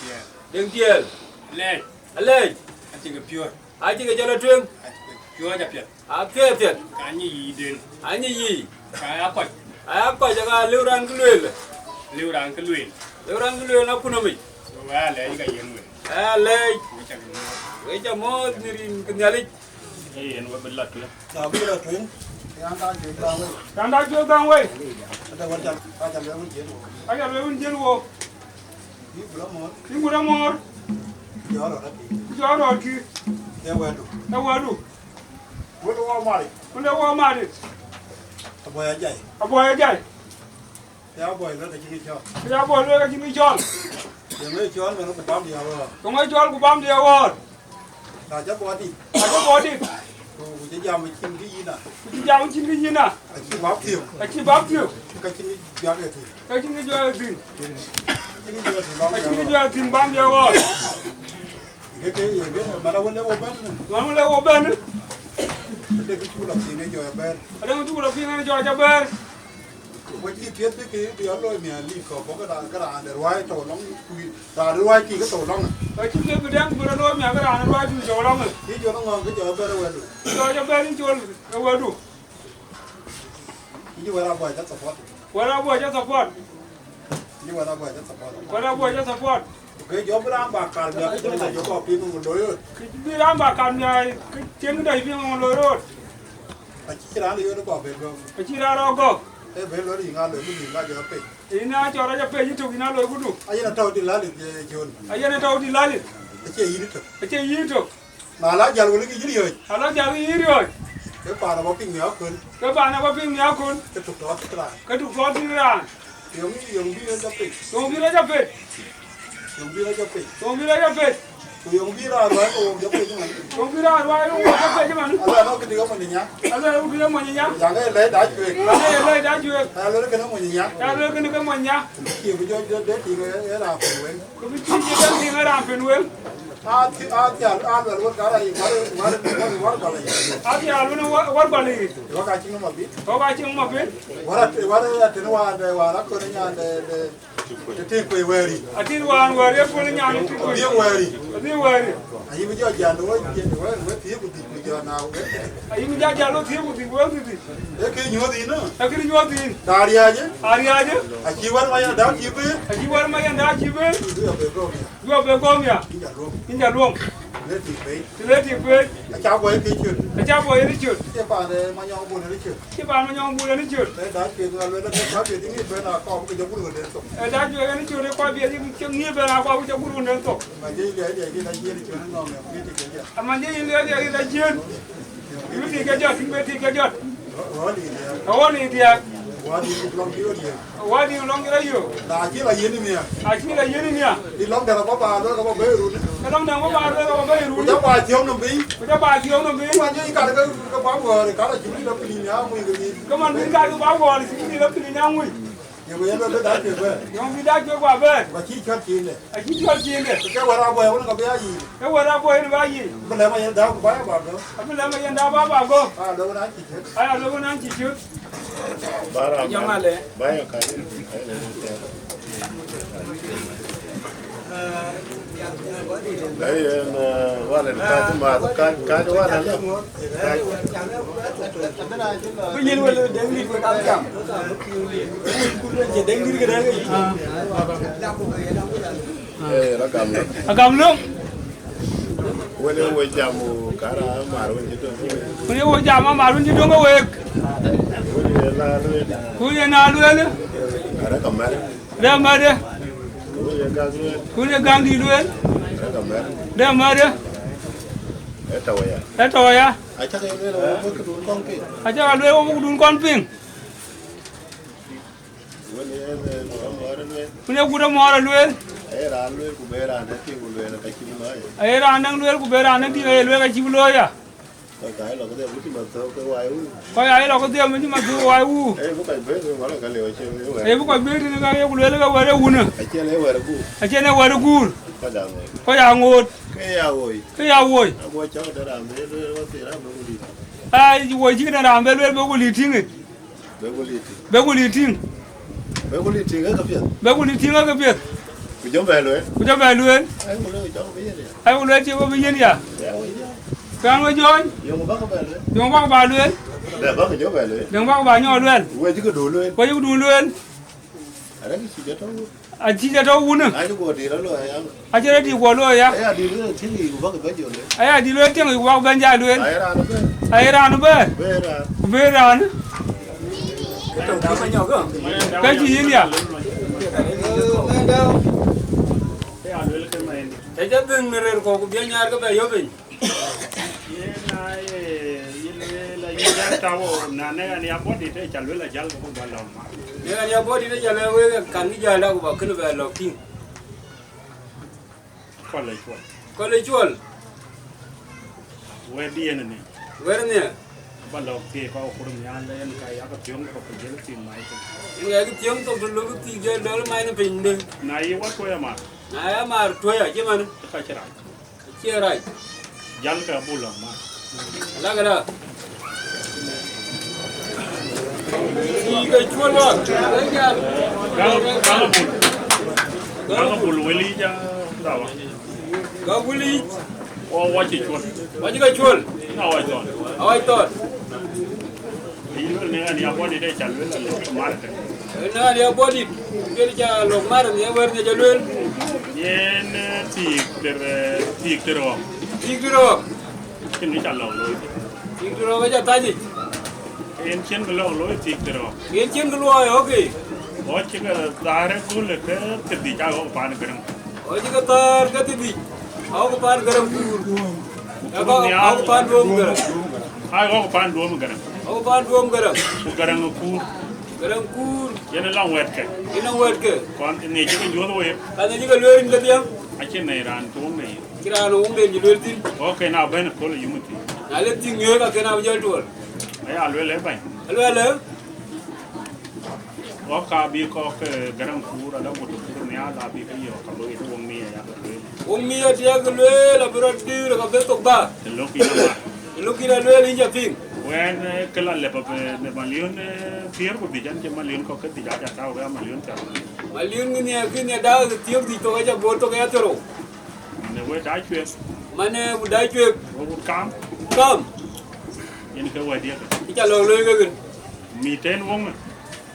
Ya. Deng tiel. Le. Ale. Ati ge pure. Ai ti ke jala tuen. Pure ja pia. A pye pye. Kanyi yi den. Ani yi. Kaya ko. Ai ko jaga leuran kulel. Liurang ke luin. Leuran kulel na kuno mi. So wa le ga yen we. lê với cho mô nhìn cái nhà lịch Ayen wa bella tu. Nào bây giờ tuyến càng đá chưa càng quay đây quan trọng ta chạm đến chiến anh làm lấy viên vô đi bữa món nhưng mà mor gió rồi cho rồi kì đeo quen đủ đâu qua đủ bữa đâu mà đi con đâu qua mà đi bồi chạy à bồi chạy đeo bồi nó là chỉ cho ya bồi lên cái chim chọn đừng lấy chón mà nó phải bám đeo rồi không ai chọn của bám đeo rồi ta chấp bó đi à cho bồi đi chỉ giam mình chim cái gì nè chỉ giao chim cái gì nè chỉ bám thiêu à chỉ bám thiêu cái chim giam cái gì cái chim cái gì chim cái gì bám cái chim cái gì bám đeo rồi cái gì biết mà đâu có lấy ô bên nó lấy ô bên nữa đây cái chú làm gì này rồi bên ở đây chú làm gì này cho bên với chi tiết cái điều lôi mía li có cái đàn để quay tổ lông đàn để quay cái tổ lông cái chim cái đang vừa lôi mía cái đàn quay chú cho lông cái chỗ nó ngon cái chỗ bên đâu vậy cho bên chú đâu vậy đủ như vậy là bồi chất support qua đâu bồi cho support như vậy là bồi chất support qua đâu bồi cho support cái chỗ bên đang bạc cản cái chỗ này chỗ có pin một đối rồi cái đang bạc cản này cái tiếng đầy pin một lối rồi chỉ ra đi nó có bên không chỉ ra đâu có cái bên lối đi ngang lối mình ngang chỗ pe ina cho ra pe YouTube ina lối gudu ai là tàu đi lá đi chôn ai là tàu đi lali cái gì cái YouTube mà lá giờ cái gì rồi ala ja cái gì rồi cái bà nó có pin nhỏ hơn cái bạn nào có pin nhau kun cái trục đó cái trục đó đi ra dùng bi nó cho pe dùng bi ra cho pe dùng bi nó cho pe dùng bi ra cho pe dùng bi ra rồi cũng cho pe chứ mà dùng bi ra rồi cũng cho pe chứ mà ala nó cái điều mà nhá ala cái điều mà nhá dạng cái lấy đá chuyện lấy đá chuyện ala cái nó mà nhá ala cái mà nhá chỉ bây giờ để thì cái làm phiền quên cái chuyện gì đang đi làm phiền quên thì là luôn cái này quá thì luôn quá bali quá cái chuyện nó mà biết có cái chuyện mà biết quá thì nó để thì quay về đi à thì hoàn hoàn cái con nhà nó đi về đi về ai bây giờ giờ nó với thì của thì bây giờ nào ai bây giờ giờ nó thiếu gì quên gì cái nhớ gì nữa cái nhớ gì dari aja à chỉ quan mai đã chỉ biết à chỉ quan mai đã chỉ biết đưa về con ya in nhà luôn lấy thì về cháu với cái chuyện cháu với cái chuyện cái bà này mà nhau buồn cái chuyện cái bạn mà nhau buồn cái chuyện đấy đã chuyện là lên cái chuyện tiếng bên là con cái giống buồn đến tục đã chuyện cái chuyện đấy qua việc thì nghe về là qua cái buồn đến tục mà cái là chuyện nó ngon cái chuyện gì à mà cái là chuyện cái chuyện thì cái chuyện đó đi thì quá đi long cái gì là chỉ là gì nè à chỉ là gì nè đi long đằng có bà đó có bê rồi cái long đằng có bà đó có bê rồi cháu bà chiếu nó bí cháu bà chiếu nó bí mà như cái báo vừa thì cả là chúng đi đâu đi nhá mui cái gì cái mình cái báo vừa thì chúng đi đâu đi nhá mui nhiều người nó đã chuyện về không đi đã chuyện qua về và chỉ cho chuyện này à chỉ cho chuyện này cái qua ra về nó có bé gì cái qua ra về nó gì bên này mà hiện đâu có bà đó bên này mà hiện đâu bà cô à đâu nó chỉ chết à đâu nó chỉ chết Yang ale banyak kali. Đấy qua lên cái mà cái đó là bây giờ là đến đi với đám chậm chỉ đến đi cái đấy nó cầm nước quên quên chạm cả là mà luôn chứ quên quên chạm mà luôn chứ đúng không quên quên nào luôn đấy ada kamar đây mà đây quên gang đi luôn ada kamar đây mà đây itu ya ai chắc em đây là cái đun con kia ai chắc là luôn có đun con pin quên cú mò luôn era luôn của bé ra nó kêu luôn là cái chim nói era năng luôn của bé ra năng thì luôn cái chim lôi à cái là cái gì mà tôi cái hoài u coi ai là có tiền nhưng mà cứ hoài u em có phải biết không là cái liều chơi em có biết thì cái luôn là cái hoài u nữa cái chơi lấy hoài cu cái chơi này hoài cu có đằng ngột cái ao ơi mua cháu để làm thế nó thì làm nó đi ai hoài chỉ là làm bên bên có lì thiên ấy bên có lì thiên cái việc bên có lì thiên cái việc cứ giống về luôn ai muốn lấy chưa có bây giờ à càng mới chơi dùng bác bà luôn để bác nhớ về luôn dùng bác bà nhỏ luôn quay chứ cái đồ luôn quay chứ đồ luôn ở đấy cái gì đó a chi ja to wuna ai go đi đó rồi em a chi di go lo ya ai đi nữa thì có cái gì nữa ai di lo tiang wa ban ja lo ai ra nó be be ra ne cái trồng cái nhỏ cơ cái gì vậy nhỉ thế chắc đừng người có cái biếng nhà cái bé yếu bình nếu anh em body nó giờ là cái cắn cái giờ là của cái về lọc tin con lấy chuột về đi này về nè bắt đầu thì có cùng nhau lên cái áo tiếng có cái gì tìm máy cái tiếng tôi lúc thì giờ đó là mai nó bình đi này quá quay mà này mà thuê ở chứ mà cái chia rồi dân cái bù lỏng mà là cái đó cái chuột đó cái bù lùi ly cho đâu có quý ly quá chỉ chuột quá chỉ cái chuột nào vậy rồi ai tốt đi nữa anh em body đây chẳng biết là mà nó anh em body cái cha lồng mà thì em vẫn cho luôn yên thieek rồi cái này chẳng lâu rồi thieek rồi cái cha tay gì yên chiến cái lâu rồi thieek rồi yên chiến cái lối ok और चिका दारे को लेकर तिद्दी का वो पान करें और चिका तार का तिद्दी आओ को पान करें अब आओ को पान डोम करें आओ को पान डोम करें आओ को पान डोम करें करें कूर ये ना लॉन्ग वेट के कौन नहीं चिका जो तो ये अरे चिका लोर इन कदिया अच्छे नहीं रान तो नहीं किरा लोग दे लोर तीन ओके ना बहन खोल यूमती नाले तीन न्यू का केना बजल टोर ये आलू ले भाई आलू और काबी को के गरम पूरा ना वो तो नया काबी का ये का लोग वो मी है वों मी है दिया के ले ला बिरती का बे तो बा लोग की ना ले लिंजा ping when kala le pa ne malion fier ko dijan ke malion ko ke dija ja ta ho malion ta malion ni ne da tiok di to ja bo to ga tero ne we da chwe mane u da chwe wo kam yen ke wa dia ki cha lo le ga mi ten wong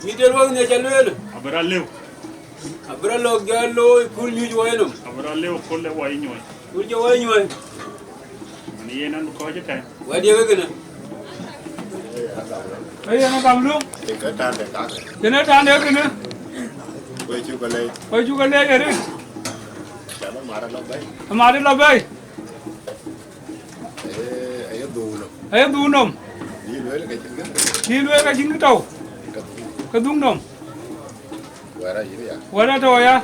mi del wong ne cha le abra lo ga lo kul ni jo enum abra lew ko le wa nyoy kul jo wa nyoy ni yenan ko je ta wa dia ga na ấy nó cầm luôn cái tan để cá cái nó tan đấy cái nữa quay chú cái này cái đi chả nó mà đi lâu bay ấy đu nôm đi lưới cái chính cái tàu cái đúng nôm ngoài ra thôi à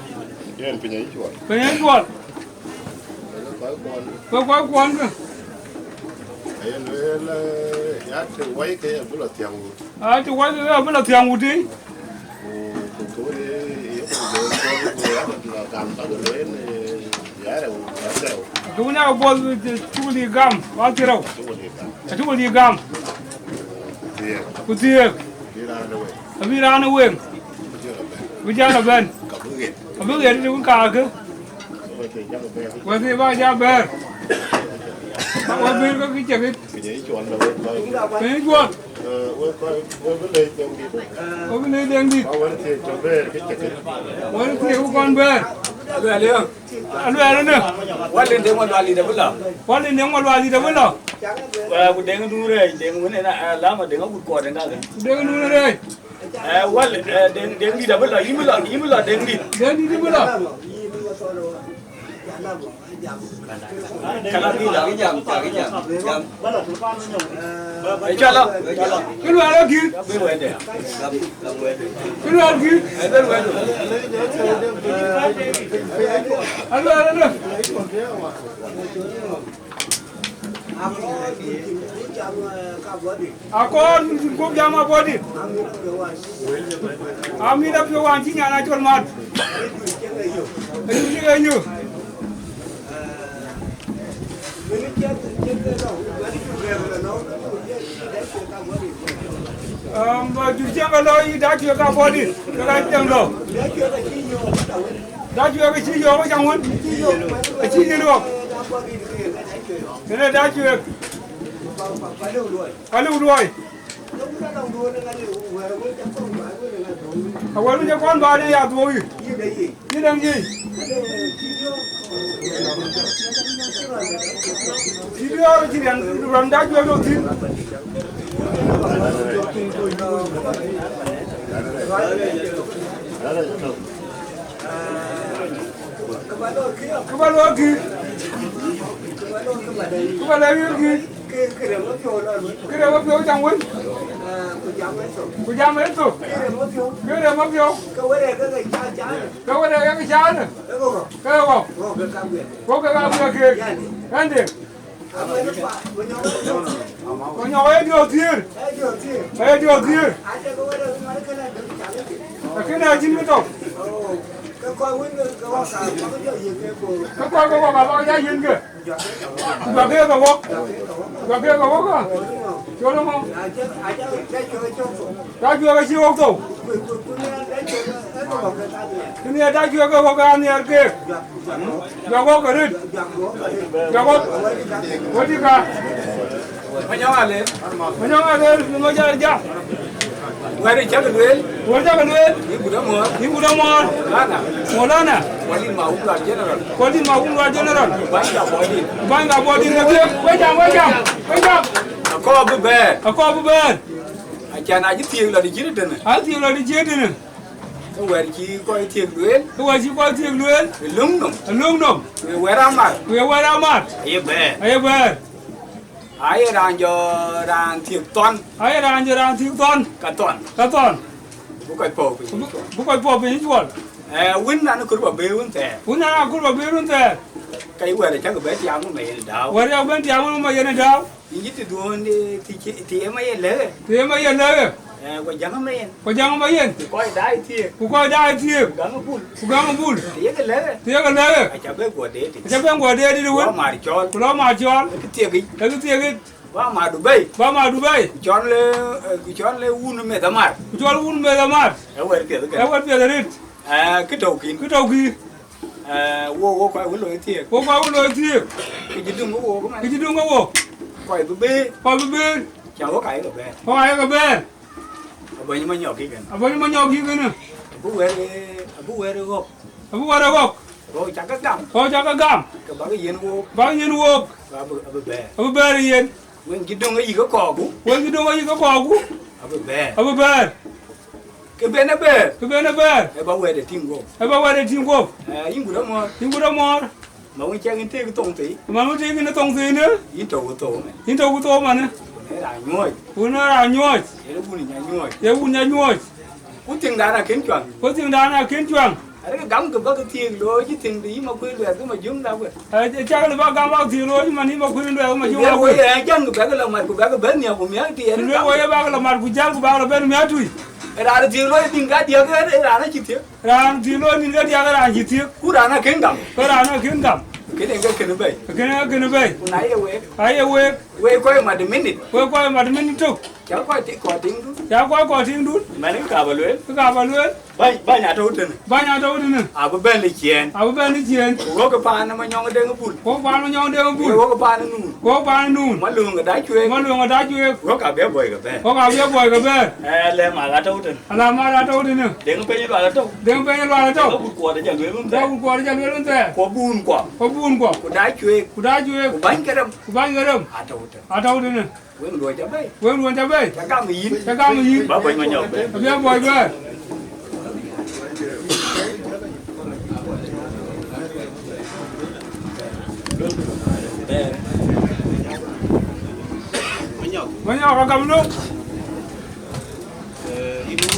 cái nhảy chuột có con cơ ấy lưới là giá thì quay cái bữa là tiền à chú quay cái bữa là tiền một tí tôi là làm tao lưới này giá đều chú nhau bò chú đi gam bao nhiêu đâu chú đi gam tiệc đi ra nó quên bây giờ là bên cả bước hiện chúng cả cứ bây giờ bao giờ bên qua bên có cái chuyện cái chuột là cái chuột có cái này đen đi có cái con bên Alue aleo. Alue nữa. Wale ndengwa lwali da bula. Wale ndengwa lwali da bula. Wa kudenga dure denga wene na lama denga kutko denga ga. Denga dure re. Wale dengi da bula yimula dengi. Dengi di bula. Kala đi là cái jam. Cho lo. Cái loại đó kì. Cái loại này. Cái loại kì. Cái loại. Alue đó nữa. Achol cũng jam apa đi. Ami dah pion anjing anak Achol mat. Ini dia nyu. Jurusan kalau ini dah cuci apa di? Kalau yang lo. Dah cuci ke sini apa jangan? Ke sini lo. Kena dah cuci. Kalau dua. Awalu je kon ba de ya tuoi. Ni dang ji. Video ji yang ram da ju lo tin. Kebalo ki. Kira mo pio chang win. Ku jam hết rồi. Kira mo pio. Ka were ka cha ne. Ka go. Ko ka ga pio ki. Ande. Ko nyo e dio tier. E dio tier. Ka na jin mi to. Cái coi có bao giá yên kìa. Và kia có bốc. Và kia có bốc à? Chỗ đúng không? Đã chưa cái siêu tủ. Cái này đã chưa cái bốc ăn này kia. Và bốc ở đây. Và bốc. Có gì cả? Mà nhau à lên. Mà nhau à lên. Nó ra ra. Ngoài đây chắc là Nguyễn. Ngoài chắc là Nguyễn. Những bữa đó mua. Mola na. Walin mau keluar general. Walin mau keluar general. Bangga bodi lagi. Wajam. Aku abu ber. Acan aja tiang lah di sini deh. Tiang lah di sini deh. Kau wajib kau tiang duel. Lung dong. Weramat. Ayo ber. Ayo ranjo tiang ton. Katon. Bukai po pe jual. Win na ko ba be win te. Kai wa chắc be ti am me dao. Wa ya ben ti am me ye dao. Yi ti do ni ti em ye le. Ko jang me yen. Ko dai ti. Gang bul. Ti ye le. Acha be go de di win. Ko ma chol. Ti ge. Ba ma Dubai. Chon le un me damar. Ewer pia da rit. Cái đầu kín. Wo quay lo thiệt. Cái gì đừng có. Quay bê. Chào cái bê. Bao nhiêu nhỏ kia nè. Abu quay gốc. Rồi chắc cái gam. Cái bao nhiêu wo. Abu bê yên. Quên chỉ đừng cái gì có cỏ cú. Abu bê. Cái bên nó bê. Cái bao quay để thiên gốc. Những bữa đó mua. Mà ông chơi cái tông tí. Nữa. Những trâu của tô mà nè. Nó là nhoi. Để buồn nhà nhoi. Có tiếng đá là kiến chuẩn. Cái gắm cái tiền rồi chứ tiền gì mà quên được mà dùng đâu vậy? Chắc là bao tiền rồi nhưng mà đi mà quên được mà dùng đâu vậy? Chẳng cái là mặt của cái bên nhà của mẹ tiền. Nếu vậy bao là mặt của cha của bao là bên mẹ thôi. Ra tiền rồi Dinka dia cái đấy ra nó chi tiết. Ra tiền rồi Dinka dia cái là chi tiết. Cú ra nó kiến gắm. Cái này cái bể. Ai quê. Quê coi mà minute thôi. Cháu coi tiếng đút. Mà nó cả vào lưới. Ba nhà trâu thế này. Abu bên đi chén. Có cái pan nó mà nhong cái đen cái bùn. Có cái pan nó nùn. Mà lường cái đá chuối. Có cả bé bồi cả bé. Lên mà ra trâu thế này. Đen cái bên loại là trâu. Có bùn quả để trả lưới luôn thế. Có bùn quả. Có đá chuối. Có bánh cái đâm. Trâu thế này. Quên luôn cho bay. Chắc cam mà gì. Bà bệnh mà nhậu. Bé bồi bé. Mấy nhau có cầm nước.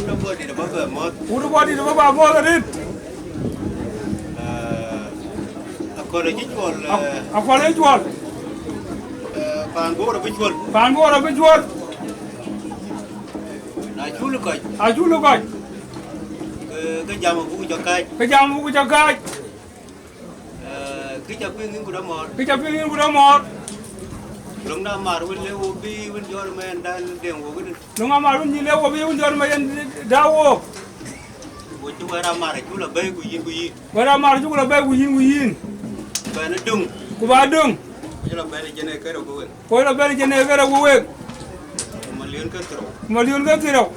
Udah buat di depan bermot. Rồi đi. Aku ada jual. Bahan gua udah jual. Nah, chulu coi. Cái jam aku cho kai. Cái Kita pingin udah mot. Long na mar win le ubi win jor men dan deng wo gin. Long na mar win le ubi win jor men dawo. Wo chu ra mar chu la bay ku yin. Ra mar chu la bay ku yin. Ba na dung. Ku ba dung. Chu la bay jene ka ro ko wen. Ko la bay jene ka ro ko wen. Malion ka tro.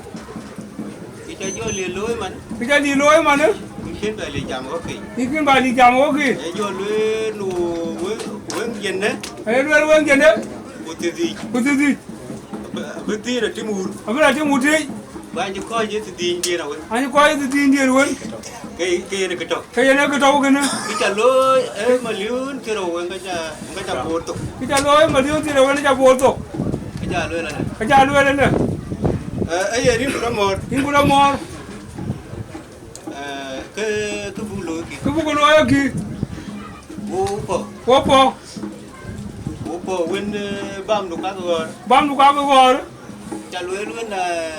Cái cái cho liền lối mà cái cho liền lối mà nữa khiến bài liền chạm có kì khiến bài liền chạm có kì cái cho lối nụ quên dân đấy cái lối quên dân đấy của gì bữa tí là cái mùi bây giờ cái mùi gì anh cho coi như gì đi nào anh cho coi như gì đi luôn cái này cái trâu cái này cái trâu cái nữa cái chả lối em mà liun cái đầu cái chả bột tục cái chả lối mà liun cái đầu cái chả bột tục cái chả lối là này cái chả lối là này ấy là đi một cái bu lối kì bố quên bám được các gọi chả lối luôn là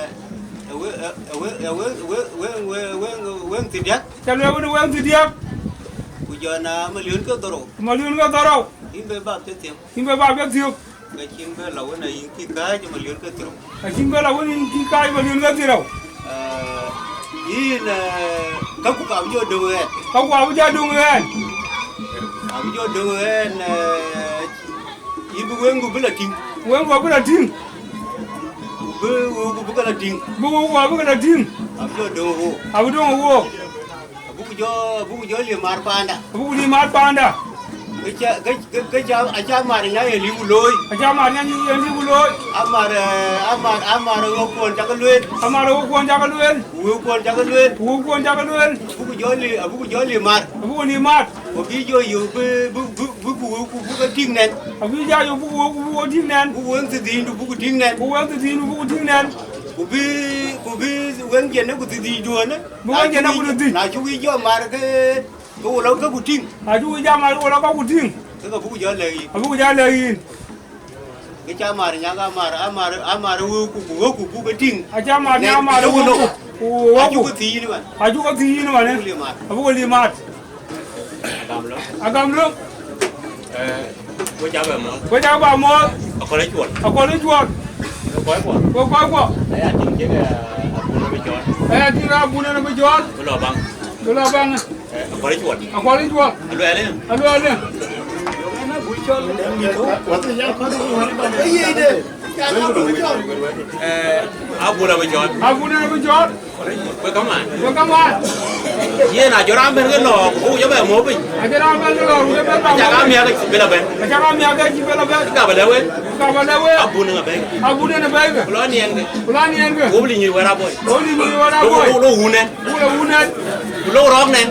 quên thịt điếc chả lối nó quên thịt điếc bây giờ là mà liun cái toro in về bắp tiếng biết thiêu cái chim về lẩu này cái cái cho mà liun cái toro cái chim về lẩu này cái mà liun cái toro in các cụ bảo vô đường ấy các cụ bảo vô đường ấy vô đường ấy in quên của biết là ting bukan ada ting. Bukan ada ting. Abu dong. Buku jo limar panda. Buku limar panda. Kerja aja marnya yang limu loy. Aja marnya yang limu loy. Amar ngokon jangan luin. Ngokon jangan luin. Buku jo limar. Obi jo yu buku ting nen. Buku ting nen. Buku ting nen. Kubi wen jenne ku ti duone. Wen jenne ku ti. Na chu wi jo mar ke ko lo ka ku ting. A chu wi ja mar ko lo ka ku ting. Ka buku jo le. Buku ja le. Ke cha mar nya ga amar wu ku ku ting. A cha mar nya mar wu ku. A chu ku ti ni ba. A chu ku ti ni ba ne. Buku limat. Agam lo. Cô cháu bà mua. Achol lấy chuột. Achol lấy chuột. Cô coi qua. Đấy là chính cái bún nó bị chót. Đấy là chính là bún nó bị chót. Tôi lò băng. Achol lấy chuột. Achol lấy chuột. Anh đuổi lên. Anh đuổi lên. Cái gì đây? Bún nó bị chót. Bún nó bị chót. Với cắm lại. Với cắm lại. Ye na joram ben cái lò, cô cho bé mua bình. Joram ben cái lò, cô cho bé mua. Chả cam cái bên là bên. Chả cam cái bên là bên. Cả bên đâu Cả bên đâu bún nó bên. Bún nó bên. Lo niên cái. Lo niên cái. Cô bị nhiều quá boy. Lo hun nè. Lo rong nè.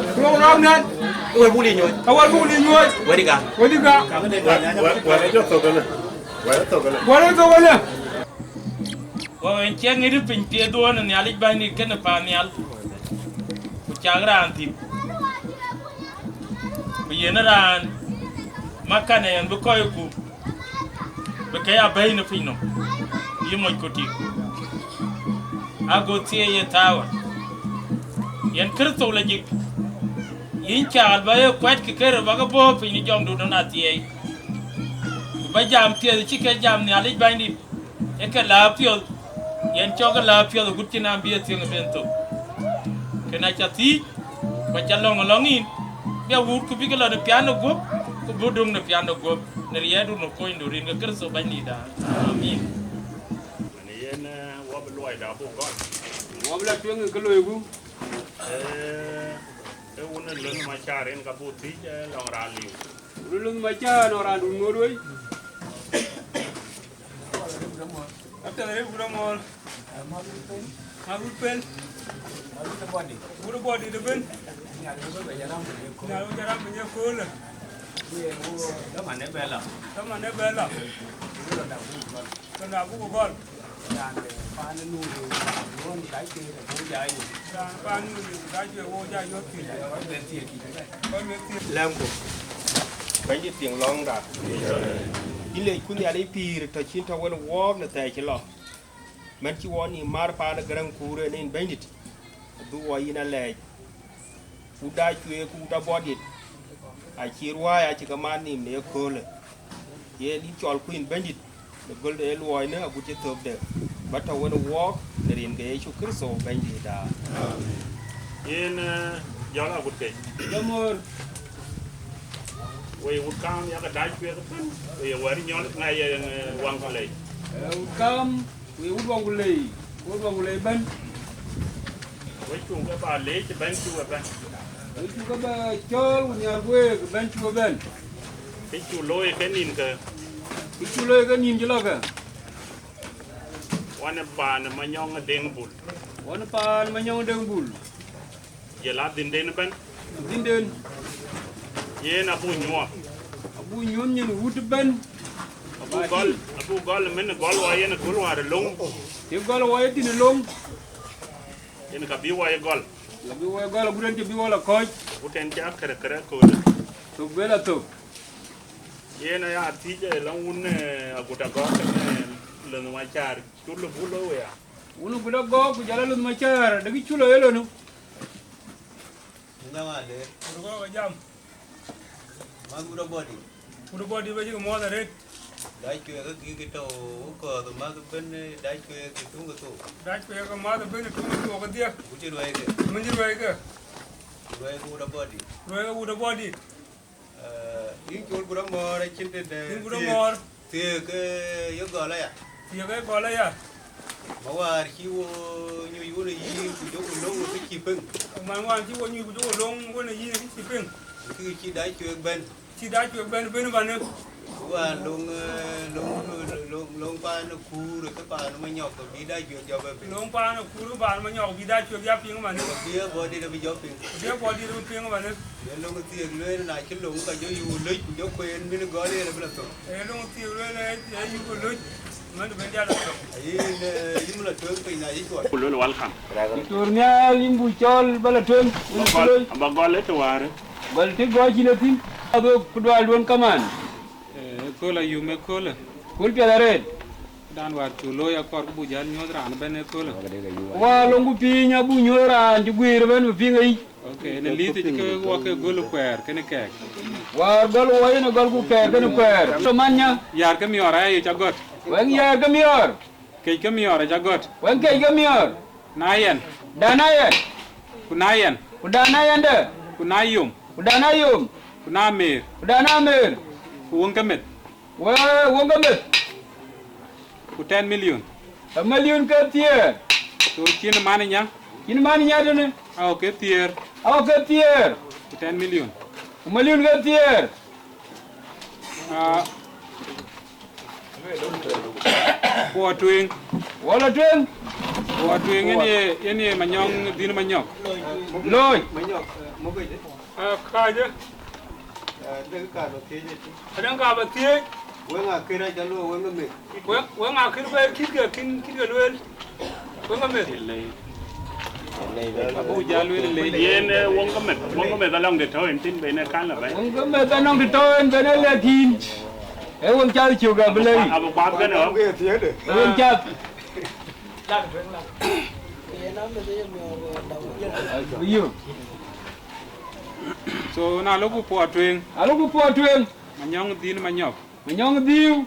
Cô bị nhiều. Awal bún nhiều. Vậy đi cả. Vậy đi cả. Vậy cho tôi cái này. Vậy tôi cái này. Wa en chang ngi pin tie do na nyali ba ni ken pa nyal ku chagra anti bi yenaran makane en bu koy ku be kaya bayna fino yimo ko ti ago tie ye tawa yen kirto la jik yin chaal ba ye kwat ke kere ba ga bo fini jom do na tie ba jam tie ci ke jam nyali ba ni e ka la pio yen choga la pio do gutina bia tieng bento kena chati ba chalong longin bia wur ku bigala de piano go ku bodong de piano go ne riedu no ko indu ringa kerso bani da amin ne yen wa bu loy da bu gon Wa bla tieng ke loy bu wona lon ma charen ka bu ti long ra liu lon ma cha no ra du ngoroi After the Ramon, Magupel, Buddha body the bin. Now, Jaram in your cool. Come on, Nebella. Come on, Google. Lambo. Cái gì tiếng long đã. Ile kun ya dai pir ta cin ta wani wob na ta kilo man ci woni mar pa na garan kure ne bandit du wa yina le ku da cuye ku da bodit a ci ruwa ya ci kaman ni ne ko le ye di chol ku in bandit de gol de loy ne ku ci tob de ba ta wani wob da rin ga yesu kristo bandit da in yala gudde Jamor we would come ya ka dai pe ka we wari nyol ngai wang ka lei cam we would wang lei ban với chung cái bà lấy cho bên chú bên với chú cái bà chol nhà quê bên chú bên cái chú lôi cái nhìn cơ cái chú lôi cái nhìn chứ lo cơวันปานมันยองเด้งบุล วันปานมันยองเด้งบุล เยลาดินเด่นเป็น ดินเด่น เย็นอบูญัว abu nyum nyen wut ben อบูกอลมันกอลวายนกอลวาร์ลง te gol waye tin long เย็นกับบิวายกอล la bi waye gol bu den te bi wala koy กูเทนจะเคระเคระกู to bela to เย็นอะที่จะลงวุ้นกูตะกอเรื่องมาจาร์จุดลูกบุลเลยอ่ะ unu guda go ku jala lu ma char da gi chulo yelo nu nga wa de uru go ga jam ma guda body ba ji mo da ret dai chue ga gi to ko to ma ga ben dai chue ga tung ga to dai pe ga ma da ben tu to ga dia ku ti roi ga mun ji roi ga guda body in chul guda mo ra chin de in guda mo ti ga yo go la ya ma war chi wo nyu yu le yi ku jo ku lo ku chi pung ma wa chi wo nyu ku jo long wo ne yi chi pung ku chi dai chue ben ba ne wa long pa no ku rồi cái pa nó mới nhọc rồi đi dai chue jo ba long pa no ku ba ma nyok bi da chue ya ping ma ne bia body da bi jo ping ma ne long ti le na chi long ka jo yu le ku jo kwen mi no go le na bla to long ti le yu ku luมันเป็นยาหลัก ยิ้มละเทิงไปไหนก่อน กูรู้แล้ววันคำ ตัวเนี้ยลิมบุจอลบลาเทิง บางกอลเลยตัวอะไร บลที่ก้อยจีนทิ้งเอาดูคุดวาลวนกัมัน โคลายูเมโคล คุลเปียดาร์ด ด้านว่าจูโลยากอร์กบุญญาณยอดรานเป็นโคล ว่าลงกุปีเนี่ยบุญยอรานจุกุยร์เป็นฟิงไง โอเคในลีที่จะว่าแค่กอลแควร์แค่นี้แก่ ว่ากอลวายเนี่ยกอลกูแก่กันแก่สมัญญาย าร์ก็มีอะไรจักกอด Wang ya kamior. Kay kamior jagot. Wang kay kamior. Nayan. Danayan. Kunayan. Udanayan de. Kunayum. Udanayum. Kunamir. Udanamir. Kuwang kamit. Wang kamit. Ku 10 million. A million ka tier. So kin mani nya? Kin mani nya de ne? Ah okay tier. Okay tier. Ku 10 million. A million ka tier. Kwa twing. Wala twing. Kwa twing ini manyong din manyok. Loy. Manyok mo gay de. Kaje. De ka no te je. Adang ka ba tie. Wenga kira jalo wenga me. Wenga kir ba kir ga loel. Wenga me. Abu jalu le. Yen wong ka met ka long de to en tin be na kan la ba. Wong ka met ka long de to en be na le tin. Wong cha chiu ga bele. Abu kwat ka no. Wong cha. So na loku po twing. Aloku po twing. Manyong din manyok. Manyong diu.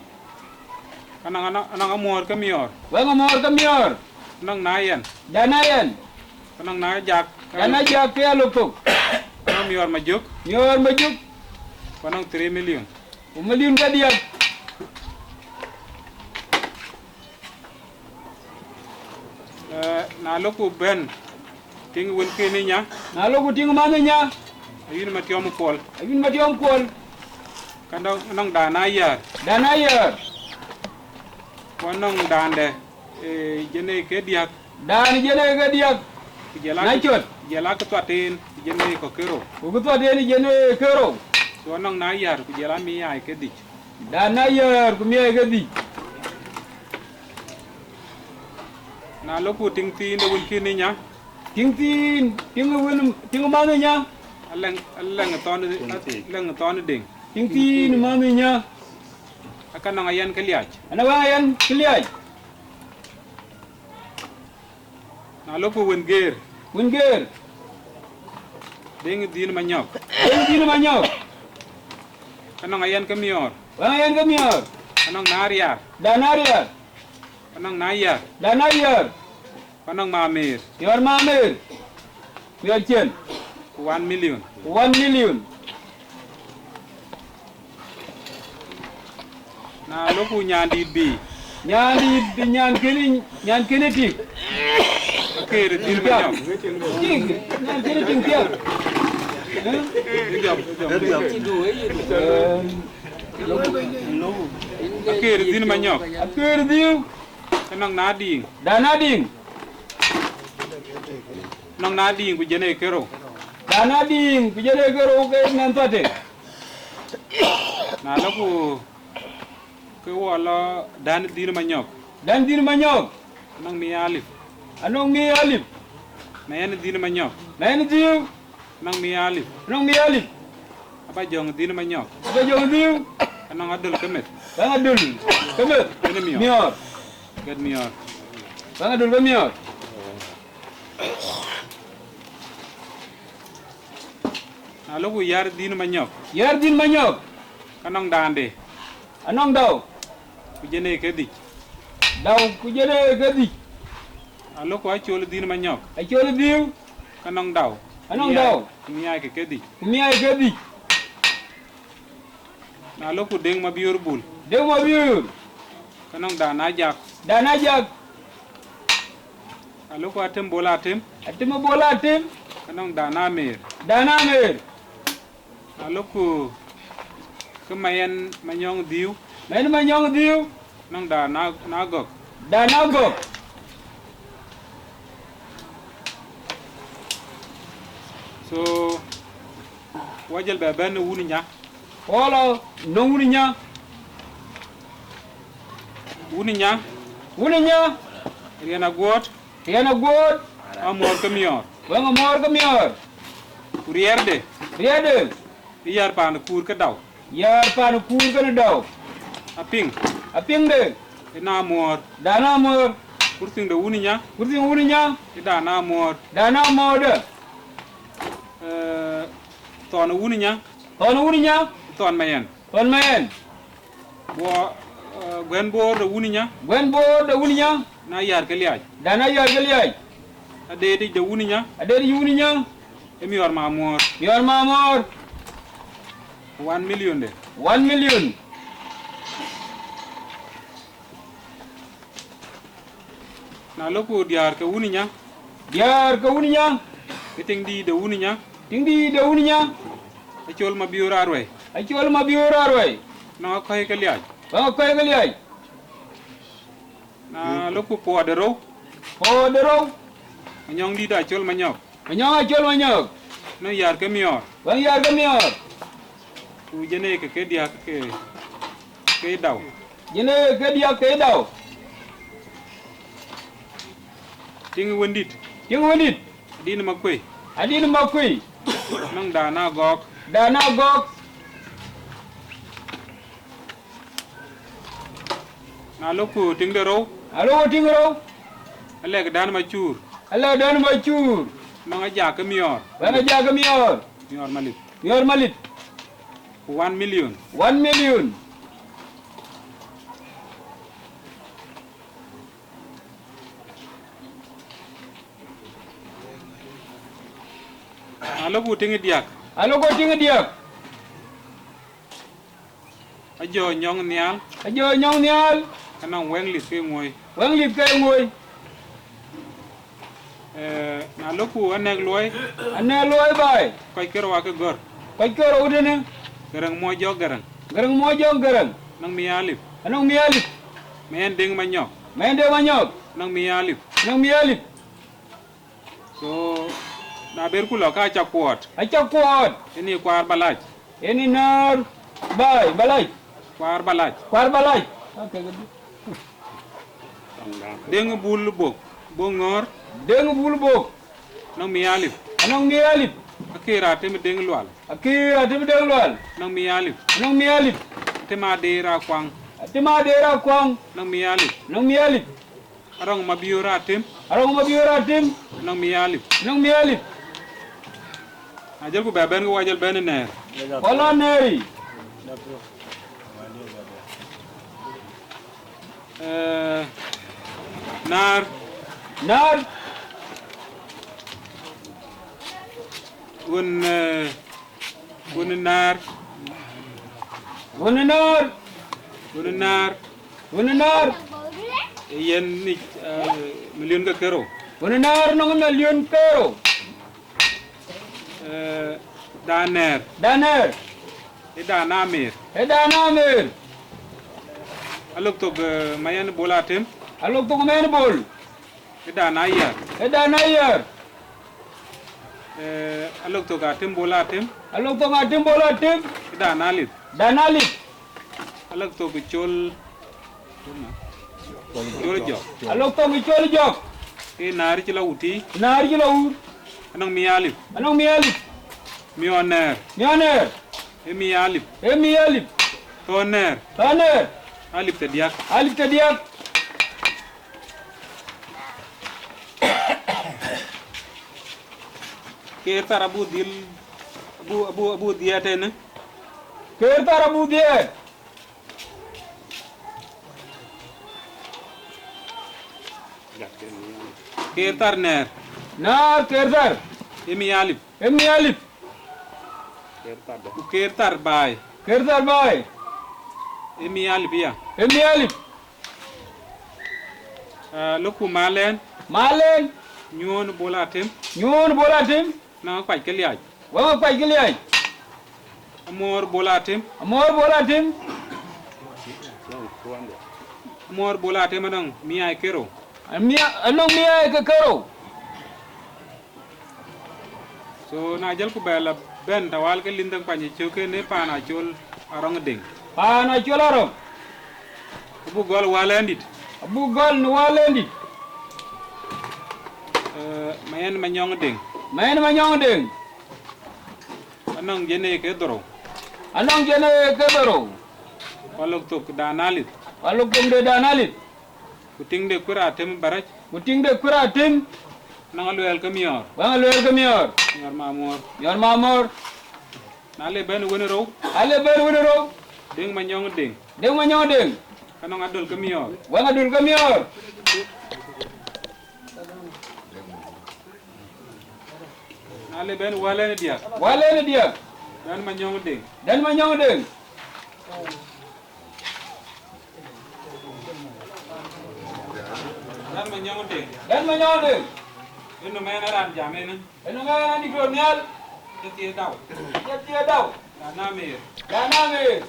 Kanang amor kamior. Wang amor kamior. Kanang nayan. Danayan. Kanang najak. Najak ke aloku. Kanang mior majuk. Mior majuk. Kanang 3 million. Million ka dia. Na loku ben. Ting win kini nya. Na loku ting mana nya. Ayun matiom kol. Ayun matiom kol. Kanang danayar. Danayar. Kanang dande. Jene ke diak. Dan jene ke diak. Nachot. Jela ke tuatin. Jene ko kero. Ku tuatin jene kero. So nang nayar ku jela mi ay ke dik. Danayar ku mi ay ke dik. Na loku ting tin de win kini nya. Ting mana nya. Aleng ton ding. Ting mana nya. Akan nang ayan keliaj. Ana wa ayan keliaj. Na loku win ger. Ding din manyok. Kanang ayan kamior. Wang ayan kamior. Kanang nariar. Danariar. Kanang nayar. Danayar. Kanang mamir. Yor mamir. Mior chen. 1 million. 1 million. Na loku nyan di bi. Nyan kini tik. kere din ma Ting, na kere ting tiang. kere din ma nyok Kere diu. nang na ding Dana ding. nang na ding ku jene kero Dana ding, kujere kero ke nantate. na la ku wala dan din ma nyok Dan din manyok. nang mi alif Anong mi alif. na yan din ma nyok Lain diu. nang mi alif Anong mi alif. aba jong din ma nyok Ba jong diu. nang adul kemet Bang adul. Kemet. Ini mior. Mior. gad mior Bang adul ba mior. na la ku yar din ma nyok Yar din manyok. kanang dande Anong daw. ku jene ke dik Daw kujere gadi. alo ko achol din ma nyok Achol diu. kanang daw Anong daw. mi ay ke dik Kumia gadi. na lo ku deng ma bior bul Deu ma biur. kanang da na jak Dana jak. alo ko atem bola atem Atima bola tim. kanang da na mer Dana mer. alo ku kemayan manyong diu Main manyong diu. nang da na gok Dana go. so wajal ba ben wuni nya Polo nonguninya. wuni nya Uninya. riena got Tiana god. amor kemior Bang mor ka mior. kurierde Riade. iyar pan kur ke daw Yar pan kur kana daw. aping Aping de. ina mor Dana mor. kurting de wuni nya Kursi uninya. ida na mor Dana mor de. ton wuni nya Ton uninya. ton mayen Ton mayen. bo gwen bor de wuni nya Gwen bo de uninya. na yar ke liaj Dana yar galiay. ade de wuni nya Ade uninya. emior ma mor Yor mamor. 1 million de 1 million. na loko diar ke wuni nya Yar ka uninya. iting di de wuni nya Tingdi de uninya. achol ma biora rwe Achol ma biura roy. na ko ke liaj Bang ko galiay. na loko po de ro Po de ro. nyong di da chol ma nyok Manyong achol manyok. no yar ke mior Bang yar ka mior. ku jene ke dia ke daw Jene ke dia ke daw. ting wondit Yung wanit. din ma kwe Adin makui. nang da na gok Dana gok. na loko ting de ro Alo tingro. aleg dan ma chur Ala dan machur. nang aja ke mior Bang jaga mior. mior malik Mior malit. 1 million 1 million. na loko ting diak Alo ko tinga diak. ajo nyong nial Ajo nyong nial. kanang weng lit ke ngoy Wang lip kay ngoy. na loko anek loy Ane loy bay. koy kero wa ke gor Kay koro udene. garang mo jo garang Garang mo jong garang. nang mi alif Anong mialip? men ding ma nyok Mende manyok. nang mi alif Anong mialip? so na ber ku lo ka cha kwot Acha kuot. ini kwar balaj Ini nar. Bay balay. kwar balaj Kwar balay. Okay, good. ding bul bok bo ngor Deng bulbok. nang mi alif Anong mialip? akira te me ding lwal Akira tibi deng lual. nang mi alif Anong mialip? te ma de ra kwang Atima dera kwang. nang mi alif Anong mialip? arong ma biora tem Arong mabiura tim. nang mi alif Anong mialip? ajal ku beben ko wajal ben ner Wala neri. nar Nar. un nar Wala nar. un nar Wala nar. yen ni million ka kero Unanar nong million kero. Daner. Daner. Edanamir. Edanamir. Alok tok mayan bolatim. Alok tok mayan bol. Edanayar. Edanayar. Alok tok atim bolatim. Alok tok atim bolatim. Danalit. Danalit. Alok tok chol. Chol jok. Alok tok chol jok. Ke nari chila uti. Nari chila ut. Anong mialip. Anong mialip. Mioner. Mioner. Emialip. Emialip. Toner. Toner. Alip tediak. Alip tediak. Kertar abu dil abu dia tene. Kertar abu dia. Kertar ner. Nar kertar. Emialip. Emialip. Kertar bay. Kertar bay. Emialip ya. Emialip. Loku malen. Malen. Nyon bolatim. Nyon bolatim. Na kwaj keliaj. Wa kwaj keliaj. Amor bolatim. Amor bolatim. Amor bolatim anong miay kero. Anong miay kero. So na jal ku bela ben tawal ke lindang panyi choke ne pana chol arong ding. Pana chol arong. Abu gol walendit. Abu gol no walendit. Mayen manyong ding. Mayen manyong ding. Anong jene ke doro. Anong jene ke doro. Walok tok danalit. Walok tok de danalit. Kuting de kura tem baraj. Kuting de kura tem. Nangaluel kamior. Nangaluel kamior. Nyor mamor. Nyor mamor. Nale ben wenero. Ale ben wenero. Ding manyong ding. Ding manyong ding. Anong adol kamior. Wang adol kamior. Nale ben walene dia. Walene dia. Dan manyong ding. Dan manyong ding. Dan manyong ding. Dan manyong ding. Eno mena ran jamena. Eno mena di kolonial. Ketie daw. Ketie daw. Danamir. Danamir.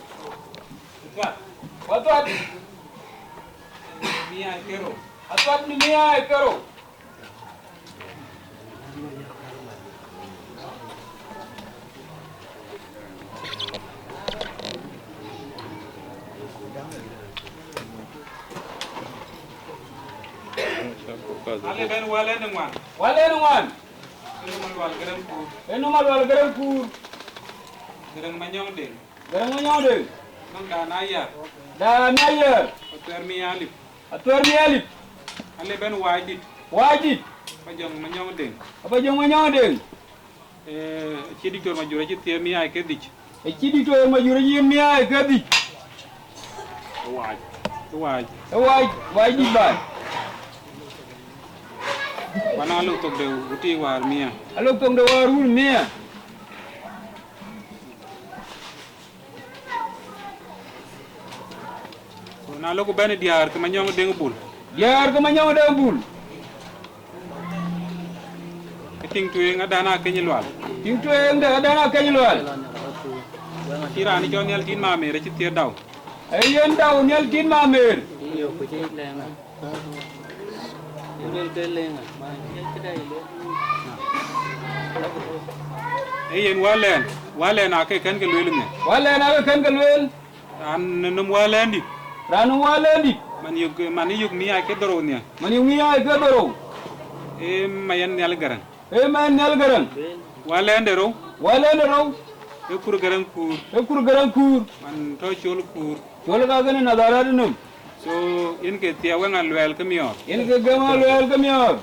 Wat. Wat. Mia kero. Atwat ni mia kero. Ale ben walene ngwan. Walene ngwan. Eno mal wal gerem kur. Eno mal wal gerem kur. Gerem manyong ding. Gerem manyong ding. Nang danaya. Danaya. Atwer mialip. Atwer mialip. Ale ben wajit. Wajit. Pajong manyong ding. Pajong manyong ding. Chidiktor majura chitie miai kedich. Chidiktor majura chitie miai kedich. Waj. Waj. Waj. Wajit ba. Wana alok tok de uti war mia. Alok tok de war hul mia. So na loko bene diar ke manyong deng bul. Diar ke manyong deng bul. Ting tueng adana kenyilwal. Ting tueng adana kenyilwal. Kira ni jon yel tin ma mere ci tier daw. Ayen daw nyel tin ma mer. Iyo ko ci lenga. Yel ke lenga. Ma ci day le. Ayen walen ake kan ke lwel ne. Walen ake kan ke lwel. An num walendi. Ranu walendi. Man yug mi ake doro ne. Man yug mi ake doro. Mayen yal garan. Man yal garan. Walendero. Walendero. Ekur garan kur. Ekur garan kur. Man to chol kur. Chol ka gane nadara dinum. So in ke tia wenga lwel kamior. In ke gama lwel kamior.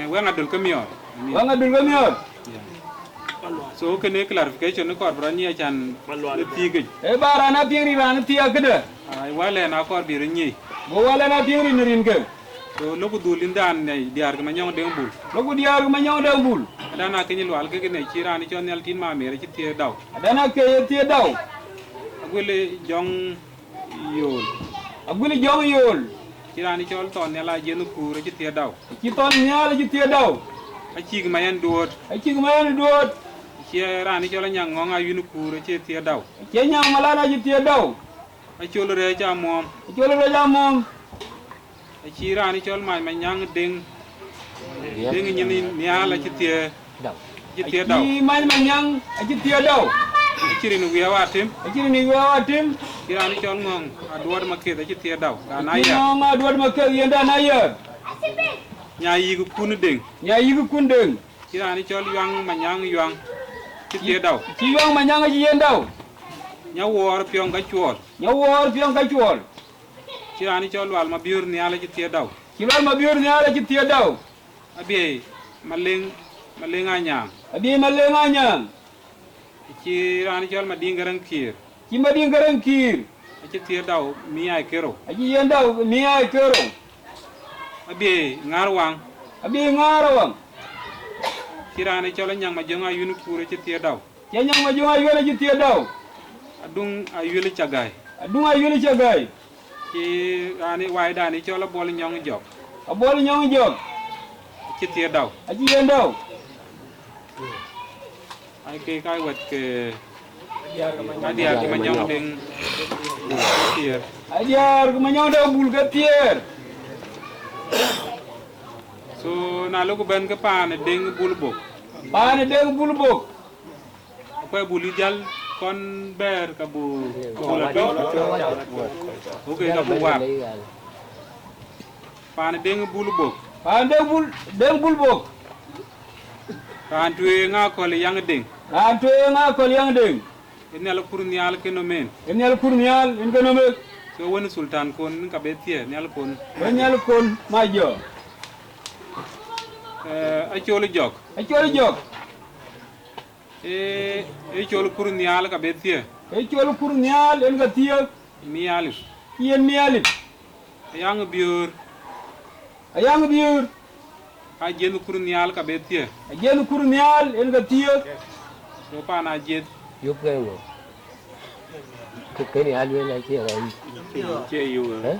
Wenga dul kamior. Wenga dul kamior. So kene clarification ko brani chan thieek. Barana tiengri ran thieek de. Ai wale na ko bir nyi. Go wale na tiengri nirin ke. So loku dulin dan nei diar ke manyong deng bul. Loku diar ke manyong deng bul. Dana kenyil wal ke ne chirani chon yal tin ma mere ci tie daw. Dana ke tie daw. Agule jong yol. Agule jong yol. chỉ ra đi cho tòn nhà lại dân cù rồi chứ tiệt đầu chỉ tòn nhà là chứ tiệt đầu ai chỉ cái máy ăn đuột chỉ ra đi cho là nhang ngon ai dân cù rồi chứ tiệt đầu chỉ nhang mà là chứ tiệt đầu ai cho rồi cho mồm ai chỉ ra đi cho mày nhang đinh như nhà là chứ tiệt đầu chỉ mày nhang chứ tiệt đầu chỉ riêng người vào tim chỉ ra đi cho ngon đuột mà kia chứ tiệt đầu đã nãy giờ đuột mà kia yên đã nãy giờ nhà y cứ cún đừng chỉ là đi cho yuang mà nhang yuang chứ tiệt đầu chỉ yuang mà nhang gì yên đâu nhà war piong cái chuột chỉ là đi cho loal mà biur nia là chứ tiệt đầu abi mà lên ai nhang chỉ ra đi cho mà điên garang kir chứ tiệt đầu mi ai kero abi ngar wang chỉ ra đi cho là nhang mà jong ai yun kure chứ tiệt đầu adung ayule chagai chỉ ra đi wai đàn đi cho là bol nyong jok chứ tiệt đầu ai cái vật cái dia cái manyong ding tiệt dia cái manyong ding bul cái tiệt so na lo ko ben cái pan ding bul bok ko buli jal con ber ka bu la pe okay ka bu wa pan ding bul bok kan tuwe nga ko le yang ding enel kurnial kenomen so woni sultan kon ka betie nel kon majo achol jok achol kurnial ka betie en ga tie mialif yang biur ajen kurnial ka betie en ga tie so pa na jet giúp cái rồi cái này ăn với lại chia rồi chia yêu hả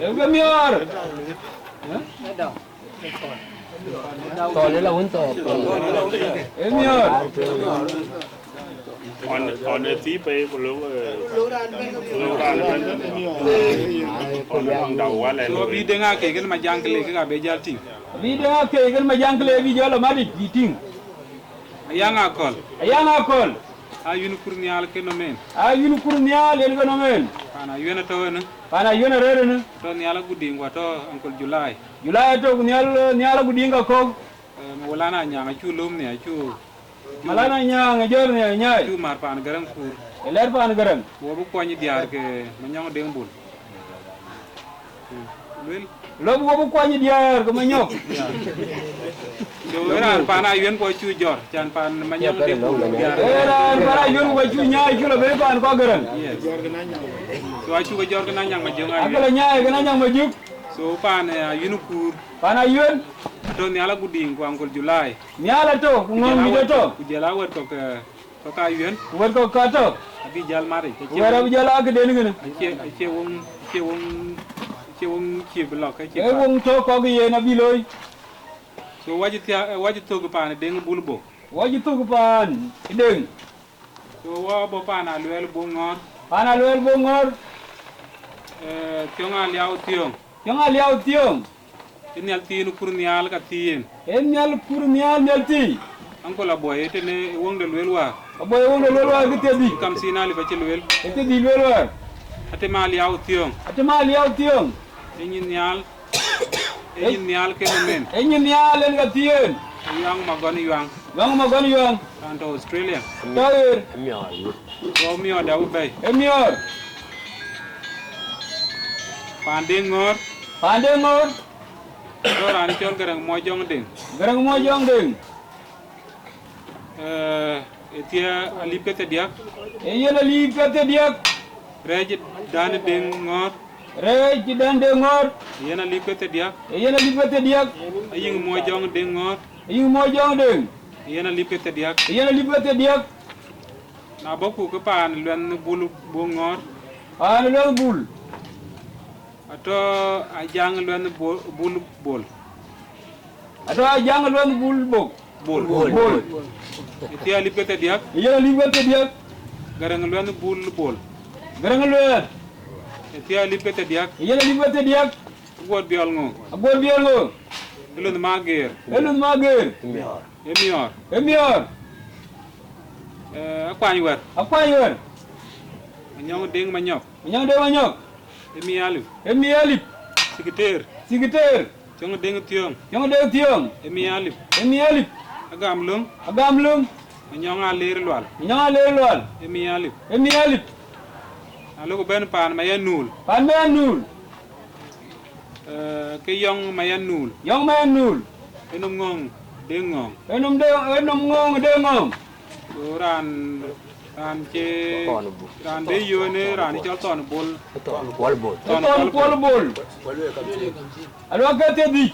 em cái miar to đấy là muốn to em miar on the tip pe lu ran đầu quá lên so bi denga ke gel ma jankle ka be jalting bi jala madi ting ayang akol ayun kurnial kenomen en kenomen pana yuna rere to niala gudinga to ankol julai to niala gudinga ko wala na nyanga chulum ne chu malana nyanga jor ne nyai chu mar pan garang pur eler pan garang bo bu ko ni diar ke manyong dengbul lo bu ko ni diar ko manyok do ran pana yuen ko chu jor chan pan manyong dengbul ran pana yuen ko chu nyai chu lo be pan ko garang so chu ko jor kana nyang ma jonga akala nyai kana nyang ma juk so pan yuen pur pana yuen to ni ala guding ko angkol julai ni ala to ngom mi to ku jela wet ko ka yuen wet ko ka to abi jal mari wera bi jala ke den ngene ke wong ki blok ke wong to ko ge na bi loy so waji to ko pan deng bulbo waji to ko pan deng so wa bo pan alwel bo ngor kyonga liao tiong enyal tin kurnial ka tien enyal ti ankola boy etene wongde lwelwa gite di kam sinali ba ci lwel ete di lwelwa ate mal yaw tiong enyal kenomen enyal en ga tien yang magon yuang anto australia toir mio da ubay emior pandengor Ora ni chol garang mojong ding etia alipete diak rej dan ding ngor yena alipete diak aying mojong ding yena alipete diak na boku ke pan luen bulu bungor Ano lang bul? ato ajang luan bul bol ato ajang luan bul iti alipete diak garang luan bul garang luan iti alipete diak god bial ngo elun mager emior akwany wer manyong ding manyok emi alip sikiter chong ding tiong emi alip agam lung manyong alir lwal emi alip alo ko ben pan mayan nul ke yong mayan nul enom ngong ding ngong ran che ran de yone ran chol ton bol alo ka te di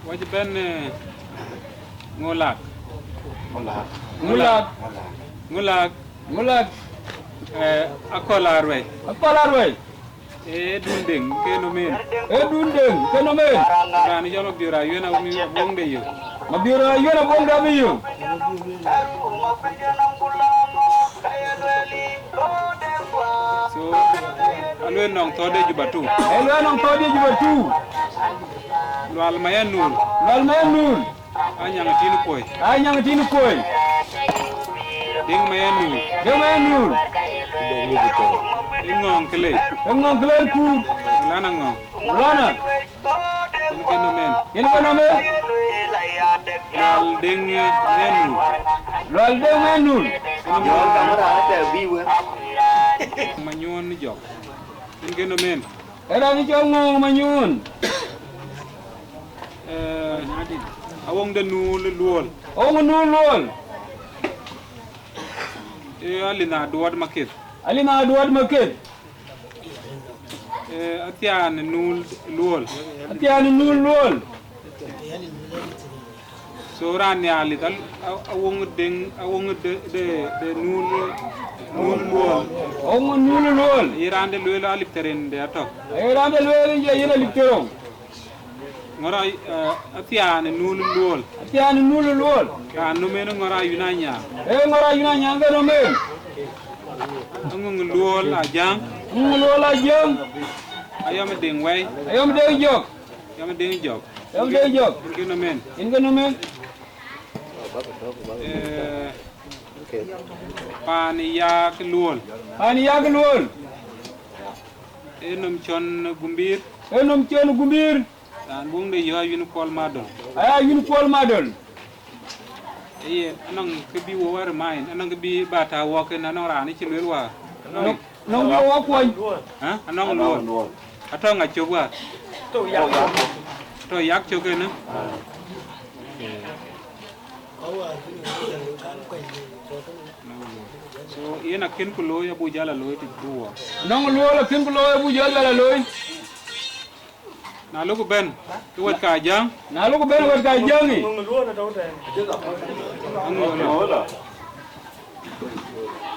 waj ben ngolak Achol arway dundeng kenomen rani jalo biura yena mi wongde yo so alwe nong tode jubatu lwal mayan nul anyang tinu koy ding mayan nul ngong kele ku lana ngong in kenomen lal ding menul manyun jok in kenomen era ni ngong manyun awong de nul luol alina duwad market atian nul luol so ran ya li dal awong de nul luol irande luol alip teren de atok yena liptero ngora atian nul luol kan no men ngora yunanya ngano men ngung luol ajang ayam ding way jok ngino men pani yak luol enum chon gumbir dan bung de yo yun pol madol anong ke bi wo war main anong ke bi bata wo ke anong rani ci lwel wa nong yo wa ko ha anong luol atong a chobwa to yak choke na so yena ken ko loy abu jala loy ti duwa nong luol ken ko loy abu jala loy na lugu ben ko wat ka jang ni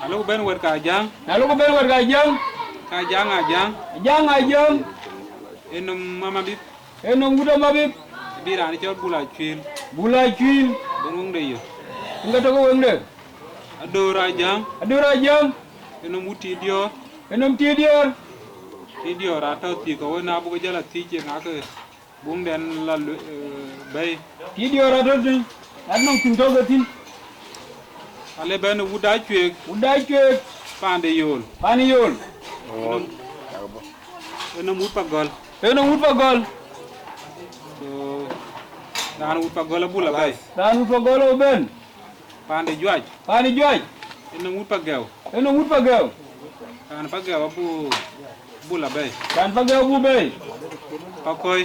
Alu ben wer ka jang ka jang enum mama bit guda mabib birani chol bula chwil bung de yo ngato ko wonde adora jang enum uti dior idior ata ti ko na bu jala ti che ngaka bung den la bay idior ata ti adnon tin to gatin ale ben wuda chwek pande yol enum ut pagol so dan ut pagol bula bay ben pande juaj enum ut pagaw kan pagaw bu bula bay pakoy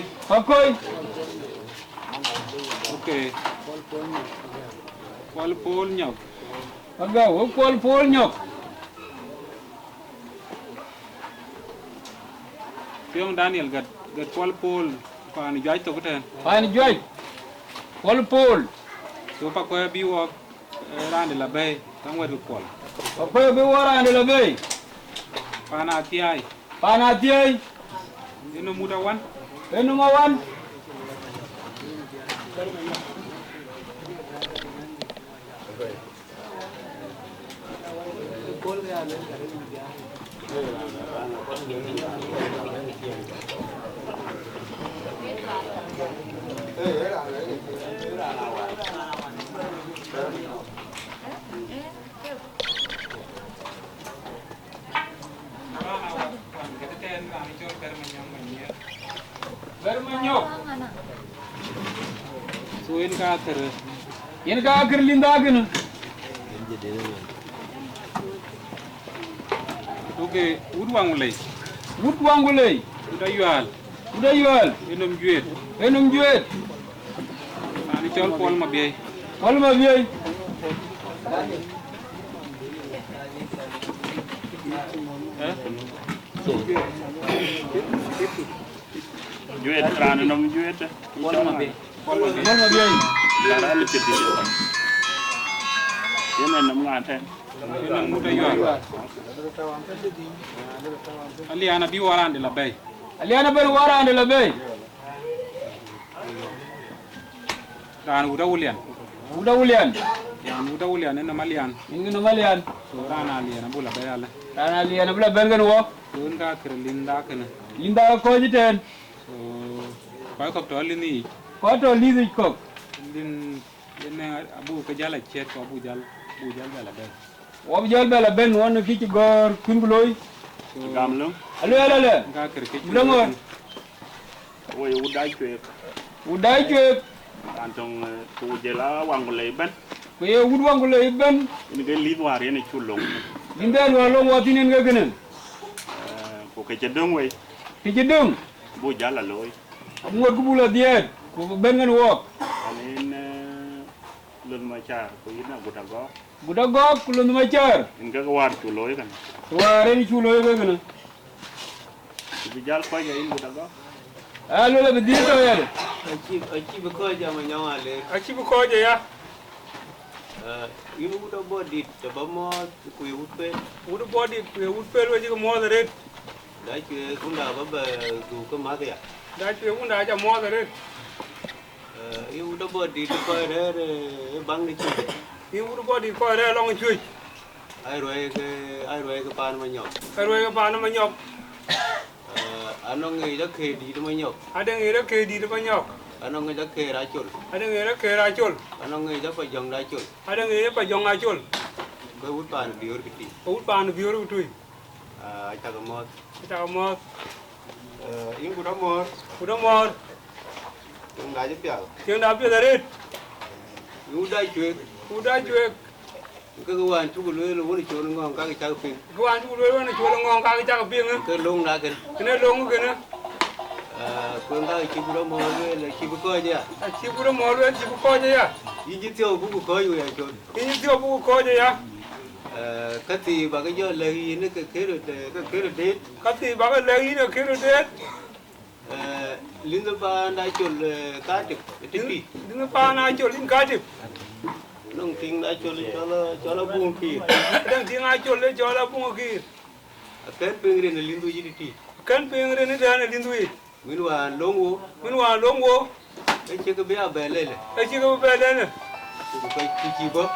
okay pol nyok pagaw pol nyok Tiong Daniel gat pol pani juaj to kuten pol so pakoy bi wo ran de la bay tang wa du kol pe be wara de la bay pana tiai eno muda wan eno ma wan Bermanyo. So in ka ker linda genu. Oke, udwangulei. Udayual. Enum juet. Ani chol pol mabiay. Juet ran nom juet. Pol mabiay. Lara le piti. Yena nam ngate. Enum mudayual. Aliana bi waran de la bay. Dan uda wulian. Yan uda wulian na malian. So rana aliana bula bayala. Bengen wo. Don ka kir linda kana. Linda ko jiten. So ko ko to lini. Ko to lizi ko. Lin abu ka jala chet ko abu jal bala bay. Wo jal bala ben won ki ci gor kunguloy. Gamlo. Alo Ka kir ki. Bulangor. Oy udai cuek. Antong tu jela wangulei ben. Ko ye wangulei ben. Ini ke lidwar yene chulong. Lindel walong watinen nga genen. Ko ke jedong we. Bu jala loy. Amot ku bula diet. Ko ben ngen wok. Anin lun machar ko ina Budago ku lun machar. Inga war chuloy kan. Ware ni chuloy ga genen. Bu jal ko ya in budago. Alo le bidito yele. Achi ko jama nyawale. Achi bu ko je ya. Ibu udah body tabamo ku yutpe. Udah body ku yutpe lo ji ko mo da red. Dai ke kunda baba du ko madya. Dai ke kunda ja mo da red. Ibu udah body ko re bang ni chu. Ibu udah body ko re long chu. Ai roi ke pan ma nyok. Anong ngi da ke di ma nyok. Ada ngi da ke di ma nyok. Anong ngi da ke ra chul. Anong ngi da pa jong ra chul. Ko ut pan biur kiti. Utui. Acha ka mot. In ku da mor. Tung da je pya. Da red. Udai cuek. Ke wan chu lu woni chu ngong ka cha pin. Ke long na ken. Ko nga chi bu mo le chi bu ko ja. Yi tio bu ko yu ya chu. Ka ti ba ga yo le yi ne ke de. Linda ba na chu ka ti. Nông tiếng đã cho nó buông kia. Đang tiếng ai cho nó buông kia. Kan pengen ni lindu jadi ti. Min wa longo. Ece ke bea belele. Ku ci bo.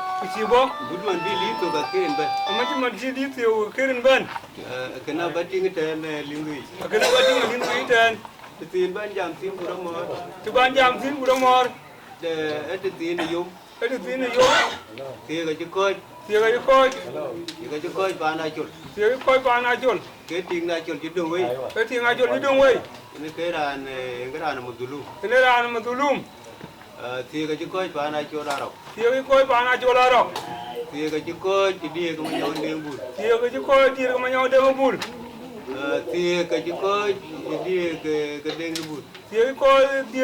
Gudman bi li to ga kirin ban. Amati man ji di to kirin ban. Kana bating tan lindu. Tan. Tin ban jam tin bu mor. De tin yum. Tiga je koi pana chul. Ke ting na chul jidung wei. Ini keran mudulum. Tiga je koi pana chul arok. Tiga je koi dia ke menyaw dengbul. Tiga je koi dia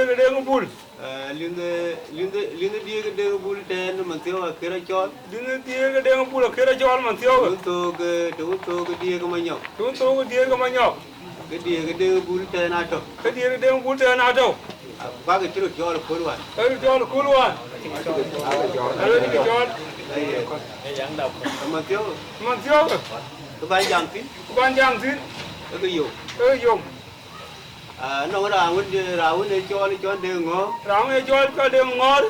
ke dengbul. Linda dia ke dengbul ten mantio akira chol. Untuk dia ke menyaw. Ke dia ke dengbul ten ato. Apa ke chulu chol kulwan. cái dạng đầu mà thiếu cái ban giang tin cái dùng nó ra quân này cho đường ngó cho đường ngó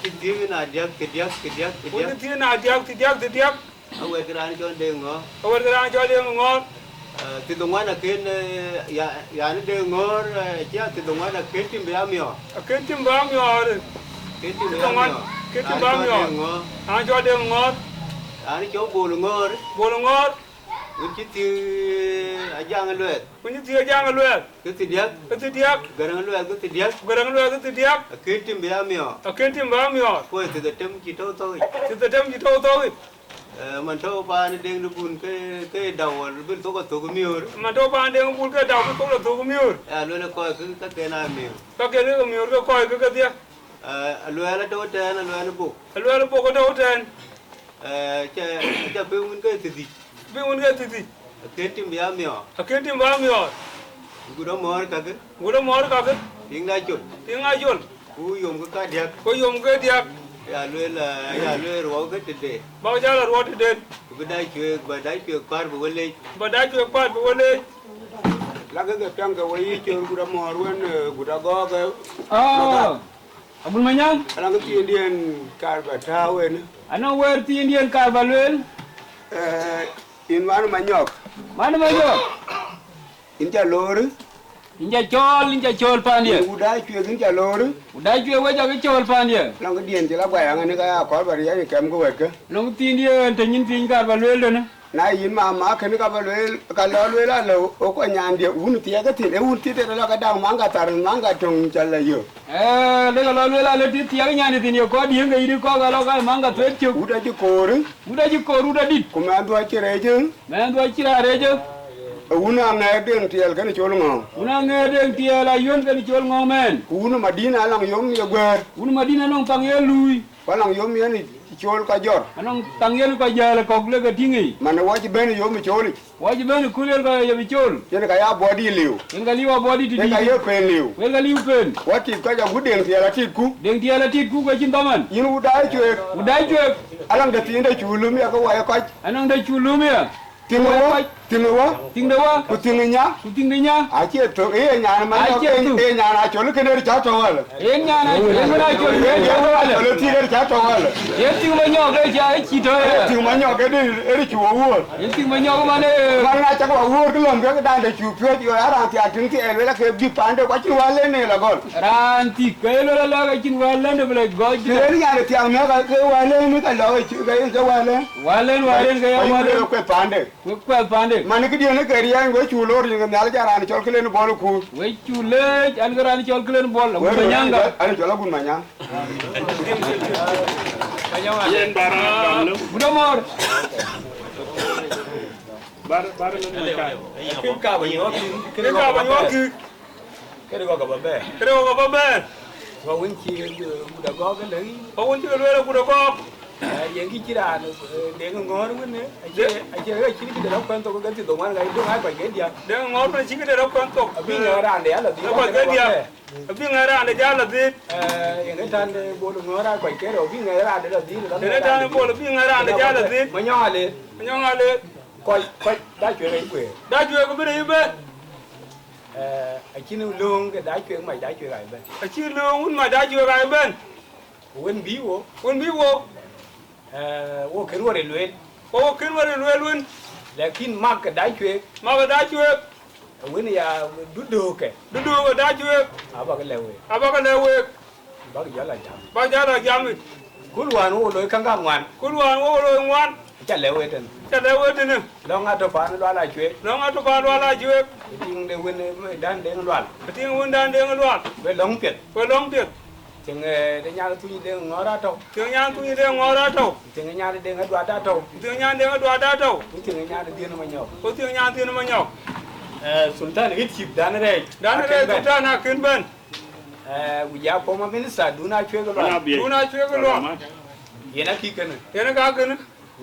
cái tiếng là điếc cái tiếng là điếc ông ấy cái ra cho đường ngó thì đồng ngoài là kiến nó đường ngó chứ thì đồng ngoài là kiến chim béo mèo kiến chim béo anh cho đường ngó anh cho bồ ngó Quân chỉ tiêu Ajakguong luyện. Quân chỉ tiêu Ajakguong luyện. Cái gì điếc? Garang luyện cái gì điếc? Kiến tim béo mèo. Coi từ từ chỉ thôi. Mình thâu ba nó đen nó buồn cái đầu bên tổ cái miêu. Mình thâu ba đen nó buồn cái đầu bên tổ là tổ cái miêu. Luyện nó coi cái này miêu. Cái này miêu nó coi cái gì? Luyện là đâu tên, luyện nó bộ cái đâu tên. Cha bên cái gì? Bên cái gì? Kiến tim béo mèo. Gua mor kagak. Tiếng ai chun. Cú dùng cái điếc. Ya lue ruo cái tede. Bao giờ là ruo tede. Ba dai chuyện par bu le. La cái pang cái wei chuyện gua mor wen gua go cái. Abun manyang. Alang cái tiền điền car ba thao wen. Ano wer tiền điền car ba luen. In mana manyok. In cha lor. Inja chol pandia. Udai cuy in cha lor. Udai cuy waja ke chol pandia. Long cái điền chỉ là bài anh này cái có bài gì kém cái vật cái. Long tiền điền tin car ba luen rồi nè. Nãy in mà cái này cái lo lue là lâu, ô có nhà đi uống tiệt cái thịt, uống tiệt là cái đào manga tar manga trồng chả là nhiều. Đây cái lo lue là tiệt cái nhà này thì nhiều có điên cái đi có cái lo cái manga tuyết chứ. Udah cukur, udah dit. Kuma anh đuôi chỉ rồi chứ. Una nghe tiếng tiệt cái này chôn ngon. Una nghe tiếng tiệt là yun cái này chôn ngon men. Una mà đi nào lòng yếm nhiều quê. Una mà đi nào lòng tăng yếm lui. Có lòng yếm nhiều này chôn cái giọt. Lòng tăng yếm cái giọt là cọc lên cái tiếng gì. Mà nó quá chỉ bên yếm chôn. Quá chỉ bên kulier cái yếm chôn. Cho nên cái body liu. Cái liu body thì. Cái pen liu. Cái liu pen. Quá chỉ cái dòng điện tiệt là tiệt cú. Điện tiệt là tiệt cú cái chín taman. In udai cuy. Alang cái tiền đây chủ lumi cái quay coi. Alang đây chủ lumi à. Tiếng đâu Ku ting nya. Achi to nhà mà nhà na cholo cái này chả trâu à. Nhà na cholo cholo ti này chả trâu à. Tiếng mà nhỏ cái chả chi thôi. Tiếng mà nhỏ cái đi chủ uo. Tiếng mà nhỏ mà này. Mà na chắc là uo cái lòng cái đang để chủ phê chứ ra thì tiếng thì là cái bị pan để quá chi hoa lên này là con. Ran thì cái là cái chi hoa lên để lại gọi. Cái nhà thì tiếng nó cái hoa lên cái lo cái hoa lên. Hoa lên cái hoa lên. Cái pan đấy. Cái pan đấy. Mà cái điều nó cái riêng với chủ lor nhưng mà nhà ra cho cái lên bol khu. Với chủ lê anh cái ra cho cái lên bol. Manyang ka. Anh cho nó bún manyang. Ayen bara Buda mor. bara lu macha. Cái cả bao nhiêu cái đó có bà bè. Và quên chi Buda có cái đấy. Ông chưa lê là Buda có. Yang cái chỉ là để ngó đúng không nè. Anh chơi cái chỉ cái đó quan trọng cái gì đồng anh cái đúng ai phải cái gì. Để ngó nó chỉ cái đó quan trọng. Bây giờ ra để là gì. Nó phải cái gì. Bây giờ ra để ra là gì. Yang cái thanh bộ ngó ra phải cái rồi. Bây giờ ra để là gì. Để ra bộ bây giờ ra để ra là gì. Mà nhỏ lên. Coi đã chuyện này quỷ. Đã chuyện có biết đấy bên. Anh chỉ lương cái đã chuyện mày đã chuyện này bên. Anh chỉ lương mà đã chuyện này bên. Quên bí vô. Wo cái ruột để luyện luôn. Lakin mắc cái đá chuyện. Quên nhà đút đưa cái đá chuyện. Ba cái lều Ba cái giá là jam. Cún hoàn ô lối căng ngoan. Chả lều ấy tên. Long ngắt cho phá nó đoán lại chuyện. Tiếng để quên đan để loạn. Với lóng tiệt. Tiếng để nhà tôi đi ngó ra trâu. Tiếng nhà để đoạt ra trâu. Tiếng nhà để tiền mà nhau. Sultan ít chip đan này Sultan ha kinh bên. Bây giờ có mà bên xã đuna chơi cái loạn. Yena khi cái này.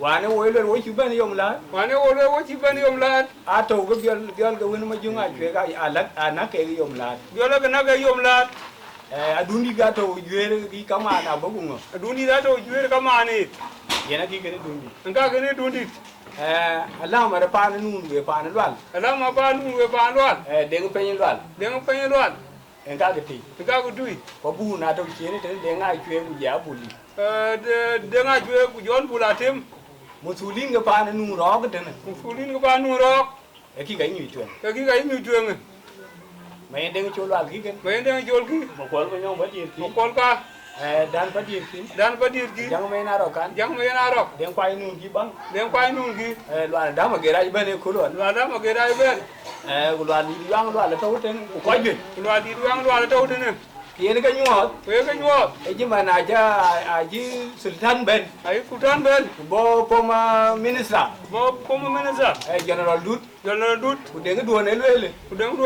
Wane wo ile wo chibani yom la. Ato go biol go win ma junga chơi cái anak cái yom la. Biol cái nake yom la. Adundi gato juere di kamana bogungo. Adundi gato juere kamani. Yena ki kene dundi. Nga kene dundi. Alama da pan nun we pan lwal. Alama pan nun we pan lwal. Deng penyin lwal. Deng penyin lwal. Nga gati. Nga gudui. Ko bu na to chene te denga chwe ku ja buli. Denga chwe ku jon bulatim. Musulin ga pan nun ro ga tene. Musulin ga pan nun ro. Ki ga nyu twen. Ki ga nyu twen. Mấy đứa chôn loạn kí cái mấy đứa chôn kí một con với nhau bắt điện kí một con ca đan bắt điện kí chẳng mấy nào đâu đen quay nung kí loạn đá mà cái đây bên này khối loạn đá mà cái đây bên loạn đi loạn là đâu trên quay gì loạn đi loạn là đâu trên này kia nó cái nhọt chứ mà nào chứ Sudan bên Sudan bên bo poma minister general dut ku denga duon elwele ku denga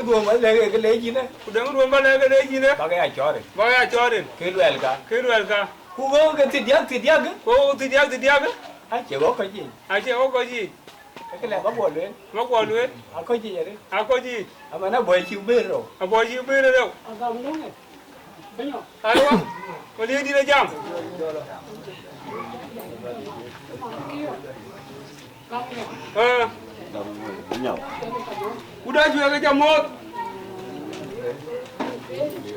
duon ba le cái leji ne ba ga chore kelwel ka ku go cái tidiak ai che go ko ji cái này bác buồn luyện có gì vậy đấy có gì mà nó bồi chiều bê rồi bồi chiều bê rồi đâu ai quá có đi ra chăng udah juga ke jamot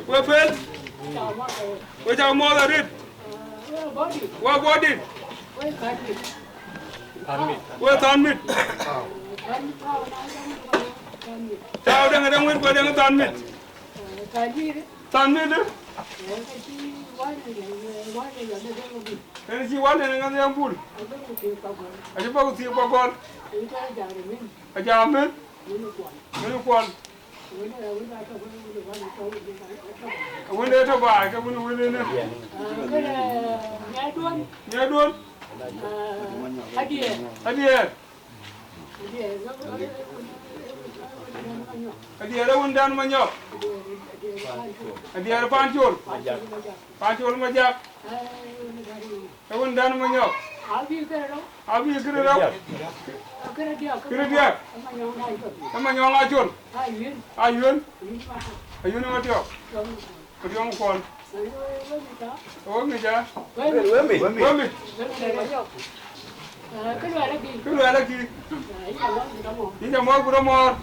we pen we jamot arit wa body we tanmit tao đang nguyên qua đang tanmit cái gì quan này ngang yang pun aja bagus sih bakon aja amen menu kuan vấn thọ bài cái vấn đề này nghe đuôn Hadiah ada undan manyok. Hadiah ada pancul majak. Undan manyok. Abi kira dia. Sama nyong acun. Ayun matiok. Matiok kon. Oh meja. Wemi. Kedua lagi. Ini mau kurang.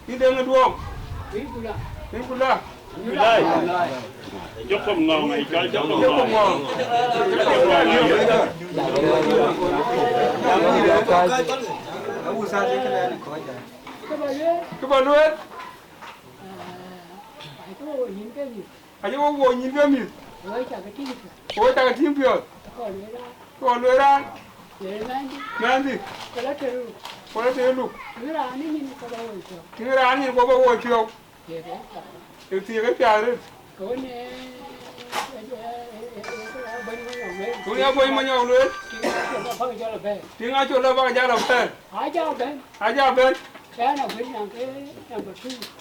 Ini dengan duom. Ini pula. Chúc không ngon này cho chúc không ngon. Cái bao nhiêu? Aja mau bawa nhìn cái gì? Ôi ta cái tim piot. Còn lưỡi ra. Nanti. Kalau terlalu. Kira ni bapa buat piau. Itu yang piara. Dunia boleh menyau lu. Tinggal coba bang jalan pen. Aja ben.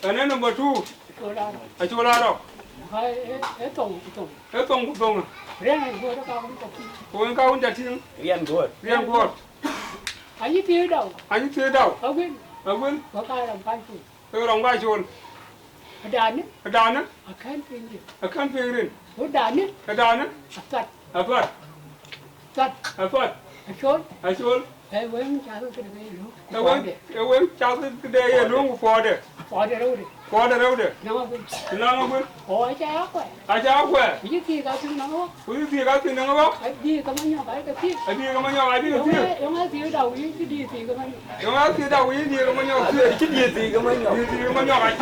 Ini nombor 2. Achol aro. Etong. Kau kau jadi. Rian gua. Anh chưa đâu. Agwin. Có cái làm cái gì? Tôi làm cái chôn. Đàn á. Akan pengen. Đàn á. Apa? Achol. Ewen cháu cái này luôn. Ewen cháu cái đây luôn phò đấy. Phò đấy đâu đấy. Nang Agwin. Ôi cháu quậy. Cháu quậy. Cái gì cái thứ nó. Đi cái mấy nhỏ cái kia. Em ai tiêu đầu ý cái đi thì cái mấy. Em ai tiêu đầu ý đi cái mấy nhỏ. Cái gì thì cái mấy nhỏ. Đi cái mấy nhỏ cái.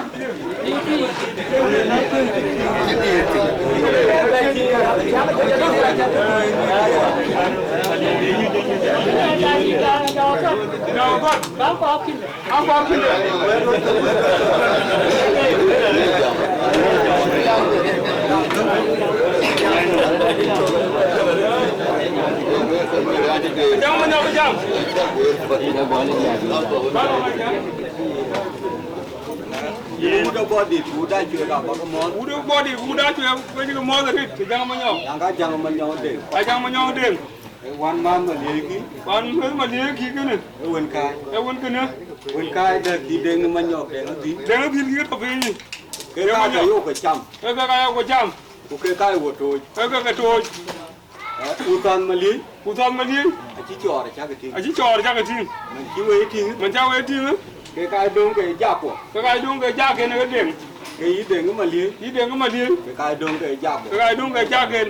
Jangan menyokong. Udah body, udah juga apa kemon? Udah body, udah juga banyak kemon tadi. Jangan menyok. Jangan menyok deh. Jangan menyok deh. Wan man maliki. Wan maliki kan? Ewen kai. Ewen kan? Ewen kai dah di deng menyok deng di. Deng di kita tapi ini. cái cái yêu cái chăm cái yêu cái chăm cái của tôi cái tôi utan mali chỉ cho để chắc cái tim mình cháu ấy tim cái đông cái giá của cái đông cái giá cái này cái điểm cái ý định cái mà liên cái đông cái giá của cái đông cái giá cái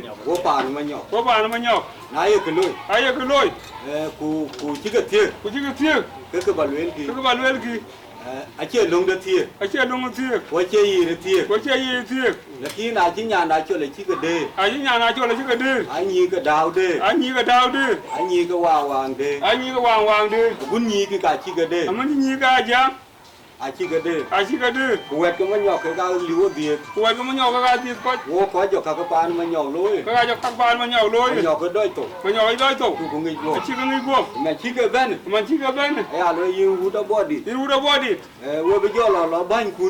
có bàn mà nhỏ nãy cái lôi cụ chỉ cái thiê cái bảo luyện kì à chơi lông đất thiê quay chơi gì đất thiê là khi nào chỉ nhà nào chơi là chỉ cái đê anh nhỉ cái đào đê anh nhỉ cái hoàng đê cũng nhỉ cái cả chỉ cái đê chỉ cái đê quẹt cái mà nhỏ cái liu bia quẹt cái mà nhỏ cái có cho các bạn mà nhỏ lôi nhỏ cái đôi tổ cũng nghịch luôn mà chỉ cái bên à rồi yêu hút body vừa bây giờ là bánh cún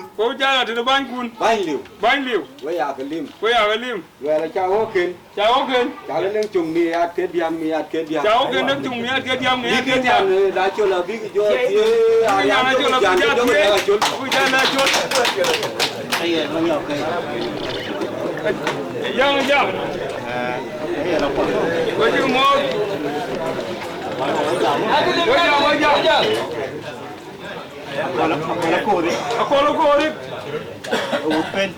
bánh liu với à cái lim rồi là cháu kén cháu lên trùng mì ăn cái diam cháu cái nước trùng mì ăn cái diam đã cho là biết cho thì à cho là biết đây là nó nhỏ cái giang đây là nó với chữ một Achol đi út pen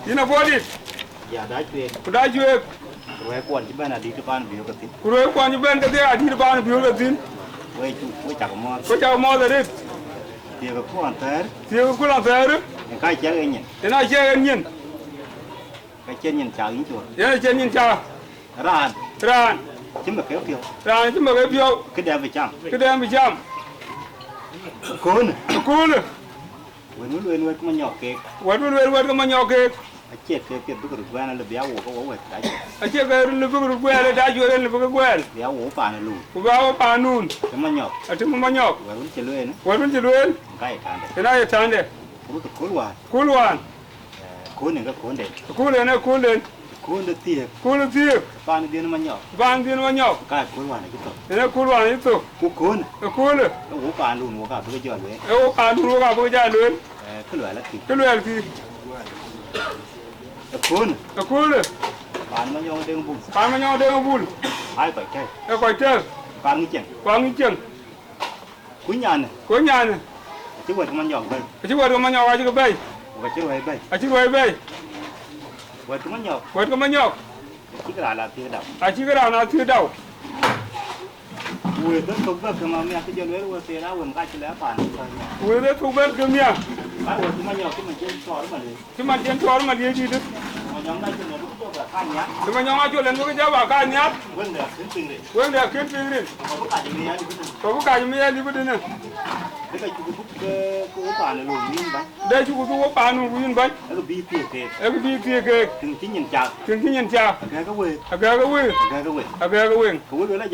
ini body ya đã chuyện rồi quan chỉ bên là đi cái ban biểu cái tin rồi quan chỉ bên cái đi cái ban biểu cái tin với chào mò rồi đi thì cái quan Ther đấy cái chơi anh nhỉ thế này chơi anh nhìn cái chơi nhìn chào những chuột thế này chơi nhìn chào ran chứ mà kéo phiếu cái đem bị chăm cún quên cái nhỏ kẹt cái mà nhỏ kẹt chết cái bức rực quen là béo của có quẹt đấy chết cái rực quen là đã chuyện là cái quen béo của phà này luôn béo phà nun cái mà nhỏ quên chỉ luyện cái cái này chán đấy cún này cái cún đấy cún được tiệc pan đi nó mà nhỏ cái cún hoàn này cái này cún hoàn này cún của pan luôn của cả cái giòn đấy cái loại là gì cún pan mà nhỏ đen bùn ai phải chơi pan cái chừng cuối nhà này chứ quên mà nhỏ bay chứ cái bay chứ cái bay quên cái mà nhỏ chỉ cái là thứ đầu Ui, rất không biết mà mẹ cái chuyện đấy rồi thì đã quên cái chuyện đấy phản ui, rất không biết cái mẹ cái mà nhỏ cái mà trên chó mà đi gì đấy mà nhóm này chuyện nó cũng cho cả nhát nhưng mà nhóm ai chuyện lên cái cháu bảo cái nhát quên được kiến pin đi có cái gì mẹ đi bên này đây chú có phản luôn nhìn bánh đây chú có phản luôn nhìn bánh cái bi tiệc từng tí nhìn chào cái quê cú lưỡi là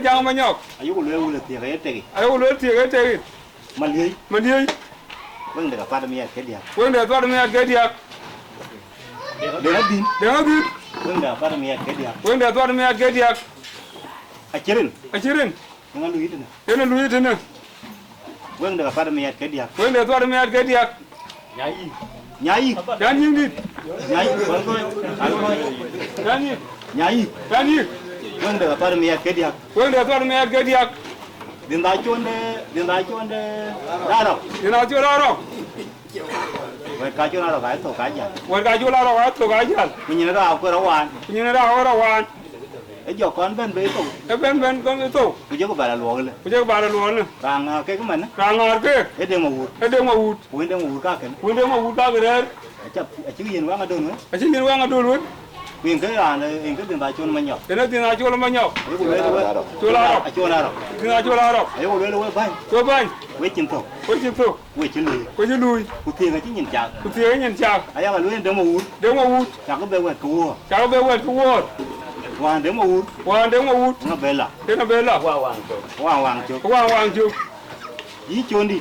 giang mà nhỏ ayo lưỡi là tiệc cái tegi mà lưỡi vâng để phát miệng cái điệp để nó din vâng để phát miệng cái điệp achirin nó lưỡi thế này vâng để phát miệng cái điệp nhai đi nhai vâng được phát miệng cái điệp đến đại chuan de ra đâu vậy cái chuan nào cái tổ cái gì mình nhìn ra cái đầu hoàn ấy giờ con bên bê con bê tổ bây giờ có phải là luồng rồi càng cái mình càng ngọt cái đêm mà hút quên đêm mà hút cái đấy chứ nhìn quá đường quyền cái là quyền cái tiền tài chuan mà nhỏ cái này tiền tài chuan mà nhỏ chuan nào ấy bộ lưới bay quay chim thổ quay chim lùi cụ tiền cái chứ nhìn chào ấy là lưới đêm mà hút chả có bê quẹt cua hoàng đêm mà hút nó bê là hoàng chưa ý chuan đi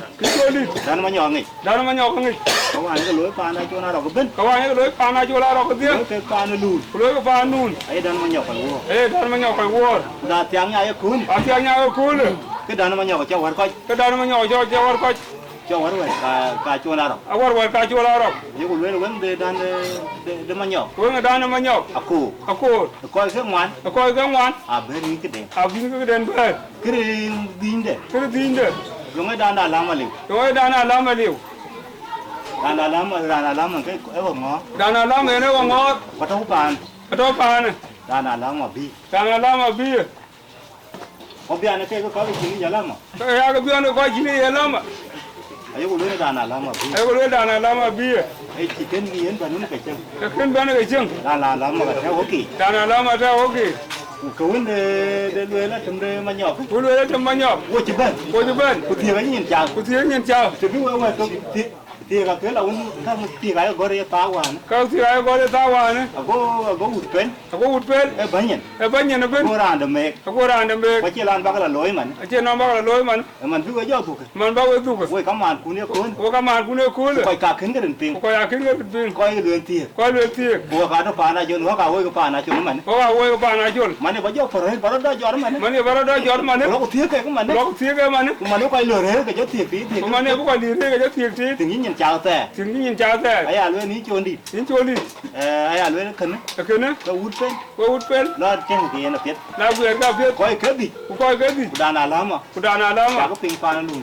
đàn mà nhỏ nghịch có ai cái lưới pha này chuan nào cái bên cái pha nó lùn ấy đàn mà nhỏ phải vuông đàn tiếng nhai cún cái đàn mà nhỏ cho vào coi cho war ka chola ro war ka chola ro ye ko le wen de dan de manyo wen dan manyo ako ko ke ngwan a beri ke den a bin ke den ba kre dinde yo ngai dan la ma liu dan la ma ke e wo ngo dan la ma ne wo ngo pa to pan dan la ma bi có biết này cái có cái gì lắm mà cái cái biết nó có gì lắm mà ai có lối đàn lắm mà ai có lối đàn lắm mà bia ai chỉ cần gì đến bên nó cái chân cái bên nó cái chân đàn lắm mà theo ok đàn lắm mà theo ok cái vấn đề lối là chấm đề mà nhỏ lối là chấm mà nhỏ của chỉ bên của thiệt cái nhìn chào chỉ biết ngoài thì cái là un tham thì cái gọi là tao hoàn cái thì cái gọi là tao hoàn á có ụt pen bên nhận bên có ràng đầm mệt có chỉ làm bác là lối mình mình cứ cái thuộc quay cắm màn cún quay cả kính cái đỉnh pin quay luyện thiệt của cả nó phá này cho nó cả quay cái phá này cho nó mình này bây giờ phải bắt đầu giọt mình nó có thiệt cái nó quay lừa đấy cái giọt thiệt tí thì nhìn chào thế ai à luyện ní chôn đi ai à luyện khấn nó út pen nó trên cái nó biết coi cái gì đàn lắm mà cả cái pin phan nó lùn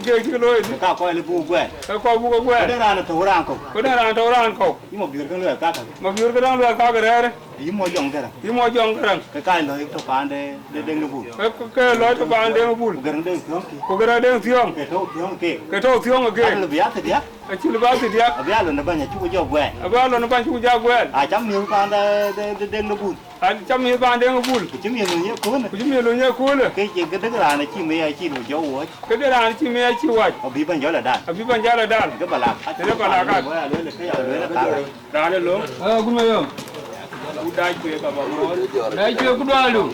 cái lối cả coi là bu quẹt cái đàn nó thấu ràng cổ nhưng mà việc cái lưỡi cá cái ý mua dòng cái cái lưỡi thấu phan để đeng nó bùn cái lưỡi thấu phan đeng nó bùn cái đeng thiong cái thấu thiong cái là biết thì biết chỉ là biết thì biết biết là nó bao nhiêu chú cho quẹt chấm miếng phan để đeng nó bùn chấm miếng phan đeng nó bùn chấm miếng nó nhớ cuốn cái tức là nó chỉ mấy chỉ đủ cho uống cái đó là chỉ mấy chỉ uống ở bên gió là đàn cái bà lạc cái đàn nó lớn cũng mấy không đai chơi cả bọn đai chơi cũng đua luôn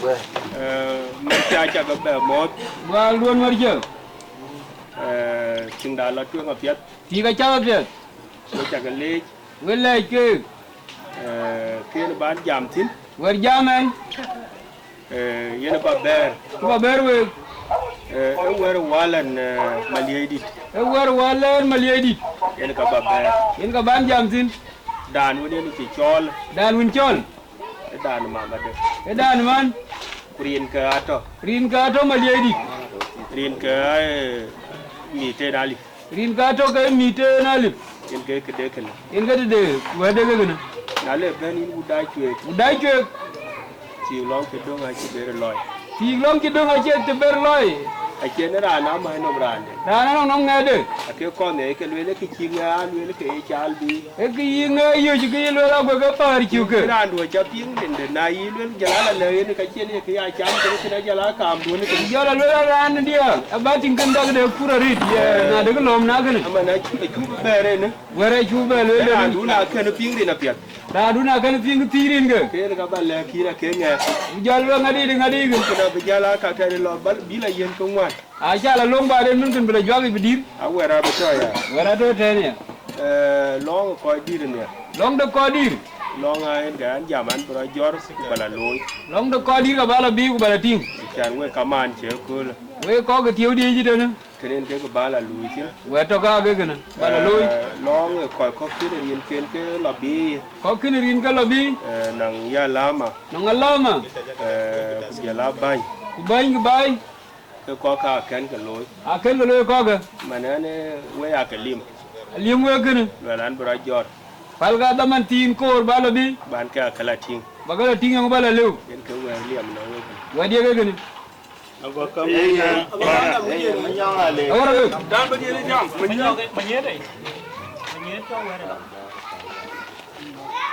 mấy cha chắc cả bè một đua luôn mấy chơi chừng đó là chuyện hợp nhất thì cái cháu hợp nhất tôi chắc cái lê chơi kia nó bán giảm thính vừa giảm anh ये ना बाबर वे एवर वालन मलियडी ये ना बाबर इनका बान जामसिन दान वो ने की चोल दान मामा दे दान man rin ka ato maliयडी rin ka mite nali rin ka ato ka mite nali in ka de wede ga gana nale ben in udai chwe chỉ long cái đông ai chỉ bể lòi ai chỉ nó ra nó mà nó ra nó nghe được cái con này cái lưới cái chi nghe lưới cái chal đi cái nghe yêu chỉ cái lưới là cái par chiu cái ra đuổi cho tiếng đến này lưới giờ là lời cái chi này cái ai chal cái giờ là cảm đuổi cái giờ là lưới ra anh đi à ba tiếng cần đó cái pura rit na được lom na cái mà nó cái chú bể này nữa vừa chú bể lưới là đủ là cái nó tiếng đi là biệt đã đủ là cái nó tiếng tirin cái cái bạn là kia là cái nghe giờ là ngadi cái nó bây giờ là cái là bị là yên công ngoan aja la long ba den nun bela jogi bidir awera be toya wera to tene long ko dir ne long de ko dir long en ga an jaman pro jor bala loy long de ko dir ga bala bi ku bala ting chan we kaman che ko we ko ga tiyo di ji de kenen ke ko bala loy che we to ga ga na bala loy long ko kire yin ken ke lobby ko kire rin ka lobby nang ya lama ya la bay cái có cả kén cái lối có cái mà nó với cái lim với cái này và anh bơi giọt phải cái đó mình tin cô bao lâu đi bạn cái là tin bao cái là tin không bao là lưu cái với liam nó với đi cái này nó có cơm mình nhau là liền rồi đang bây giờ đi chăng mình nhớ đây mình nhớ cho về đó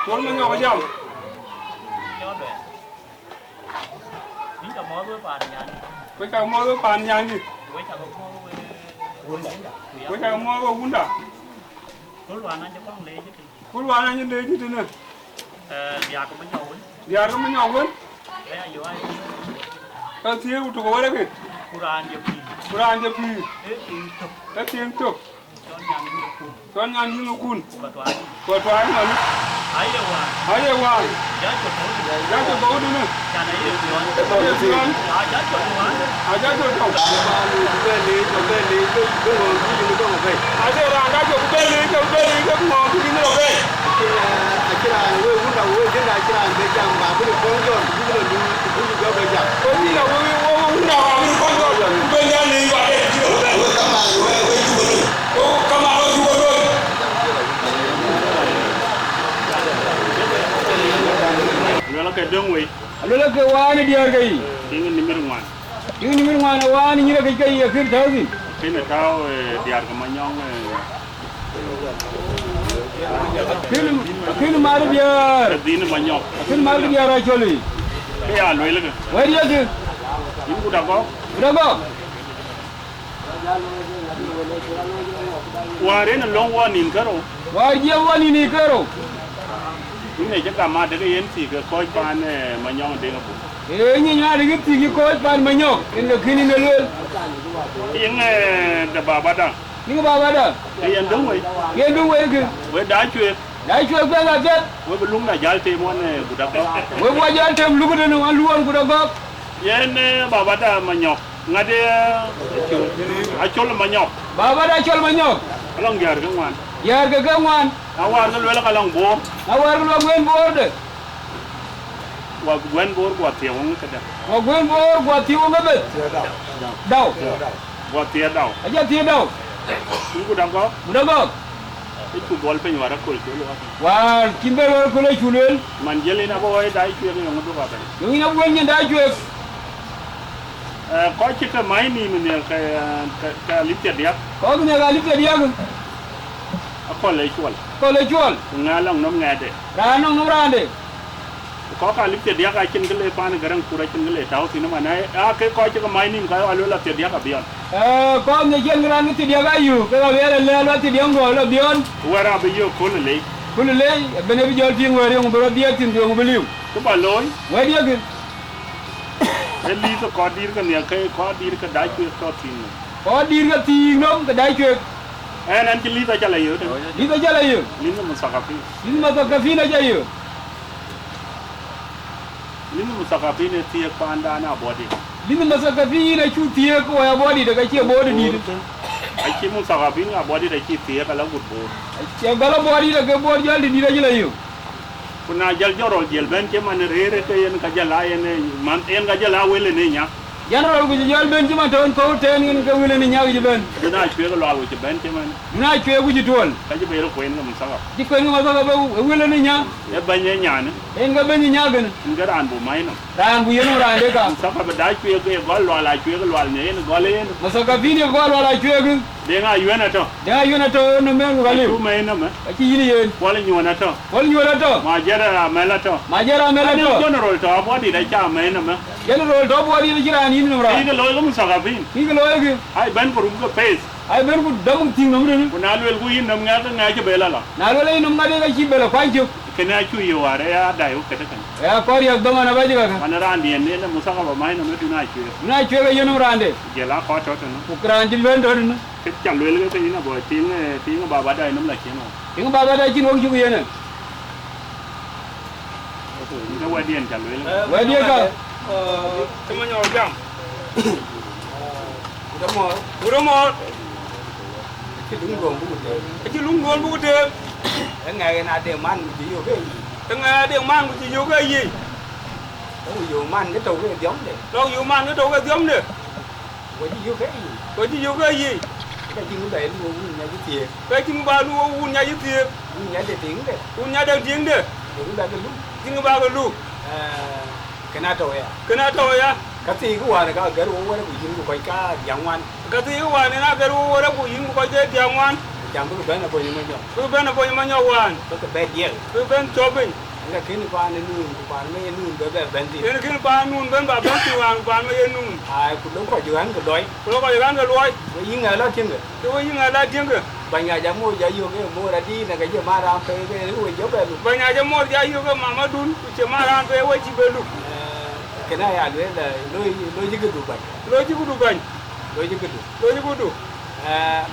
cuốn nó nhau cái chăng những cái món với bạn nhà với cả mua cái bàn nhà gì với cả mua cái bún đà cuốn ăn cho con lê chứ thế này già cũng mới nhau quên cái thiếu tụi cô đấy kì Quran cho phi cái tiếng tục cho nhàn như nó cùn quả toái mà Aye wa. Ya to bo du ne. Ajakguong. Ade ra da jo be le ko mo ku ni no be. Akira we wunda we dinga akira be jam ba bu ko jon bu lo du bu go be jam. Ko ni na we wunda ba bu ko jon be ya ni wa de. O kama o ju ko. Lola ke dong we. Lola ke wani dia kai. Ingin nimir ngwan. Ingin nimir ngwan wani nyira kai ya kir tawin. Kene taw diar ke manyong. Kini mari biar. Dine manyong. Kini mari biar Achol. Ke ya loile ke. Wai dia ke. Ibu dah go. Dah go. Ware na long wa nin karo. Wa dia wani ni karo. Ini je kama de yen ti ke ko pan manyong de ngapu. Ni nya de ti ki ko pan manyong. Ini kini ne lel. Ing da baba da. Ni baba da. Yen dong we. Yen dong we ke. We da chue. Da chue pe ga jet. We belum na jal te mon budak ko. We wa jal te lu ko de no luan budak ko. Yen baba da manyong. Ngade Achol manyong. Baba da Achol manyong. Along jar ke ngwan. Jar ke ngwan. Awar ngal wela kalong bor. Awar lo gwen bor de. Wa gwen bor kwa tiwong kada. Wa gwen bor kwa tiwong be. Daw. Wa tia daw. Aja tia daw. Ku dang ko. Udah go. Itu bol pe nyara kol chulo. Wa kimbe wor ko le chulel. Man jeli na bo dai chue ke ngadu ka. Yo ina gwen nya dai chue. Ko chika mai ni men ka lipia dia. Ko ne ga lipia dia ko. Achol le chual. Ko le chual. Ngalang nom ngade. Ra nong nom rande. Ko ka lipia dia ka chin gele pan garang pura chin gele taw sino manai a ke ko chika mai ni ka alo la dia ka bion. Ko ne jen gran ni dia ga yu. Ka vere le lo ti dia ngo lo bion. Wara be yo ko le. Ko le bene bi jol ti ngore ngo bro dia tin ngo beliu. Ko ba loy. Wa dia ke. Eli to ko dir ka ne ke ko dir ka dai chu to tin. Ko dir ka ti nom ka dai chu. Nan chili ta chala yo. Li ta chala yo. Lin mo sakapi. Lin mo sakapi na jayo. Lin mo sakapi ne ti panda na body. Lin mo sakapi na chu ti ko ya body daga che body ni. Ai chi mo sakapi na body da chi ti ka la gut bo. Che gala body daga body jal ni da jala yo. Kuna jal joro jel ben ke man rere ke yen ka jala yen man en ka jala wele ne nya. General ko jol ben ci ma ton ko ten ngin ko wele ni nyaagi ji ben. Dina chwe ko lawo ci ben ke man. Na chwe ku ji tol. Ka ji be ro ko en ngam saka. Ji ko ngam saka be wele ni nya. E banye nya ne. En ga ben nya gan. Ngara an bu mai no. Ran bu yeno ran de ka. Saka be da chwe ko gol lo la chwe ko lo ne en gol en. Masaka bini gol wala chwe gu. De nga yuna to. De nga yuna to no men ko galiw. Tu mai no ma. Ci yini yen. Wala nyona to. Wala nyona to. Ma jara mela to. Ma jara mela to. General to abodi da cha mai no ma. General to abodi ni jira ni no ra. Ni lo ko saka bin. Ni lo ge. Ai ben ko rum ko face. Ai ben ko dam ting no re. Ko na lo ku yin nam nga ka nga ke bela la. Na lo le no ma de ga ci bela kwanjo. Kena chu yo are ya da yo kete kan. Ya ko ri ak dama na baji ga. Mana ran di ne musaka ba mai no me dina chu. Na chu ga yeno rande. Je la ko to no. Ku kran ji ben do no. Ke chal le ke ni na bo ting ba ba dai nam la ke no. Ting ba ba dai chin wong chu yene. Ni wa dien chal le. Wa dien ka. Tama nyo jam. Udah mau. Cái lung gòn bu de. Ngày nào đều man chỉ vô cái gì? Ngày đều man chỉ vô cái gì? Đâu vô man cái trâu cái giống đấy. Đâu vô man cái trâu cái giống đấy. Có chỉ vô cái gì? Có chỉ vô cái gì? Cái chim của bạn luôn nhà cái tiền. Cái chim ba luôn nhà cái tiền. Nhà để tiếng đấy. Nhà để tiếng đấy. Chúng ta cái lúc. Chim ba cái lúc. Cái nào trâu à? Cái nào trâu à? Cái gì của bạn cái đồ của nó cũng có cái giống ăn. Cái gì của bạn nó cái đồ nó cũng có cái giống ăn. Chẳng có bên là bao nhiêu nhau. Có bên là bao nhiêu nhau ăn. Có cái bên gì? Có bên shopping. Cái kia nó bán nuông, bán mấy nuông cái bên bên gì? Cái kia bán nuông bên bà bên tiêu hàng bán mấy nuông. Cũng đúng phải dự án cái đói. Cũng đúng phải dự án cái đói. Cái gì ngày là tiếng rồi. Cái gì ngày là tiếng rồi. Bây giờ giờ mua giờ vô cái mua ra đi là cái gì mà làm cái nuôi giống vậy luôn. Bây giờ giờ mua giờ vô cái mà đun, chỉ mà làm cái quay chỉ về luôn. Cái này là nuôi chứ cái đủ bệnh. Nuôi chứ cái đủ bệnh. Nuôi chứ cái đủ. Nuôi chứ cái đủ.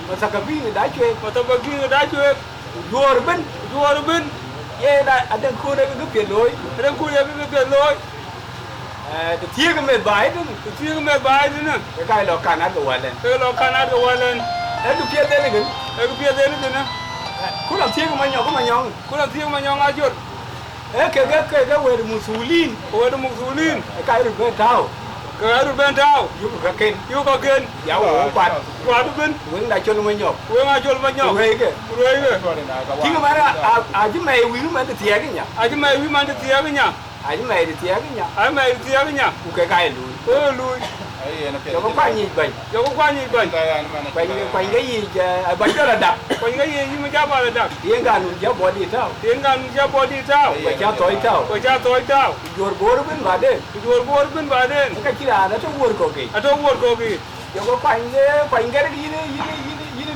Mà sao cái gì đã chơi? Mà sao cái gì đã chơi? Jual ben. Jual ben. ye na adan ku da ga pe loy adan ku ya ga pe loy the thieek me bai du the thieek me bai du na ka lo kana ga walen lo kana ga walen e du pe de ne ga e du pe de ne na ku la thieek ma nyong ma nyong ku la thieek ma nyong a jot e ke ga we musulin ka ru be tao ka ru ben tao yu ka ken ya wo kwa du ben wen da chol ma nyok we ke ti ga mara a ji mai wi ma de thieek nya a ji mai wi ma de thieek nya ai mai de thieek nya ai mai de thieek nya ku ke ga lu lui yo có qua nhị bệnh cái gì bệnh đó là đặc bệnh cái gì nhưng mà cha bà là đặc tiếng gan giáo bỏ đi tao và cha tối tao jual bor bin baden cái chỉ là nó trong buồn cổ kỳ yo có quanh cái gì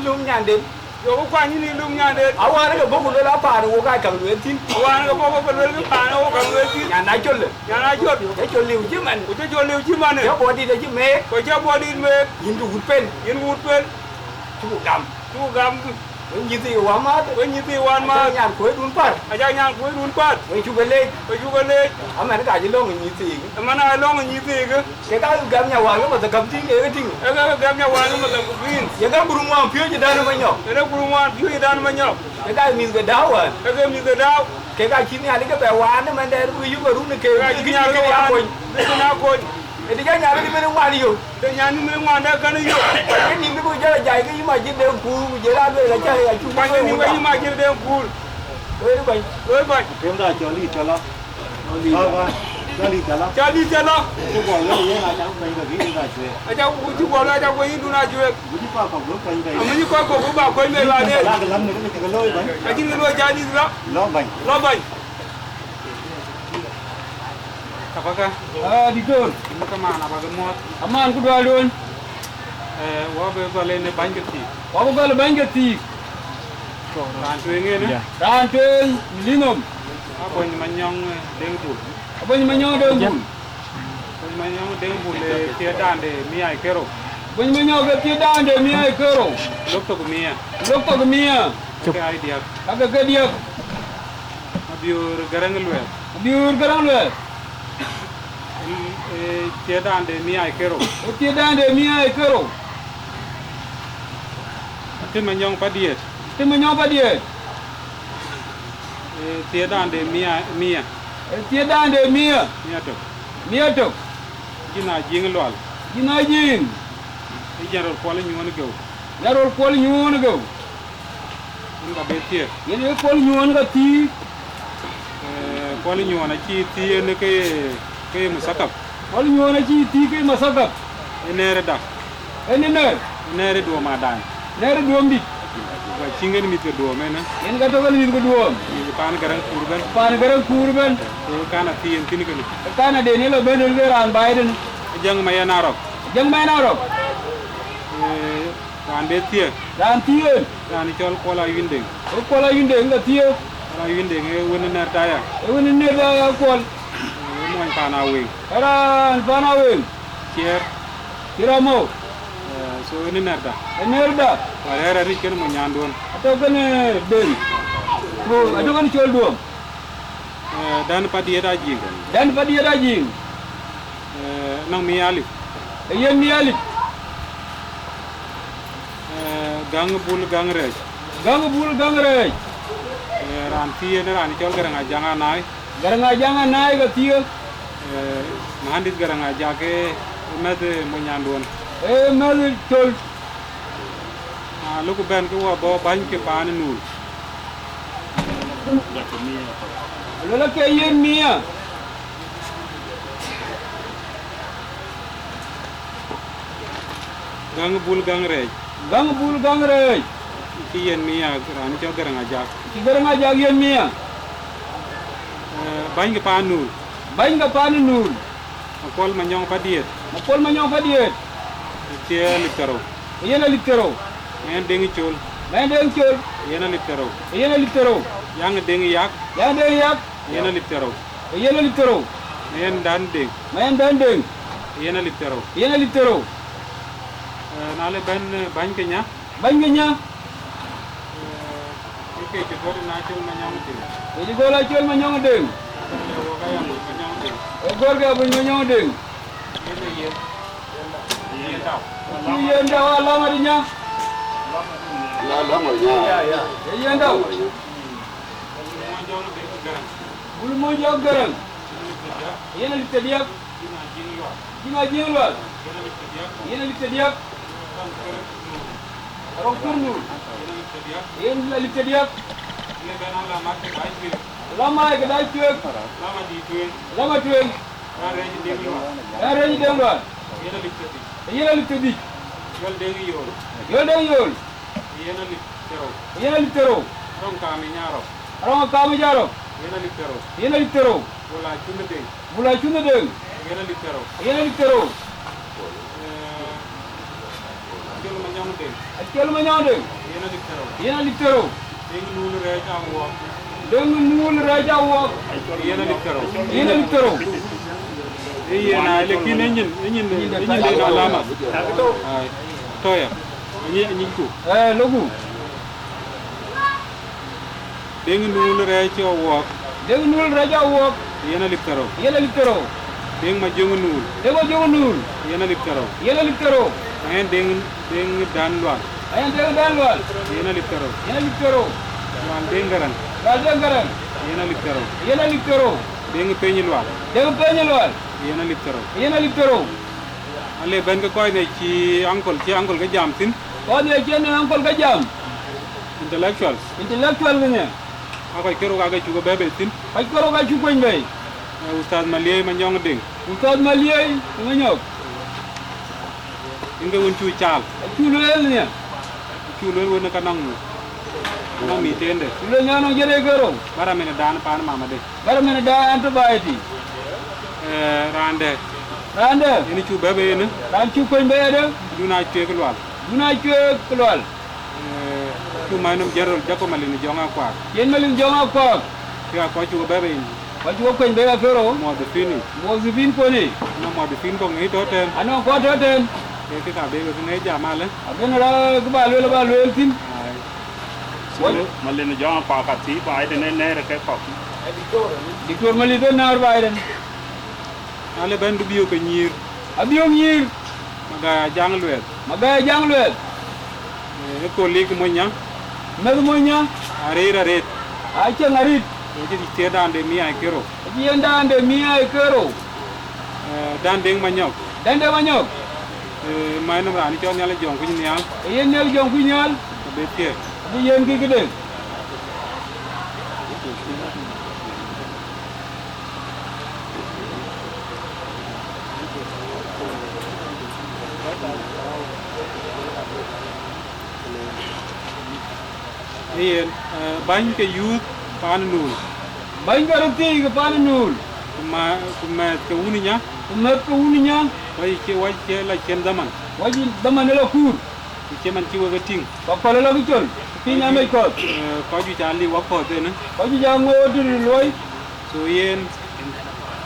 lum nhàn đến yo ko kwani ni lum nyande awana ga bogo la pa no ga kam le tin awana ga bogo ko le pa no kam le tin na jol ya jol liu ji man ko jol liu ji man ya bodi de ji me ko ja bodi me yindu wut pen tu gam when you see one ma nyan ko dun par aja nyan ko dun par when you gele ama na ga ji long ni ti amana long ni ti ke ka gam nya wa ma ta gam tin ke tin ga gam nya wa ma ta bin ya ga buru mo pio ji dan ma nyo ke ka mi ga dawa ke ka chi ni ali ga ba wa na ma der bu yu ga ru ni ke ga chi nya ga wa na ko e di ga nya ni me wa ni yo de nya ni me wa na kan yo ke ni me bu ja ja ga yi ma ji de ku je la do la cha ya chu ba ni ga yi ma ji de ku oi ba em ra cho li cho lo cho li cho lo ko bo le ye na cha ko ga gi ga chue aja ku ji bo la aja ko yi du na chue ji pa ko lo kan ga amani ko ba ko me ba de la ga lam ne ke lo ban aji ni lo ja ni lo ban apakah ditur kemana apa gemot aman ku dua don wa be bale ne banjati wa ko bale banjati to ran tuenge ne ran tueng linom apa ni manyong dengbu le tie dande mi ai kero bon manyong ke tie dande mi ai kero lok to mia ke ai dia aga ke dia biur garang lwe tie dande mi ai kero tim manyong padiet tie dande mia to jina jing lwal jarol pole nyuon go nga betie yene pol nyuon ga ti pole nyuon chi ti ne ke musakap pol nyuon chi ti ke masakap enere da enere do ma dan nere do mbi wa chingen mi te do mena yen ga to ga mi do ni pan garang kurban to kana ti en tin kene kana de ne lo be do ran baiden jang mayana rok ran betie ran chol kola yinde nga tie kola yinde nge wona na taya kol mo pana we kier kiramo so ni nerda ara ri ken mo nyandon to gane den ko ado kan chol duom dan padi da jing nang mi alif yen mi alif gang bul gang rej ran tie ne ran chol garanga janga nai ga tie mandit garanga jage med mo nyandon med chol lu ko ben ko wa bo ban ke pan nul lola ke yen mia gang bul gang rej ki yen mia ran chol garanga jag yen mia ban ke pan nul akol manyong padiet tie litero men dengi chol yena litero yang dengi yak yena litero men dan deng yena litero nale ban kenya ke chol na chol manyong ding. Jadi gola chol manyong ding. Gor ga bun manyong ding. Yen da wala marinya. La marinya. Ya. Yen da. Bulu mo jog garan. Yen li tediak. Jina jingwal. Yen li tediak. Rong turnu. Yen li tediak. Lama ke dai tuek. Lama tuek. Are ni dengwa. Yen li tedi. Yol deng yol. Yen li tero. Rong kami jaro. Yen li tero. Bula chunde deng. Yen li tero. Achol manyong deng. Yen li tero. Deng nul raja wo. Yen li tero. Na lekin engin de alama. Ai. Toya. Ni ku. Logu. Deng nul raja wo. Deng nul raja wo. Yen li tero. Deng ma jongu nul. Yen li tero. Ayen deng dan luar. Yen li tero. Wan deng garan. Yen li tero. Deng penyi luar. Yen li tero. Ale ben ko koy ne ci uncle ga jam tin. Ko ne ci ne uncle ga jam. Intellectual ne. Akoy kero ga ci go bebe tin. Ay kero ga ci koñ bay. Ustaz Maliye ma ñong deng. Ustaz Maliye nga ñok. Inga won ci caal. Ci lu el ne. Ci lu won ka nang. Nang mi tende. Lu ñano jere gero. Bara mena daan paan mama de. Bara mena da antu bayati. Rande. Ini cu bebe ne. Ran ci koñ bay de. Duna ci ko lwal. Cu manum jarol jako malini jonga kwa. Yen malin jonga kwa. Ya ko ci bebe ni. Ko ci koñ bay afero. Mo de fini. Mo de fin ko ni. No mo de fin ko ngi to ten. Ano ko to ten. Ke ka be ko ne jamale. Aben ra ko ba lo tin. Malin jonga kwa ka ti ba de ne re ke ko. Diktor mali do nar bayden. Ale ben du biyo ko nyir. Abiyo nyir. Maga jangluet. E ko lik mo nya. Mer mo nya. Arira ret. Ache ngarit. Jadi te dande mi ay kero. Yen dande mi ay kero. Dande manyok. Mainam rani cho nyala jong ku nyal. Yen nel jong ku nyal. Be tie. Di yen ki gede. Ayen bany ke youth pan nul. Bany ka roti ke pan nul. Kuma ke uninya. Wai ke la ken zaman. Waji zaman la kur. Ke man ci waga ting. Ko ko la gi chol. Pinya me ko. Ko ju jali wa ko de ne. Ko ju jango dir loy. So yen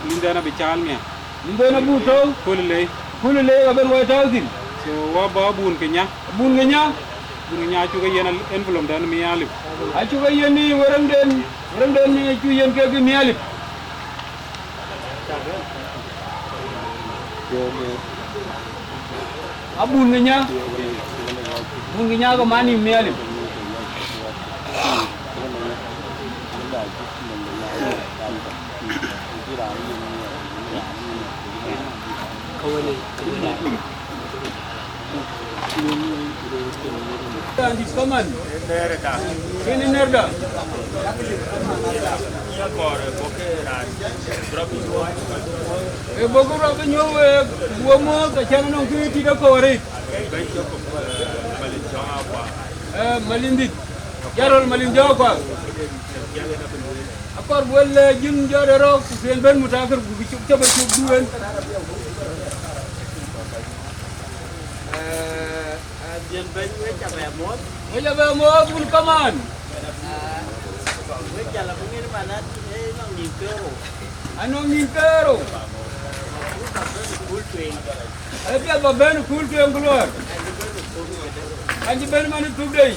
lindana be chal mia. Lindana bu to. Kulele ga ben wa tawdin. So wa ba bun ke nya. Bun nya cu ga yena envelope dan mi alip. A cu ga yeni waram den ni cu yen ke mi alip. Abun nya ga mani mi alip. Di kaman. Ini nerda. Bokor apa nyowe buamo kacana nong tu tidak kore. Malindit. Jarol malin jawa kwa. Akor boleh jin jara kusen ben mutakar bujuk coba duen. Dia banyak cabai mot. Cabai mot pun kaman. Jalan mungkin mana? Nong ngikero. Anong ngikero. Cool train. Ada apa ben cool train keluar. Anh chỉ bên mà nó tụt đi.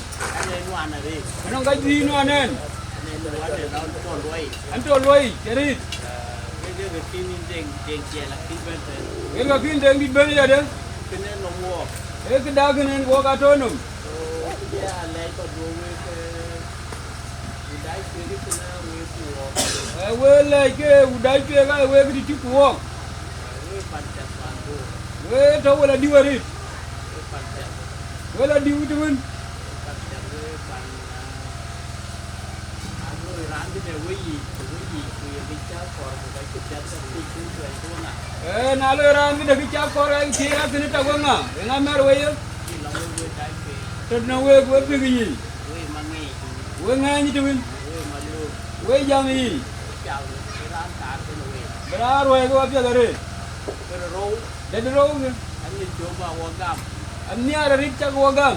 Nó cái gì nó nên. Anh cho lui, cái đi. Cái là kinh tế đi bên đây đấy. Cái đa cái nên qua cả thôi nung. We lại cái udai cái we cái đi chụp uang. We tahu lah diwa ni. We lah diwa tu pun. Nalo ram ni dah bicara korang kira sini tak guna. Enggak mer we yo. Terus we pergi. We nganyi tu pun. We jami. Berar we ko apa dari? Dari roh ke? Ani coba wagam. Ani ada ricak wagam.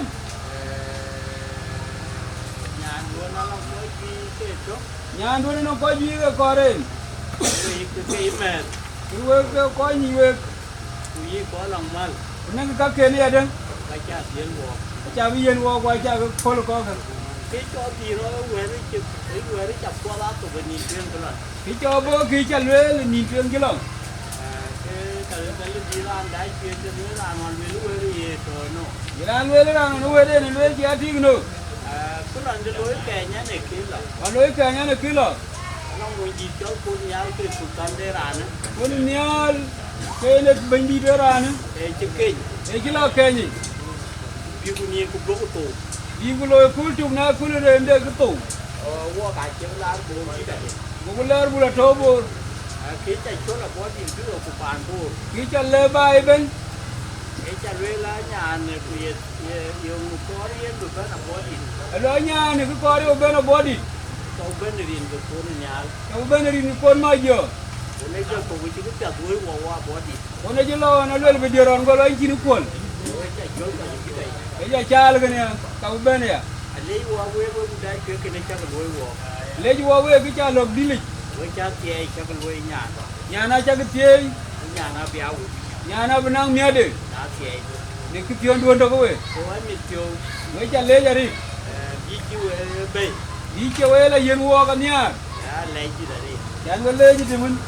Nyan dua nak kau juga koren. Dua kau ni we. Kui kau lang mal. Nang kau kene ada? Baca yen wo. Baca yen wo baca kau kau kan. Kicau tiro we ni cap kau lah tu beni tuan tu lah. Kicau bo kicau le ni tuan ke lah. Kalau jiran dah cuci tu lah, malu we tu no. Jiran we lah, no we ni we jadi no. Kalau anda loi kayaknya nak kilo. Kalau loi kayaknya nak kilo. Kalau mungkin jual pun nyal ke Sudan Ther. Pun nyal ke nak bandi Ther. Cekin. Kilo kayaknya. Biar ni aku blok tu. Biar loi kul tu nak kul rende ke tu. Wah kacau lar bulu kita. Bular bulu tobor. Kita jual apa di tu aku panpur. Kita lebai ben. Kita rela nyan kuat yang Korean tu kan apa di. Kalau nyan ni Korea ben apa di. Kau benerin ke pun nyal. Kau benerin pun maju. Kau ni jual kau itu kita dua wawa apa di. Kau ni jual orang jual video orang kalau ini ciri pun. Kita jual kalau kita. Kita cakap kan ya. Kau ben ya. Lei wawa bukan ke kena cakap dua wawa. Lei wawa kita log dilik. Kita tiai cakap dua nyan. Nyan cakap tiai. Nyan biau. Nyan benang miade. Tiai. Ni kita dua dua kau. Kau ni tiau. Kita lei jadi. Biji bay. Biji lah yang wawa kan ya. Lei jadi ni. Yang lei jadi pun.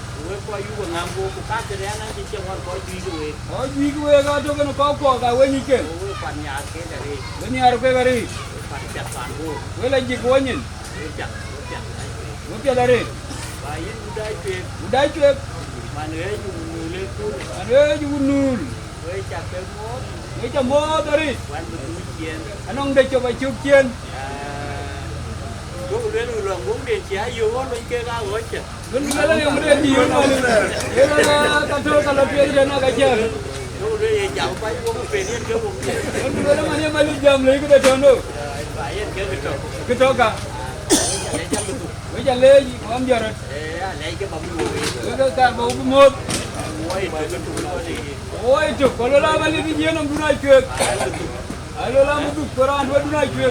Kau you ngambo kita jadi anak kita orang kau biji we. Oh biji we kau tu kan kau kau we ni ke. Oh panyar ke jadi. Panyar ke dari. Panyar sangu. We lagi kau ni. Mungkin dari. Bayin budai cuek. Mana ju nul. We cakap mod dari. Wan bercucian. Anong dah coba cucian. Gua udah ulang gua dia cia yo kan ke ka gocha. Gun gala yang udah di yo no. Era kalau dia dah nak aja. Gua udah ya jauh pai gua pengen ke gua. Gun gala mana balik jam lagi kita dono. Bayin ke betul. Betul ka? Bây giờ lê gì của ông giờ rồi? Lê cái bông mùi. Cái cả bông mùi. Ôi chụp, có lô la mà đi dưới nó đu này kìa. Lô la mà đục cơ ràn đu này kìa.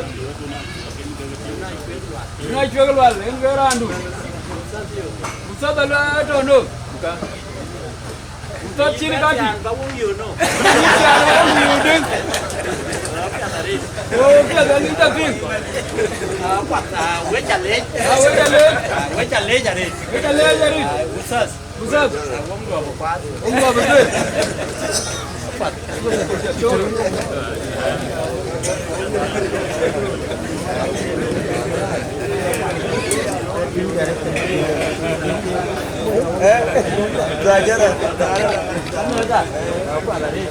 Đu này kìa cái loạt lên cơ ràn đu. Usat là trò nụ. Usat chi này cái gì? Bông nhiều nụ. Bông nhiều đừng. Oh, kita ni tak ping. Apa? We cale. We cale jadi. We cale jadi. Usas. Om gua berpat. Om gua betul. Apa? Belajar. Kamu ada? Apa tadi?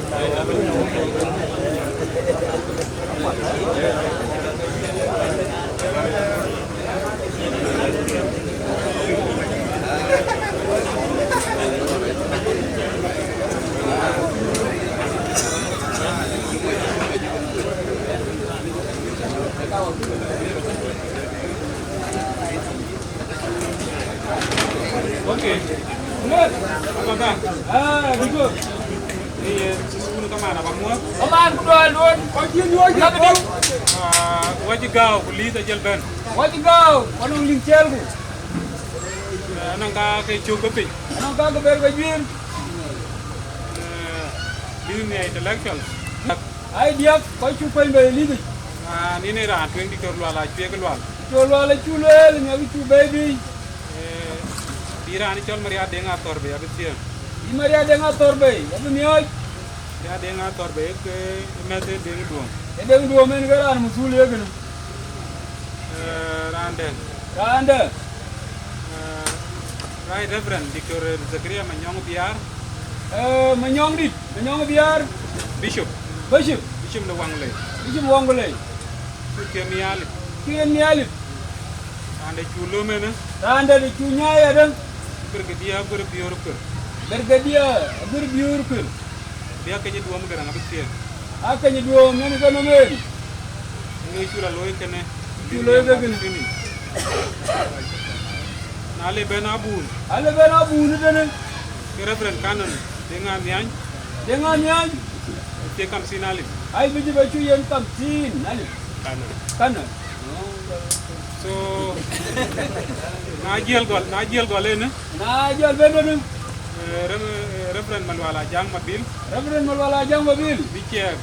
Okey. Benar. Apa bang? Betul. Ni susu tu mana bang muat? Aman dua. Kau jual je. Wajib kau beli tak jual ben. Wajib kau. Mana ling cel ku? Nangka ke cukup pin. Nangka ke ber kajuin. Ini intellectual. Ai dia kau cukup beli ni. Nini ran twen di kor lwala chwe ke lwal. Chol wala chulel ngawi chu baby. Dira ni chol Maria denga torbe abetia. Di Maria denga torbe abe mioj. Ya denga torbe ke mete deng duom. Deng duom en garan musul yegno. Rande. Right Reverend Dr. Zakaria Manyong Biar. Manyong biar. Bishop le wangle. Bishop wangole. Kien mialip. Ande chulo mena. Rande de chunya ya dan. Bergedia berbiurkur. Dia kayaknya dua megarang abetia. Akanya dua men kono men. Ngai chula loy kene. Chulo begin. Ale ben abun dene. Reverend Canon dengan nyany. Dia kam sinalip. Ai biji bacu yen kam sin alip. Canon. So najil gol ene. Najil bedene. Reverend Malwala Jang Mabil. Bicia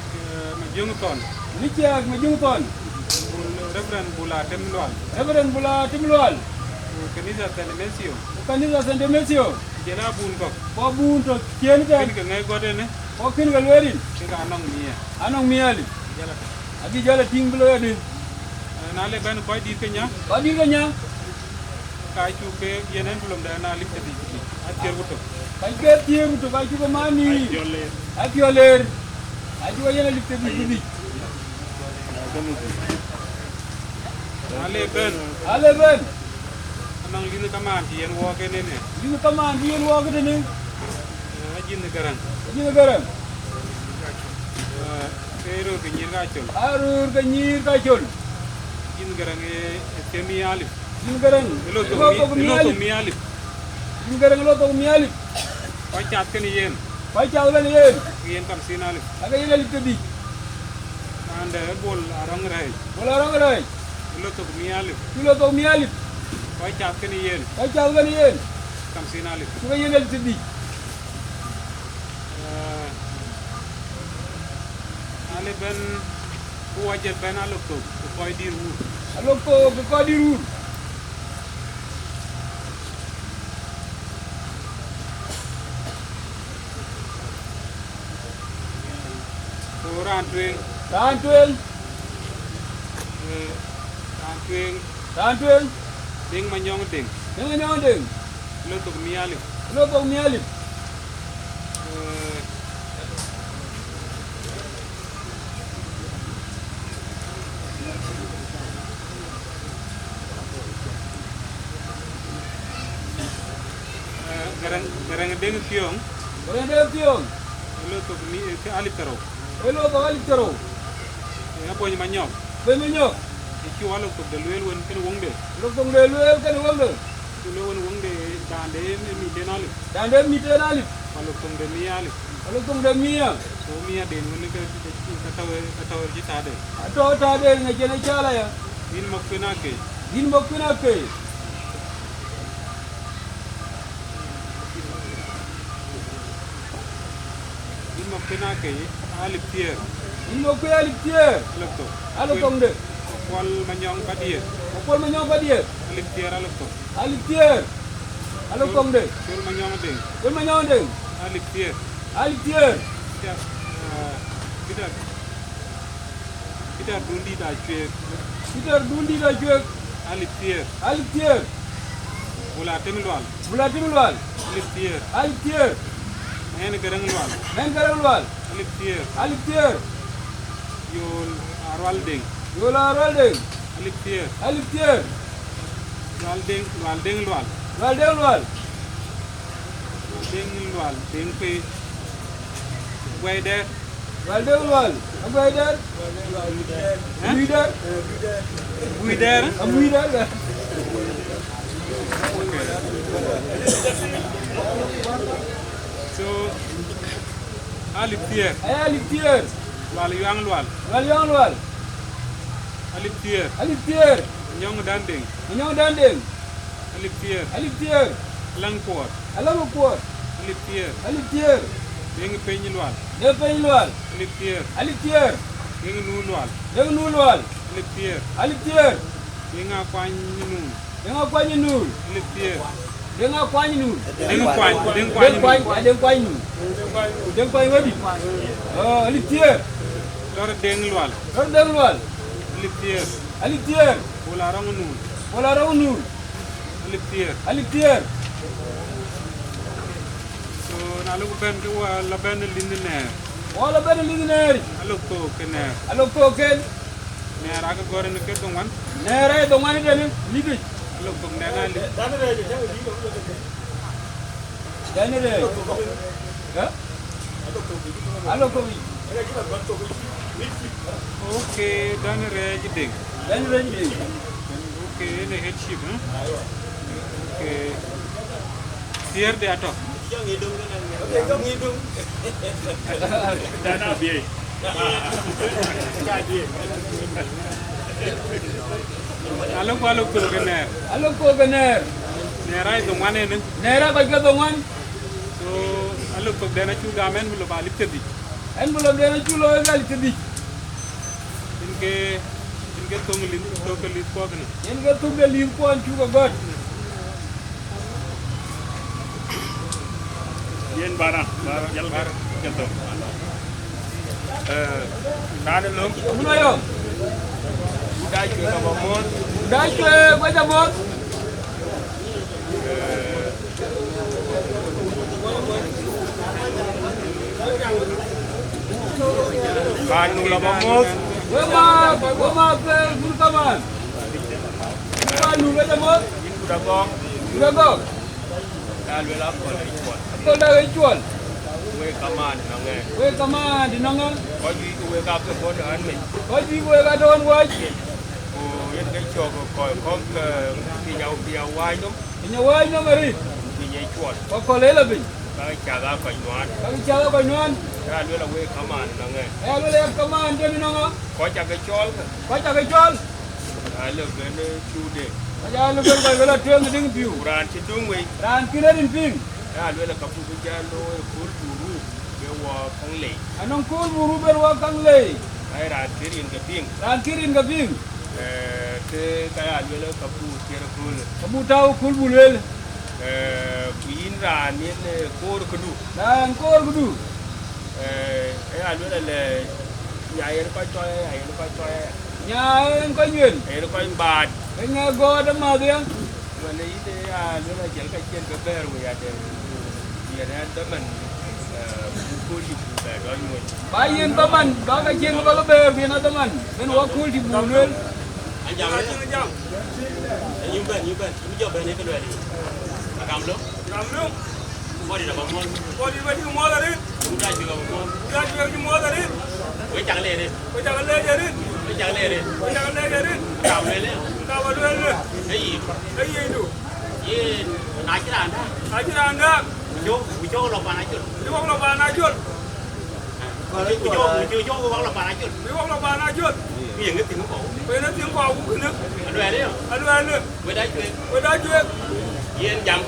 majungton. Reverend Bula Temlwal. Kanisa Santemesio. Jena bun kok. Ko bun to kien ka. Kin ngai gode ne. Ko kin gal werin. Kin anong mia. Anong miali. Jala. Adi jala ting blo edin. Na le ben ko di kenya. Ka chu ke yenen belum da na lip tadi. Atir wuto. Kai ke tier wuto kai chu mani. Atioler. Aju yenen lip tadi. Ale ben. Nang linu kaman yen wo ke ne. Ajin garang. Pero kenyir gachol. Arur kenyir gachol. Jin garang temi alif. Jin garang. Lo to mi alif. Jin garang lo to mi alif. Pai chat ke ni yen. Yen kam sin alif. Aga yen alif tebi. Ande bol arang rai. Lo to mi alif. Pai chat ke ni yen. Kam sin alif. Aga yen alif tebi. Ale ben wajet ben alok to ko dir wu. Rantweng. Ding manyong ding. Lo to mi alif. Garang deng tiong. Lo to mi alif taro. Ya poñ manyong. Iki walo to de luel won ken wongde. Lo won wongde dande mi denalif. Walo to de mi alif. So mi den won ke katawer ji tade. Tade ngene chala ya. Din mokuna ke. Alif tier. Alok tongde. Wal manyong padir. Alif tier. Alok tongde. Wal manyong ding. Alif tier. Ya. Kita dundi da cuek. Alif tier. Bula temlwal. Alif tier. Men garang lwal. Alif tier. Yol arwal ding. Alif tier. Lwal. Ding pe. Weder. So alif tier. Wal yang lwal. Alif tier. Nyong danding. Alif tier. Lang por. Alif tier. Ding peñ lwal. Alif tier. Deng nulwal. Deng nulwal. Liptier. Aliptier. Deng akwany nun. Deng akwany nun. Liptier. Deng akwany nun. Deng kwany nun. Deng kwany wadi. Aliptier. Lor deng lwal. Lor deng lwal. Liptier. Aliptier. Wala rang nun. Wala rang nun. Liptier. Aliptier. So nalu ben ke wala ben lindner. Wala ben lindner. Alok to kener. Alok to ken. Ner aga gore ne ke dongan. Nere dongan den ligi. Alok to nena li. Danere. Ha? Alok to. Okay, danere jideng. Danere jideng. Okay, ne headship, huh? Okay. Here they are talk. Dana biye. Alok to kener. Alok to kener. Nera itu mana ni? Nera bagi dongan. So alok to dana chu gamen belum balik tadi. En belum dana chu lo balik tadi. Inke tunggalin to kelit ko kana. Inke tunggalin ko an chu god. Yen bara jal to. Nada lom. Muna yo. Udah cuy sama mon. Udah cuy baca mon. Kanu lama mon. Gua ke Gurkaman. Kanu baca mon. Udah gong. Udah gong. Kalau lah kau dari cuan. Kau dari cuan. Kue kaman nange. Kue kaman di nange. Kau juga kue kape kau dah aneh. Kau juga kue kadon waj. Oh, yang kau coba kau ke piau waj nom. Piau waj nom hari. Piau cuan. Kau lela bin. Kau cara kau nuan. Kau cara kau nuan. Kalau lah kue kaman nange. Kalau lah kaman dia di nange. Kau jaga col. Kau jaga col. Kalau kena cude. Aja lu kan kalau tuang ding piu. Ran cidung wei. Ran kira din ping. Kalau lah kapu berjalo kul buru bewa kangle. Anong kul buru bewa kangle. Ay ran kirin ke ping. Ran kirin ke ping. Ke kaya lah kapu kira kul. Kamu tahu kul bulel. Kuin ran ni kor kedu. Ran kor kedu. Kalau lah nyai lepas coy. Nyai kau nyun. Lepas bad. Enggak gua ada mah dia. Mana ini lu nak jalan kajian keber, ya ada. Dia ada teman. Kul di buka, doang mui. Bayin teman, doang kajian kalau keber, dia ada teman. Ben wakul di bulan. Anjam. Nyumban. Ini jawab ni kedua ni. Agam lu. Kau di dalam mall. Kau di mall ada. Udah juga mall. Udah juga di mall ada. Kau jangan leh. Jangan leh jadi. Kau leh. Kau leh. Hey itu. Ye, nak kira anda. Ujo lopan ajul. Ujo lopan ajul. Ujo lopan ajul. Ujo lopan ajul. Yang ngerti kau. Benar tiang kau kena. Aduh. Beda cuy. Ye jam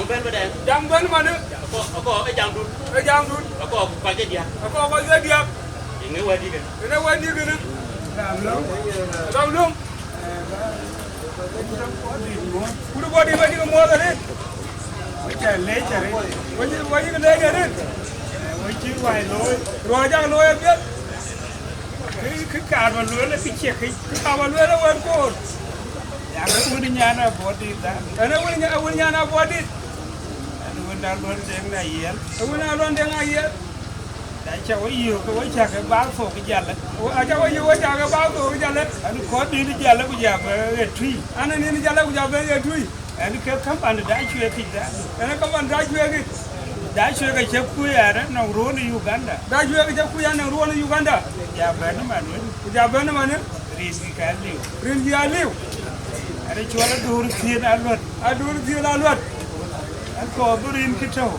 ben pada. Jam ben mana? Aku jam dulu. Aku kerja dia. Ini wadi kan. Ramlong. Udah body bagi kamu ada ni. Macam leceh. Bagi ke leceh ni. Macam wai loy. Roja loy biar. Kekar malu le picek. Kekar malu le wan kor. Yang aku ni nyana body dah. Aku nyana body. Aku dah luar dengan ayat. Aku nak luar dengan ayat. Dah cakap iyo, kau cakap bangso kejalan. Cakap iyo, cakap bangso kejalan. Anu kau ni jalan kujab tree. Anu ni jalan kujab tree. Anu kau kapan dah cuci kita. Anu kapan dah cuci? Dah cuci kecap kuya nang ruang Uganda. Dah cuci kecap kuya nang ruang Uganda. Jaban mana? Jaban mana? Rizki kaliu. Rizki kaliu. Ada cuaca dur sian alwat. Adur sian alwat. Aku berin kita.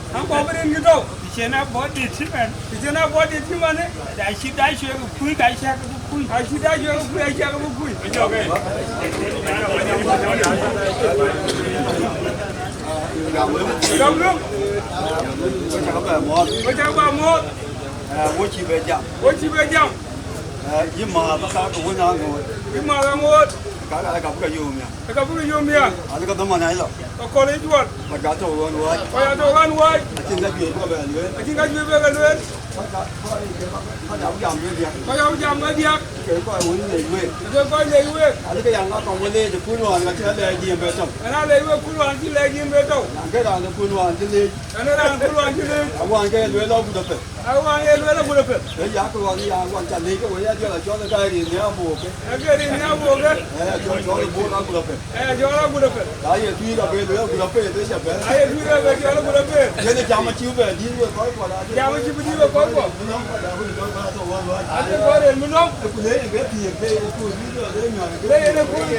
Cina body timan. Cina body timan ni. Dah cuci kui dah cuci kui. Asyik dah cuci kui. Okey. Ramlong. Macam apa mod? Macam apa mod? Wuci bejam. Wuci bejam. Với mà bác cá của nó ngồi. Với mà là ngồi. Cá là gặp cái dùng nha. Gặp cái dùng nha. Cái tấm mà này rồi. Có lấy chuột. Mà cá trâu con nuôi. Cá trâu con nuôi. Trên cái chuyện có về lưới. Trên cái chuyện về lưới. Nó đóng dầm cái việc. Nó đóng dầm cái việc. Cái coi muốn lấy nguyên. Cái coi lấy nguyên. Cái dạng nó còn vấn đề thì cuốn hoàn cái chơi lấy gì về trong. Nó lấy nguyên cuốn hoàn chỉ lấy gì về trong. Cái đó là cuốn hoàn chỉ lấy. Nó là cuốn hoàn chỉ lấy. Hoàn cái lưới lâu cũng được. Hoàn cái lưới lâu cũng được. Đấy giá cái hoàn nhà hoàn chặt lấy cái vậy cho là cho cái gì nhớ buộc cái. Cái gì nhớ buộc cái. Cho nó buộc nó cũng được. Cho nó cũng được. Đấy giờ tuy là về lưới cũng được đấy sẽ về. Đấy tuy là về cho nó cũng được. Thế thì chăm mà chiếu về đi vừa có quả đó. Chăm mà chiếu về có quả. Anh có đến muốn không? Cái đấy cái tiền cái cùi đi rồi đấy nhỏ. Đây là cùi đi.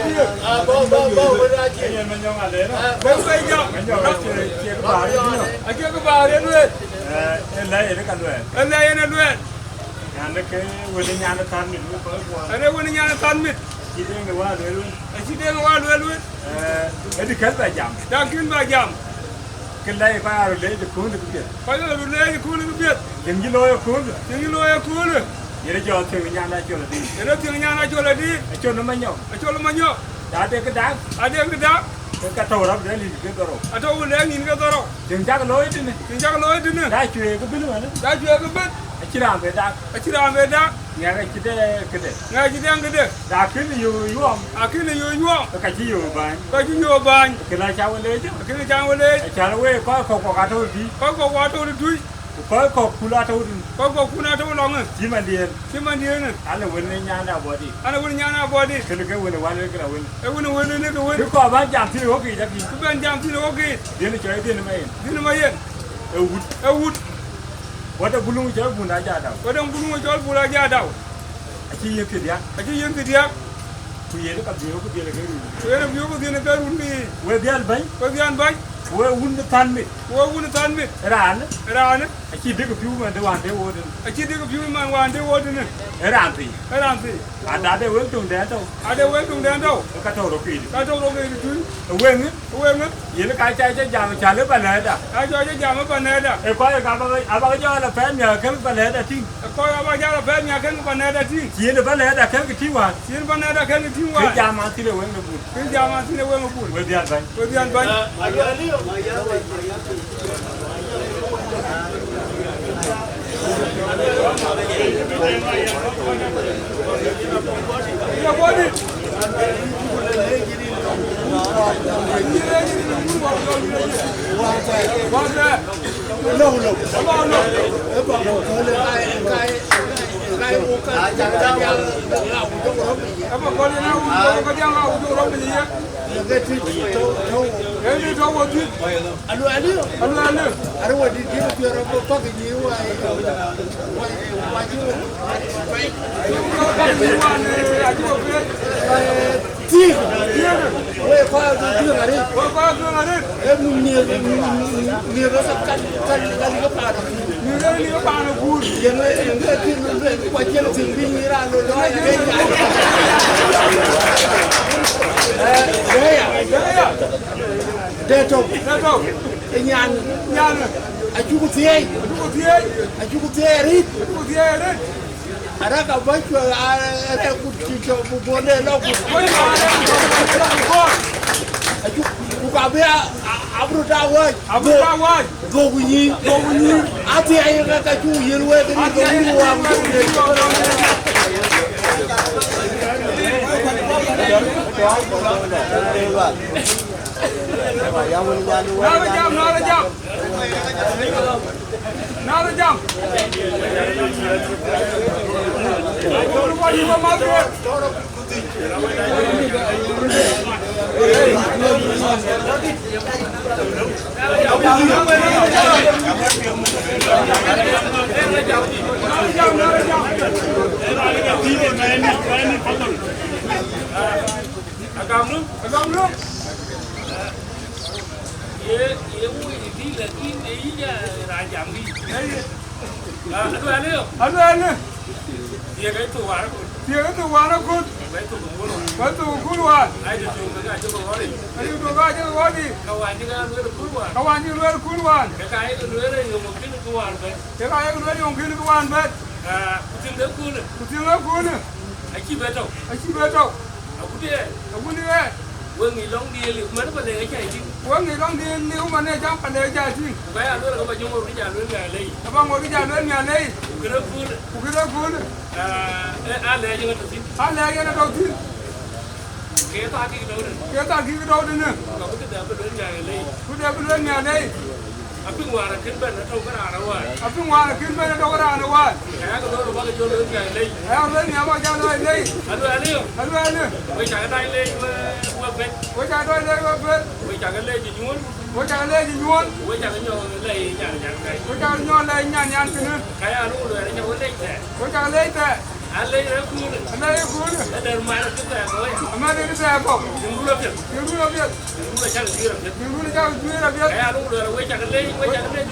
Bao ra chị. Mình nhong à đấy đó. Bên đây nhong. Mình nhong chia cái bà đi. Anh chia cái bà đến luôn. Em lấy nó cần luyện. Anh lấy nó luyện. Nhà nó cái quên nhà nó tan mình mới có qua. Anh quên nhà nó tan mình. Chỉ đến cái qua luyện luôn. Chỉ đến cái qua luyện luôn. Cái đi khét bài giảm. Đang khét bài giảm. Cái lấy phải rồi lấy được cuốn được biết. Phải là lấy được cuốn được biết. Đừng như lôi cuốn. Đừng như lôi cuốn. Vậy nó cho thường nhà nó cho là đi. Vậy nó thường nhà nó cho là đi. Cho nó mới nhau. Cho nó mới nhau. Đã đến cái đá. Đã đến cái đá. Cái tàu đó để nhìn cái tàu rồi. À tàu để nhìn cái tàu rồi. Đừng chắc cái lối đi này. Đừng chắc cái lối đi này. Đã chuyện cái biết mà nó. Đã chuyện cái biết. Chỉ làm về đá. Chỉ làm về đá. Nghe cái chỉ để cái đấy. Nghe chỉ đang cái đấy. Đã cứ nhiều không? À cứ nhiều không? Cái chỉ nhiều bàn. Cái chỉ nhiều bàn. Cái này cháu lên chứ. Cái này cháu lên. Cháu lên có quả thôi đi. Có quả thôi đi. Có kula thôi. Có kula thôi lòng. Chỉ mà điền. Chỉ mà điền. Anh là quên nhà nào bỏ đi. Anh là quên nhà nào bỏ đi. Cái cái quên là quên cái là quên. Cái quên cái quên. Cứ có bán giảm thì có gì chắc gì. Cứ bán giảm thì có gì. Điền nó chơi điền mày. Điền mày. Ewut. Wadah bulung chơi bún đã ra đâu. Wadah bulung chơi bún đã ra đâu. Chỉ yên thì dia. Chỉ yên thì dia. Cứ yên cái biểu cái dia là cái gì. Cái biểu cái dia là cái gì. Quê dia bay. Quê dia bay. Quê un tan mi. Quê un tan mi. Ran. Ran. Chỉ biết cái biểu mà để hoàn để vô đi. Chỉ biết cái biểu mà hoàn để vô đi nè. Ran thì. Ran thì. À đã để quên trùng đen đâu. À để quên trùng đen đâu. Cái thầu đồ kỳ. Cái thầu đồ kỳ thì quên á. Quên á. Vậy nó cái trái giảm trả lớp bàn này đã. Cái cho giảm bàn này đã. Em coi cái cái cho là phép nhờ cái bàn này đã tin. Coi cái cho là phép nhờ cái bàn này đã tin. Chỉ là bàn này đã cái thi hoàn. Chỉ là bàn này đã cái thi hoàn. Cái giảm mà thì là quên được bún. Cái giảm mà thì là quên được bún. Quê dia bay. Quê dia bay. Thieek, ôi khoa thương ở đây, khoa thương ở đây, em nhiều nó sắp cắt cái bà đó, nhiều cái bà nó buồn, những cái thiên nó về cái quả trên nó thường đi nghĩ ra rồi nó cái đây trồng, cái nhàn, anh chú có thế đấy. Ada kabar jual ada kunci bukan lo buka bea abru dawai go bunyi ati ayo kata cu yelwe kini go uang Nada jam. Agam lu. Ye vui thì là cái ý là giảm đi. Aduh ane. Dia cái tu warna kun. Batu kuruan. Ayo tu kaje wadi. Kawan juga luar kuruan. Cái luar yang mungkin kuruan bet. kutin da kunu aki beto akudi wangi long di li man pa le cha ji wangi long di li u mane jam pa le ja ji ba ya lo ko ba jongo ri ja lo nga le ba ngo ri ja lo nga le ukira kunu a le ji to tin a le ga na do tin ke ta ki do ne ko ku da ba lo nga le ku da ba lo nga le apin wara kin ban na to kana ra wa apin wara kin ban na to kana ra wa ya ga lo ba ga jo lo nga le ya lo nga ma ja lo le alu we cha ga dai le wa bet we cha dai le wa bet we cha ga le ji nyun we cha le ji nyun we cha ga nyo le nya kai we cha nyo le nya kin kai a lu le nya wo le te we cha le te ale ra kunu da ma ra ta ko ma de ta ko ngulu la cha kai a lu le we cha ga le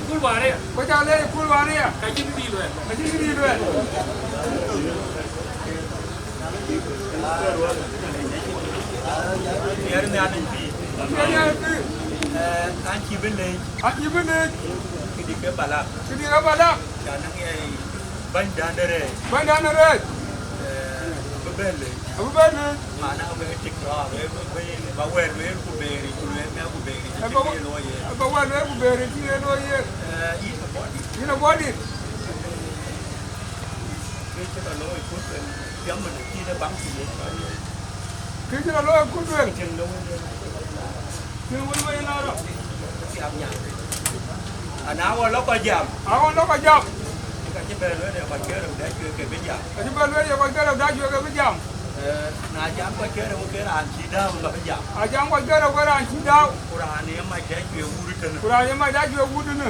kul ba re ka ji bi lo Yar ne anin pi. An ki bene. Kidi ke bala. Kana ngi ban dandere. Bebele. Mana be tikra be ba wer be ku beri ku le me ku beri. Ba wer be ku beri ti lo ye. Ina body. Ke ta lo ku te yam ne ki de bang ki ye. Ke ta lo ku te. Chen lo. Ke wo we na ro. Ki am nya. Ana wa lo ko jam. Ka che be lo de ba ke ro da ju ke be jam. Na jam ko ke ro ke ran chi da lo be jam. Quran ye ma da ju wu ru ne.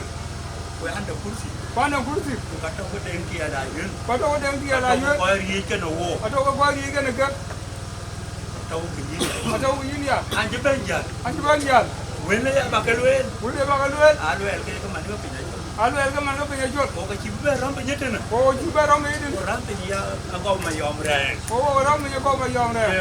Ko an da kursi. Ka to ko den ki ala yun. Ko ri ke no wo. To ko yin ya. An je ben jam. Wele ya ba ke luen. Alwel ke ko man ko pe jol. Ko ka chi be ram pe nyetena. Ram pe ya agau ma yom re.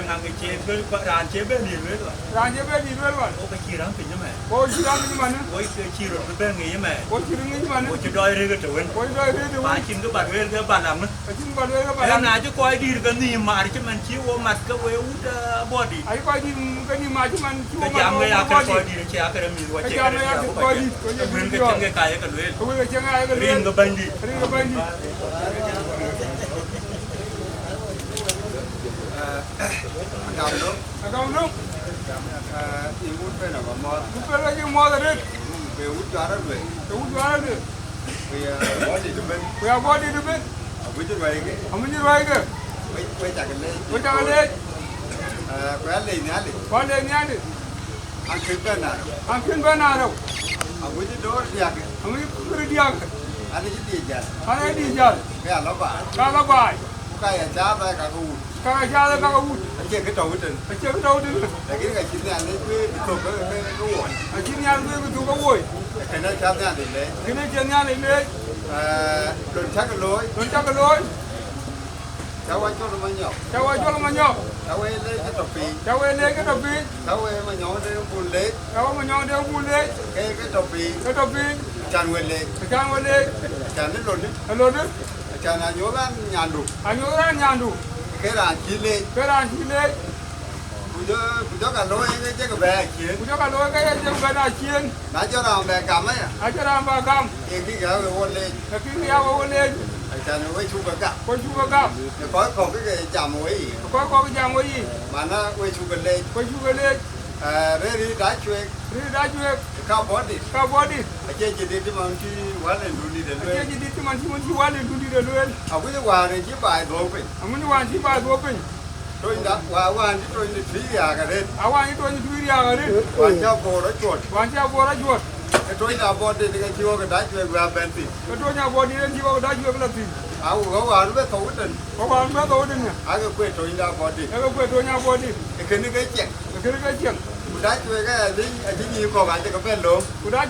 Ngang ke che ko ran che be ni le. Ko ka chi ram pe nyame. Ko ke chi ro be ngi me. Ko chi doi re ke to wen. Ba chin ko ba wel ke ba lam. Na ju ko dir ka ni mar che man chi wo mat ka we u da body. Ka jam ga ya ka ko dir che ka mi ro che ka ya ko di. Wen ke chen ke ka ya ka le. Ring ga bandi. Agam no. Ibu pe na ba mo. Be u jara be. We are body to bed. We just wait. We take a leg. Well, le. Uncle Bernardo. I wish you don't yak. I mean, pretty young. I did that. Yeah, love by. Okay, a job like a wood. I can't get out and I can't get out. I get a kidney and go on. I didn't go away. I cannot have that in there. Don't take a loy. Cháu cho nó bao nhiêu? Cháu ấy lấy cái tập phí. Cháu ấy mà nhỏ đây ông buồn lấy. Cái tập phí. Chán nguyên lấy. Chán lấy lột đấy. Chán là nhớ ra nhàn đủ. Cái là chi lấy. Cú cho cả lối cái chứ cái bè chiên. Đã cho làm bè cắm ấy à? Cái kéo cái ôn lên. Chả nó quay chu cả cặp, có cái chạm ấy, mà nó quay chu gần lên, đi đá chuột, cao body, chơi chỉ đi mà chỉ quá lên đun đi đến luôn, à cái quả này chỉ bài đồ bình, tôi đã quả chỉ tôi đi thủy à cái đấy, quả treo bò đó chuột. Tôi đã bỏ đi cái chiều cái đá chuột và bền tì. Áo gấu nó thấu định. Cái quê tôi đã bỏ đi. Cái này cái chèn. Đá chuột cái gì nhiều có cái cái bên luôn. Cái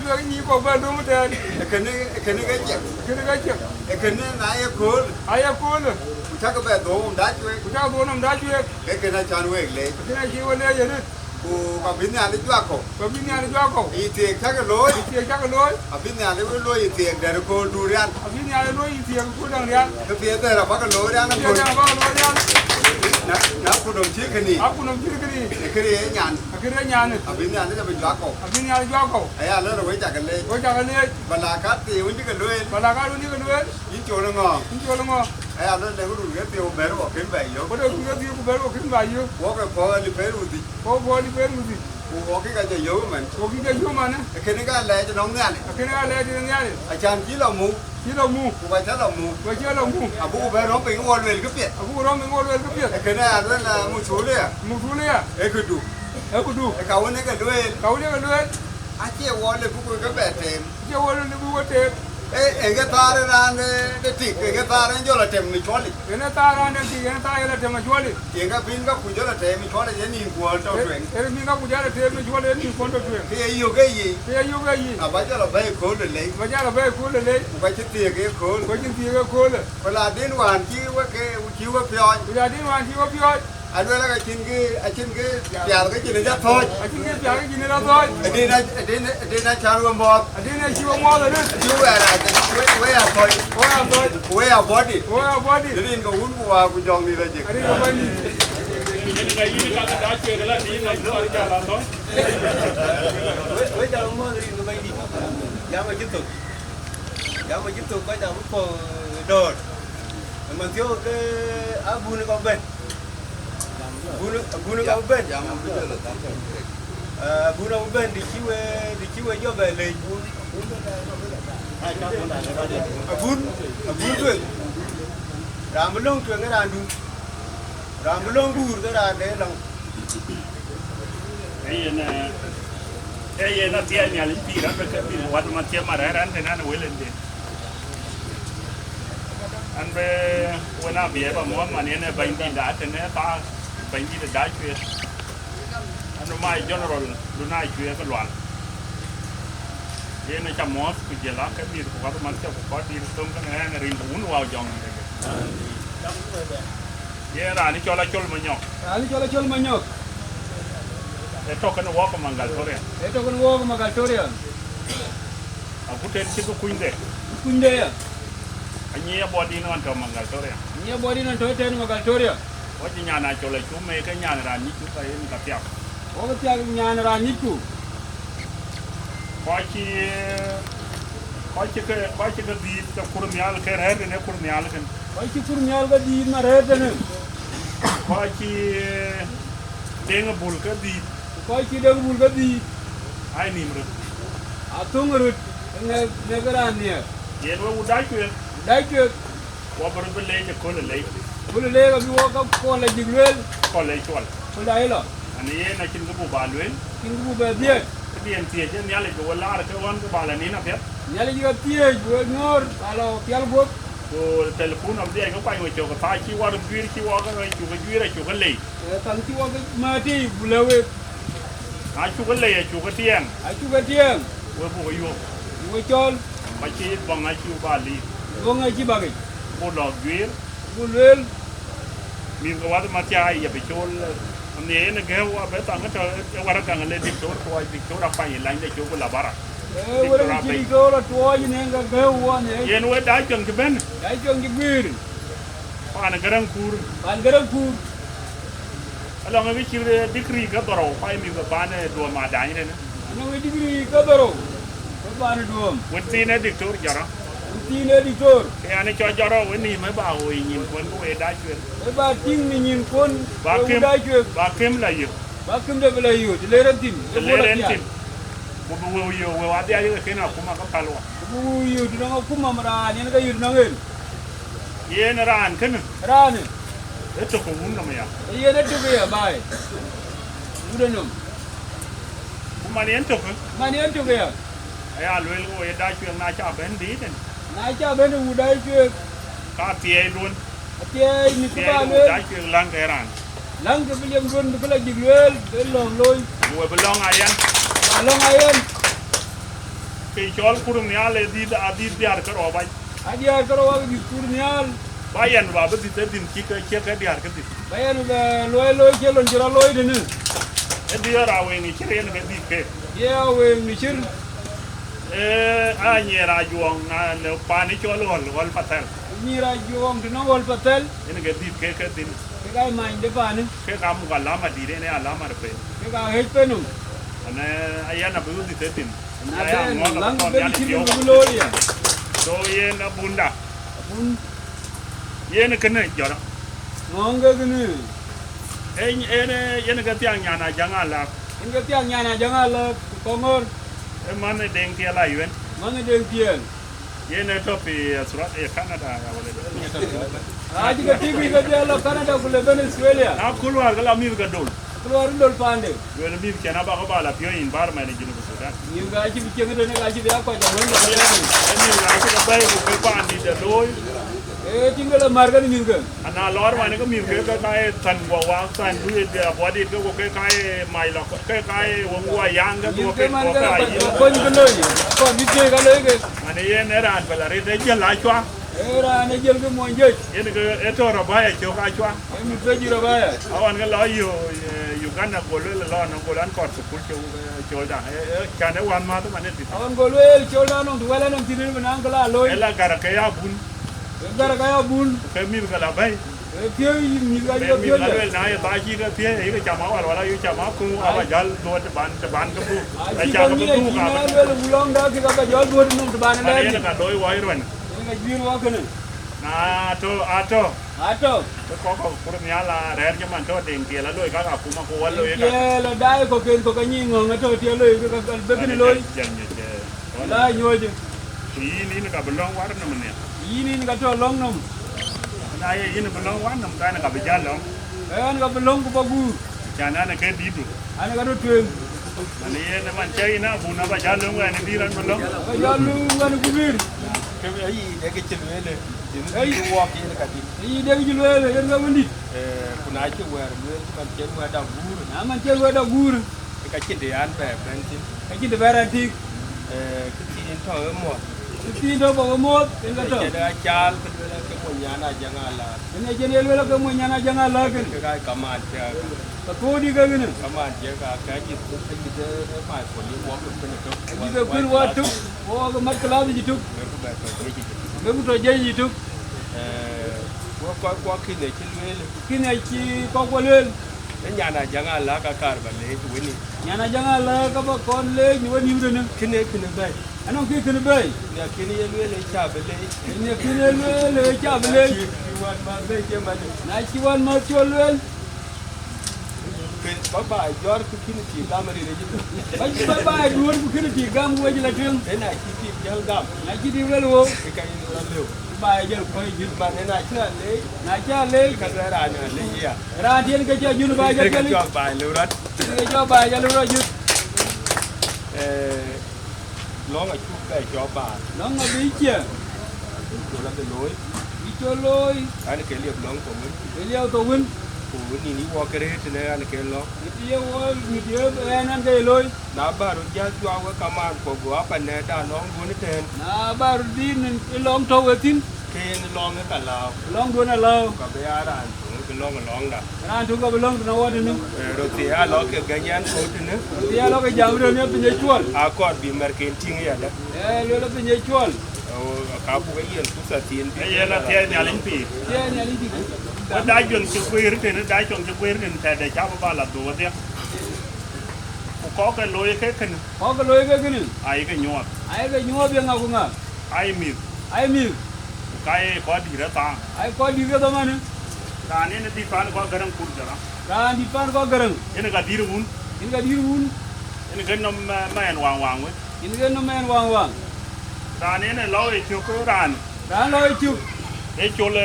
này cái chèn. Cái này nãy Achol. Chắc cái bên đồ đá chuột. Cái này chán quê lấy. Kabini ali juako. Kabini ali juako. Itiek chake loy. Itiek chake loy. Kabini ali loy itiek dari ko durian. Kabini ali loy itiek ko durian. Kepiye tera baka loy an. Kepiye tera baka loy an. Na kunum chikini. Akunum chikini. Ekiri nyan. Ekiri nyan. Kabini ali jabe juako. Kabini ali juako. Aya lo wei chake le. Wei chake le. Balakat ti unji ke loy. Balakat unji ke loy. Incholo ngo. Incholo ngo. Aya lo le guru ke ti o beru ko kin bai yo. Bodo ku ti ku beru ko kin bai yo. Wo ke ko li beru di. Ko li beru di. Wo ki ka je yo man. Wo ki ka yo man. Ekene ka le je nong nyane. Ekene ka le je nyane. Achan ki lo mu. Ku ba cha lo mu. Ku cha lo mu. Abu ku beru pe ngo le ke pye. Abu ro me ngo le ke pye. Ekene a lo na mu chule ya. Mu chule ya. Ekudu. Ekudu. E ka wone ke loel. Ka wone ke loel. A che wo le ku ke be tem. Che wo le ku tem. E ke tare ran de tik ke tare jo la tem mi choli. Ene tare ne ti ene tare la tem mi choli. Ye ka bin ka ku jo la tem mi choli ye ni ku to twen. Ene mi ka ku jo la tem mi choli ye ni ku to twen. Ke yo ke yi. Ke yo ke yi. A ba jo la ba ko le le. Ba jo la ba ko le le. Ku ba che ti ke ko. Ko che ti ke ko le. Ko la din wan ki wa ke u ki wa pyo. Ku la din wan ki wa pyo. Anh nói là cái chín cái piao cái chín nó thôi. Chín cái piao cái chín nó thôi. Đi na chào ông bò. Đi na chào ông bò rồi đó. Chú về là quay à thôi. Quay à body. Quay à body. Đi có uống qua của John đi là gì. Đi có bên đi. Cái gì cái đó chuyện cái là đi là nó đi chào thôi. Với chào ông bò đi có bên đi. Dám mà tiếp tục coi chào ông bò đồ. Mình thiếu cái áo bùn nó có bên. Bunu ka ben bunu ben di chiwe yo be le bun tu ramulong tu nga randu ramulong dur ga ra de long Ayen na tia ni ali pi ran ka pi wat ma tia ma ran de na welen de an be wena bi ba mo ma ne ba indi da te ne ta bánh đi đá chuyện anh mai general lúc này chuyện cái loạn vậy nên chăm mót cái gì lá cái gì của các bạn sẽ có đi tôm cái này riêng uống vào dòng vậy là anh cho là chôn mà nhóc anh cho là chôn mà nhóc để cho cái nó walk mà gal thôi để cho cái nó walk mà gal thôi à cũng tên chỉ có quên đấy à anh nhớ body nó ăn cho mà gal thôi nhớ body nó thôi tên mà gal thôi à có chỉ nhà này cho lại chú mấy cái nhà này là nhít chú phải gặp tiệc có cái tiệc nhà này là nhít chú có chỉ cái gì cho cuốn miál cái rẻ này cuốn miál cái có chỉ cuốn miál cái gì mà rẻ này có chỉ đeng bul cái gì có chỉ đeng bul cái gì ai niệm rồi à tung rồi nghe cái này nè vậy nó udah chuyện qua bữa bên lấy cho con lấy Boleh le kami wakam kon la jigluel kon la chwal kon la ilo ani ye na kin bu balwel kin bu be bien bien tie je nyale go wala ka wan ko bala ni na pet nyale jiga tie go ngor alo pial go ko telefon am de ko pa ngo cho ko ta chi war gwir chi wa ga chu ga gwir chu ga le tan chi wa ma ti bulewe a chu ga le chu ga tieng we bu yo we chol ma chi bong a chu ba li bong a chi ba ge bu lo gwir bulel min ko wad ma tiai ya be chol ne ne ge wa be ta ngato wara ka ngale dik to to dik to ra pa yin lan de chu ko la bara wara chi to la to yin nga ge wa ne yen we da chong ki ben da chong ki gwir pan garang kur alo ngi chi dikri ka doro pa mi ko ban do ma da ni ne no dikri ka doro ko ban do won ti ne dik to jara tin editor cái anh cho jaro với ni mới bảo hồi nhìn quân của về đá chuyện với ba tin ni nhìn quân ba kim là gì ba kim là gì thì lấy tin một bùi yêu với anh ấy cái nào cũng mà có palo bùi yêu thì nó cũng mà ra nên cái yêu nó nghe ye nó ra ăn cái này để cho cũng muốn làm gì à ye nó cho cái bài udah nom cũng mà nén cho cái ai à lùi của về đá chuyện na cha bên đi thế nãy cha bên u đây chuyện cá tiề luôn tiề như cái ba luôn đá chuyện lăng cái ran lăng cái liam luôn cái là dịch luôn cái lòng lôi ngồi bên long Ayen long Ayen cái chol kurnial đi biar karo bay biar karo cái kurnial Ayen wa beti din kika diar kiti. Ayen loy kelon jira loy denu. Diar awe ni chire en di ke. Ya we ni chir. Anyera juong na ne pani chol wal patel. Nyira juong to no wal patel. En di ke din. Ke ga mai de pani. Ke ka mu alama dire ne alama re pe. Ke ga het penu. Ana ayana bu di din. Na be lang be chiri loy ya. So yen abunda. Abun yen kene jora. Ngonga kene. Yen ga tiang nyana jangala. En ga tiang nyana jangala kongor. Mane deng kia la yuen. Mane deng kia. Yen topi surat Canada ya wale. Aji ga tibi ga jala Canada kule Venezuela. Na kulwar ga mi ga dol. Kulwar dol pande. Wel mi kena ba ko bala pio in bar mane jinu Sudan. Ni ga aji bi kenga ne ga aji ya ko da wonga ga ya. Ni ga aji ga bai ko pandi de loy. Tinggal marga ni minga. Ana lor mane ko mi ke ka kai tan wa tan du de body ko ke kai mai la ko ke kai wongwa yang ga ko ke ko kai. Ko ni loy. Ko ni ke ga loy ke. Ane yen era an bala re de jel la chwa. Era ne jel ke mo nje. Yen ke eto rabaya cho ka chwa. Mi peji rabaya. Awan ga lo Uganda ko lo no ko lan ko su cho da. Kane wan ma to mane ti. Awan ko lo cho da no wala no tinir banang kala loy. Ela gara ke ya bun. Gara kaya bun. Ke mi ga la bai. Pio mi ga yo pio. Mi ga na ya ba ji ga pie e ga chama wala yu chama ku aba jal do ban ka bu. Ai cha ga bu ka. Ni le bulong da ki ga ba jal do no ban la. Ni ga doi wai ron. Ni ga jin wa kana. Na ato. Ko ni ala re ke man to deng ke la loi ka ka kuma ko walo ye ka. Ye la dai ko ken ko ka ni ngo to ti loi ka be ni loi. La nyoje. Ni ga bulong war na mane. Ini ni kata long nom. Na ye ini belong wan nam kana ka bejalong. An ka belong ko bagu. Jana na ke didu. Ana ka do tuem. Ani ye na man chai na bu na bejalong wa ni diran belong. Bejalong wa ni kubir. Ke ai de ke chilwele. Ai wo ke ni ka di. Ai de ke chilwele yen ga wandi. Kuna chi wer lwe man chen wa da gur. Na man chen wa da gur. Ka chi de an be bentin. Ka chi de berantik. Ke ti to mo. Ti do ba mo en ga to. Ke da chal ke mo nyana jangala. En je ne le ke mo nyana jangala ke. Ke ga kaman cha. Ka ko di ga ne. Kaman je ka ji ko ji de fa ko ni mo ko ne to. Ji de kun wa tu. O ga mat kala ji tu. Me ku to je ji tu. Ko ki ne chi lwele. Ki ne chi ko lwele. Nyana jangala ka kar ba le wini. Nyana jangala ka ba kon le ni wani wude ne. Kine bai. Anon ki kene bai. Ya kini ye lwele cha bele. Ni kene lwele cha bele. Wan ma be ke ma. Na chi wan ma cho lwele. Baba jor ku kini ti gamari re jitu. Baba duor ku kini ti gam wo jila teng. Na ki ti jal gam. Na ki ti lwele wo. E ka ni ran lew. Ba jel ko jil ba ne na cha le. Na cha le ka ra na le ya. Ra tien ka cha junu ba jel ke jo ba le rat. Ke jo ba jel ro jil. Long ở chút về cho bà long ở bí chia chỗ là cái lối bí cho lối anh cái liệp long của mình cái liệp tổ mình của mình nhìn qua cái đấy thì này anh cái long cái liệp anh ăn cái lối na ba rồi giá cho cái caman của vợ bạn này đã long đuôi nó tên na ba rồi đi cái long trâu ở tin cái long cái cả lào long đuôi là lào cả bé ra cái long đã ra chúng cái long nó qua đi nữa rồi thì lo cái nhãn cổ thì nữa thì lo cái dòng rồi nữa bây giờ chuột còn bị marketing ya đó lo là bây giờ chuột cả bộ cái yên cũng sẽ tiền cái là tiền nhà lính pì tiền nhà lính pì có đại chuẩn chụp quê rồi thì đại chuẩn chụp quê rồi thì để cháu ba là đồ đấy có cái lối cái này ai cái nhọt bên ngọc ngà ai mì cái có đi ra ta ai có đi ra ta mà nè Rani ne di pan ko garang kur jara. Rani di pan ko garang. Ini ga dirun. Ini ga nom man wang we. Ini ga nom man wang. Rani ne lo e chu ko ran. Ran lo e chu. E chol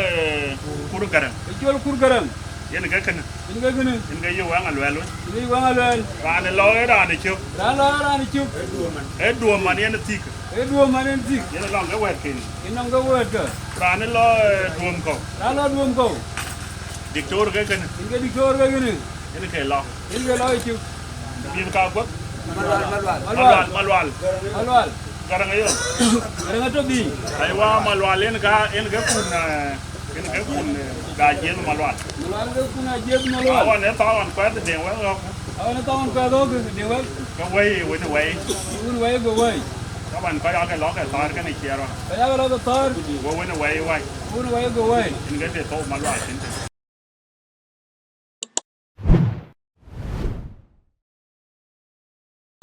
kur garang. E chol kur garang. Ini ga kan. Ini ga kan. Ini ga yo wang alwel. Ini wang alwel. Rani lo e ran e chu. Ran lo ran e chu. E duo man ne thieek. E duo man ne thieek. Ini lo ga wet kin. Ini ga wet ka. Rani lo duom ko. Ran lo duom ko. Dictor cái này, cái dictor cái này, cái lo chứ, phim cao quốc, malwal, garang ayo, garang itu di, aywa malwal ini cái phun cái con gà giết mà loạn cái con giết mà loạn anh ấy tao anh quét tiền quá không anh ấy tao anh quét đó cái tiền quá cái quay quay cái quay các bạn có cái lót cái tar cái này kia rồi cái lót cái tar quay quay cái quay cái quay cái gì tô mà loạn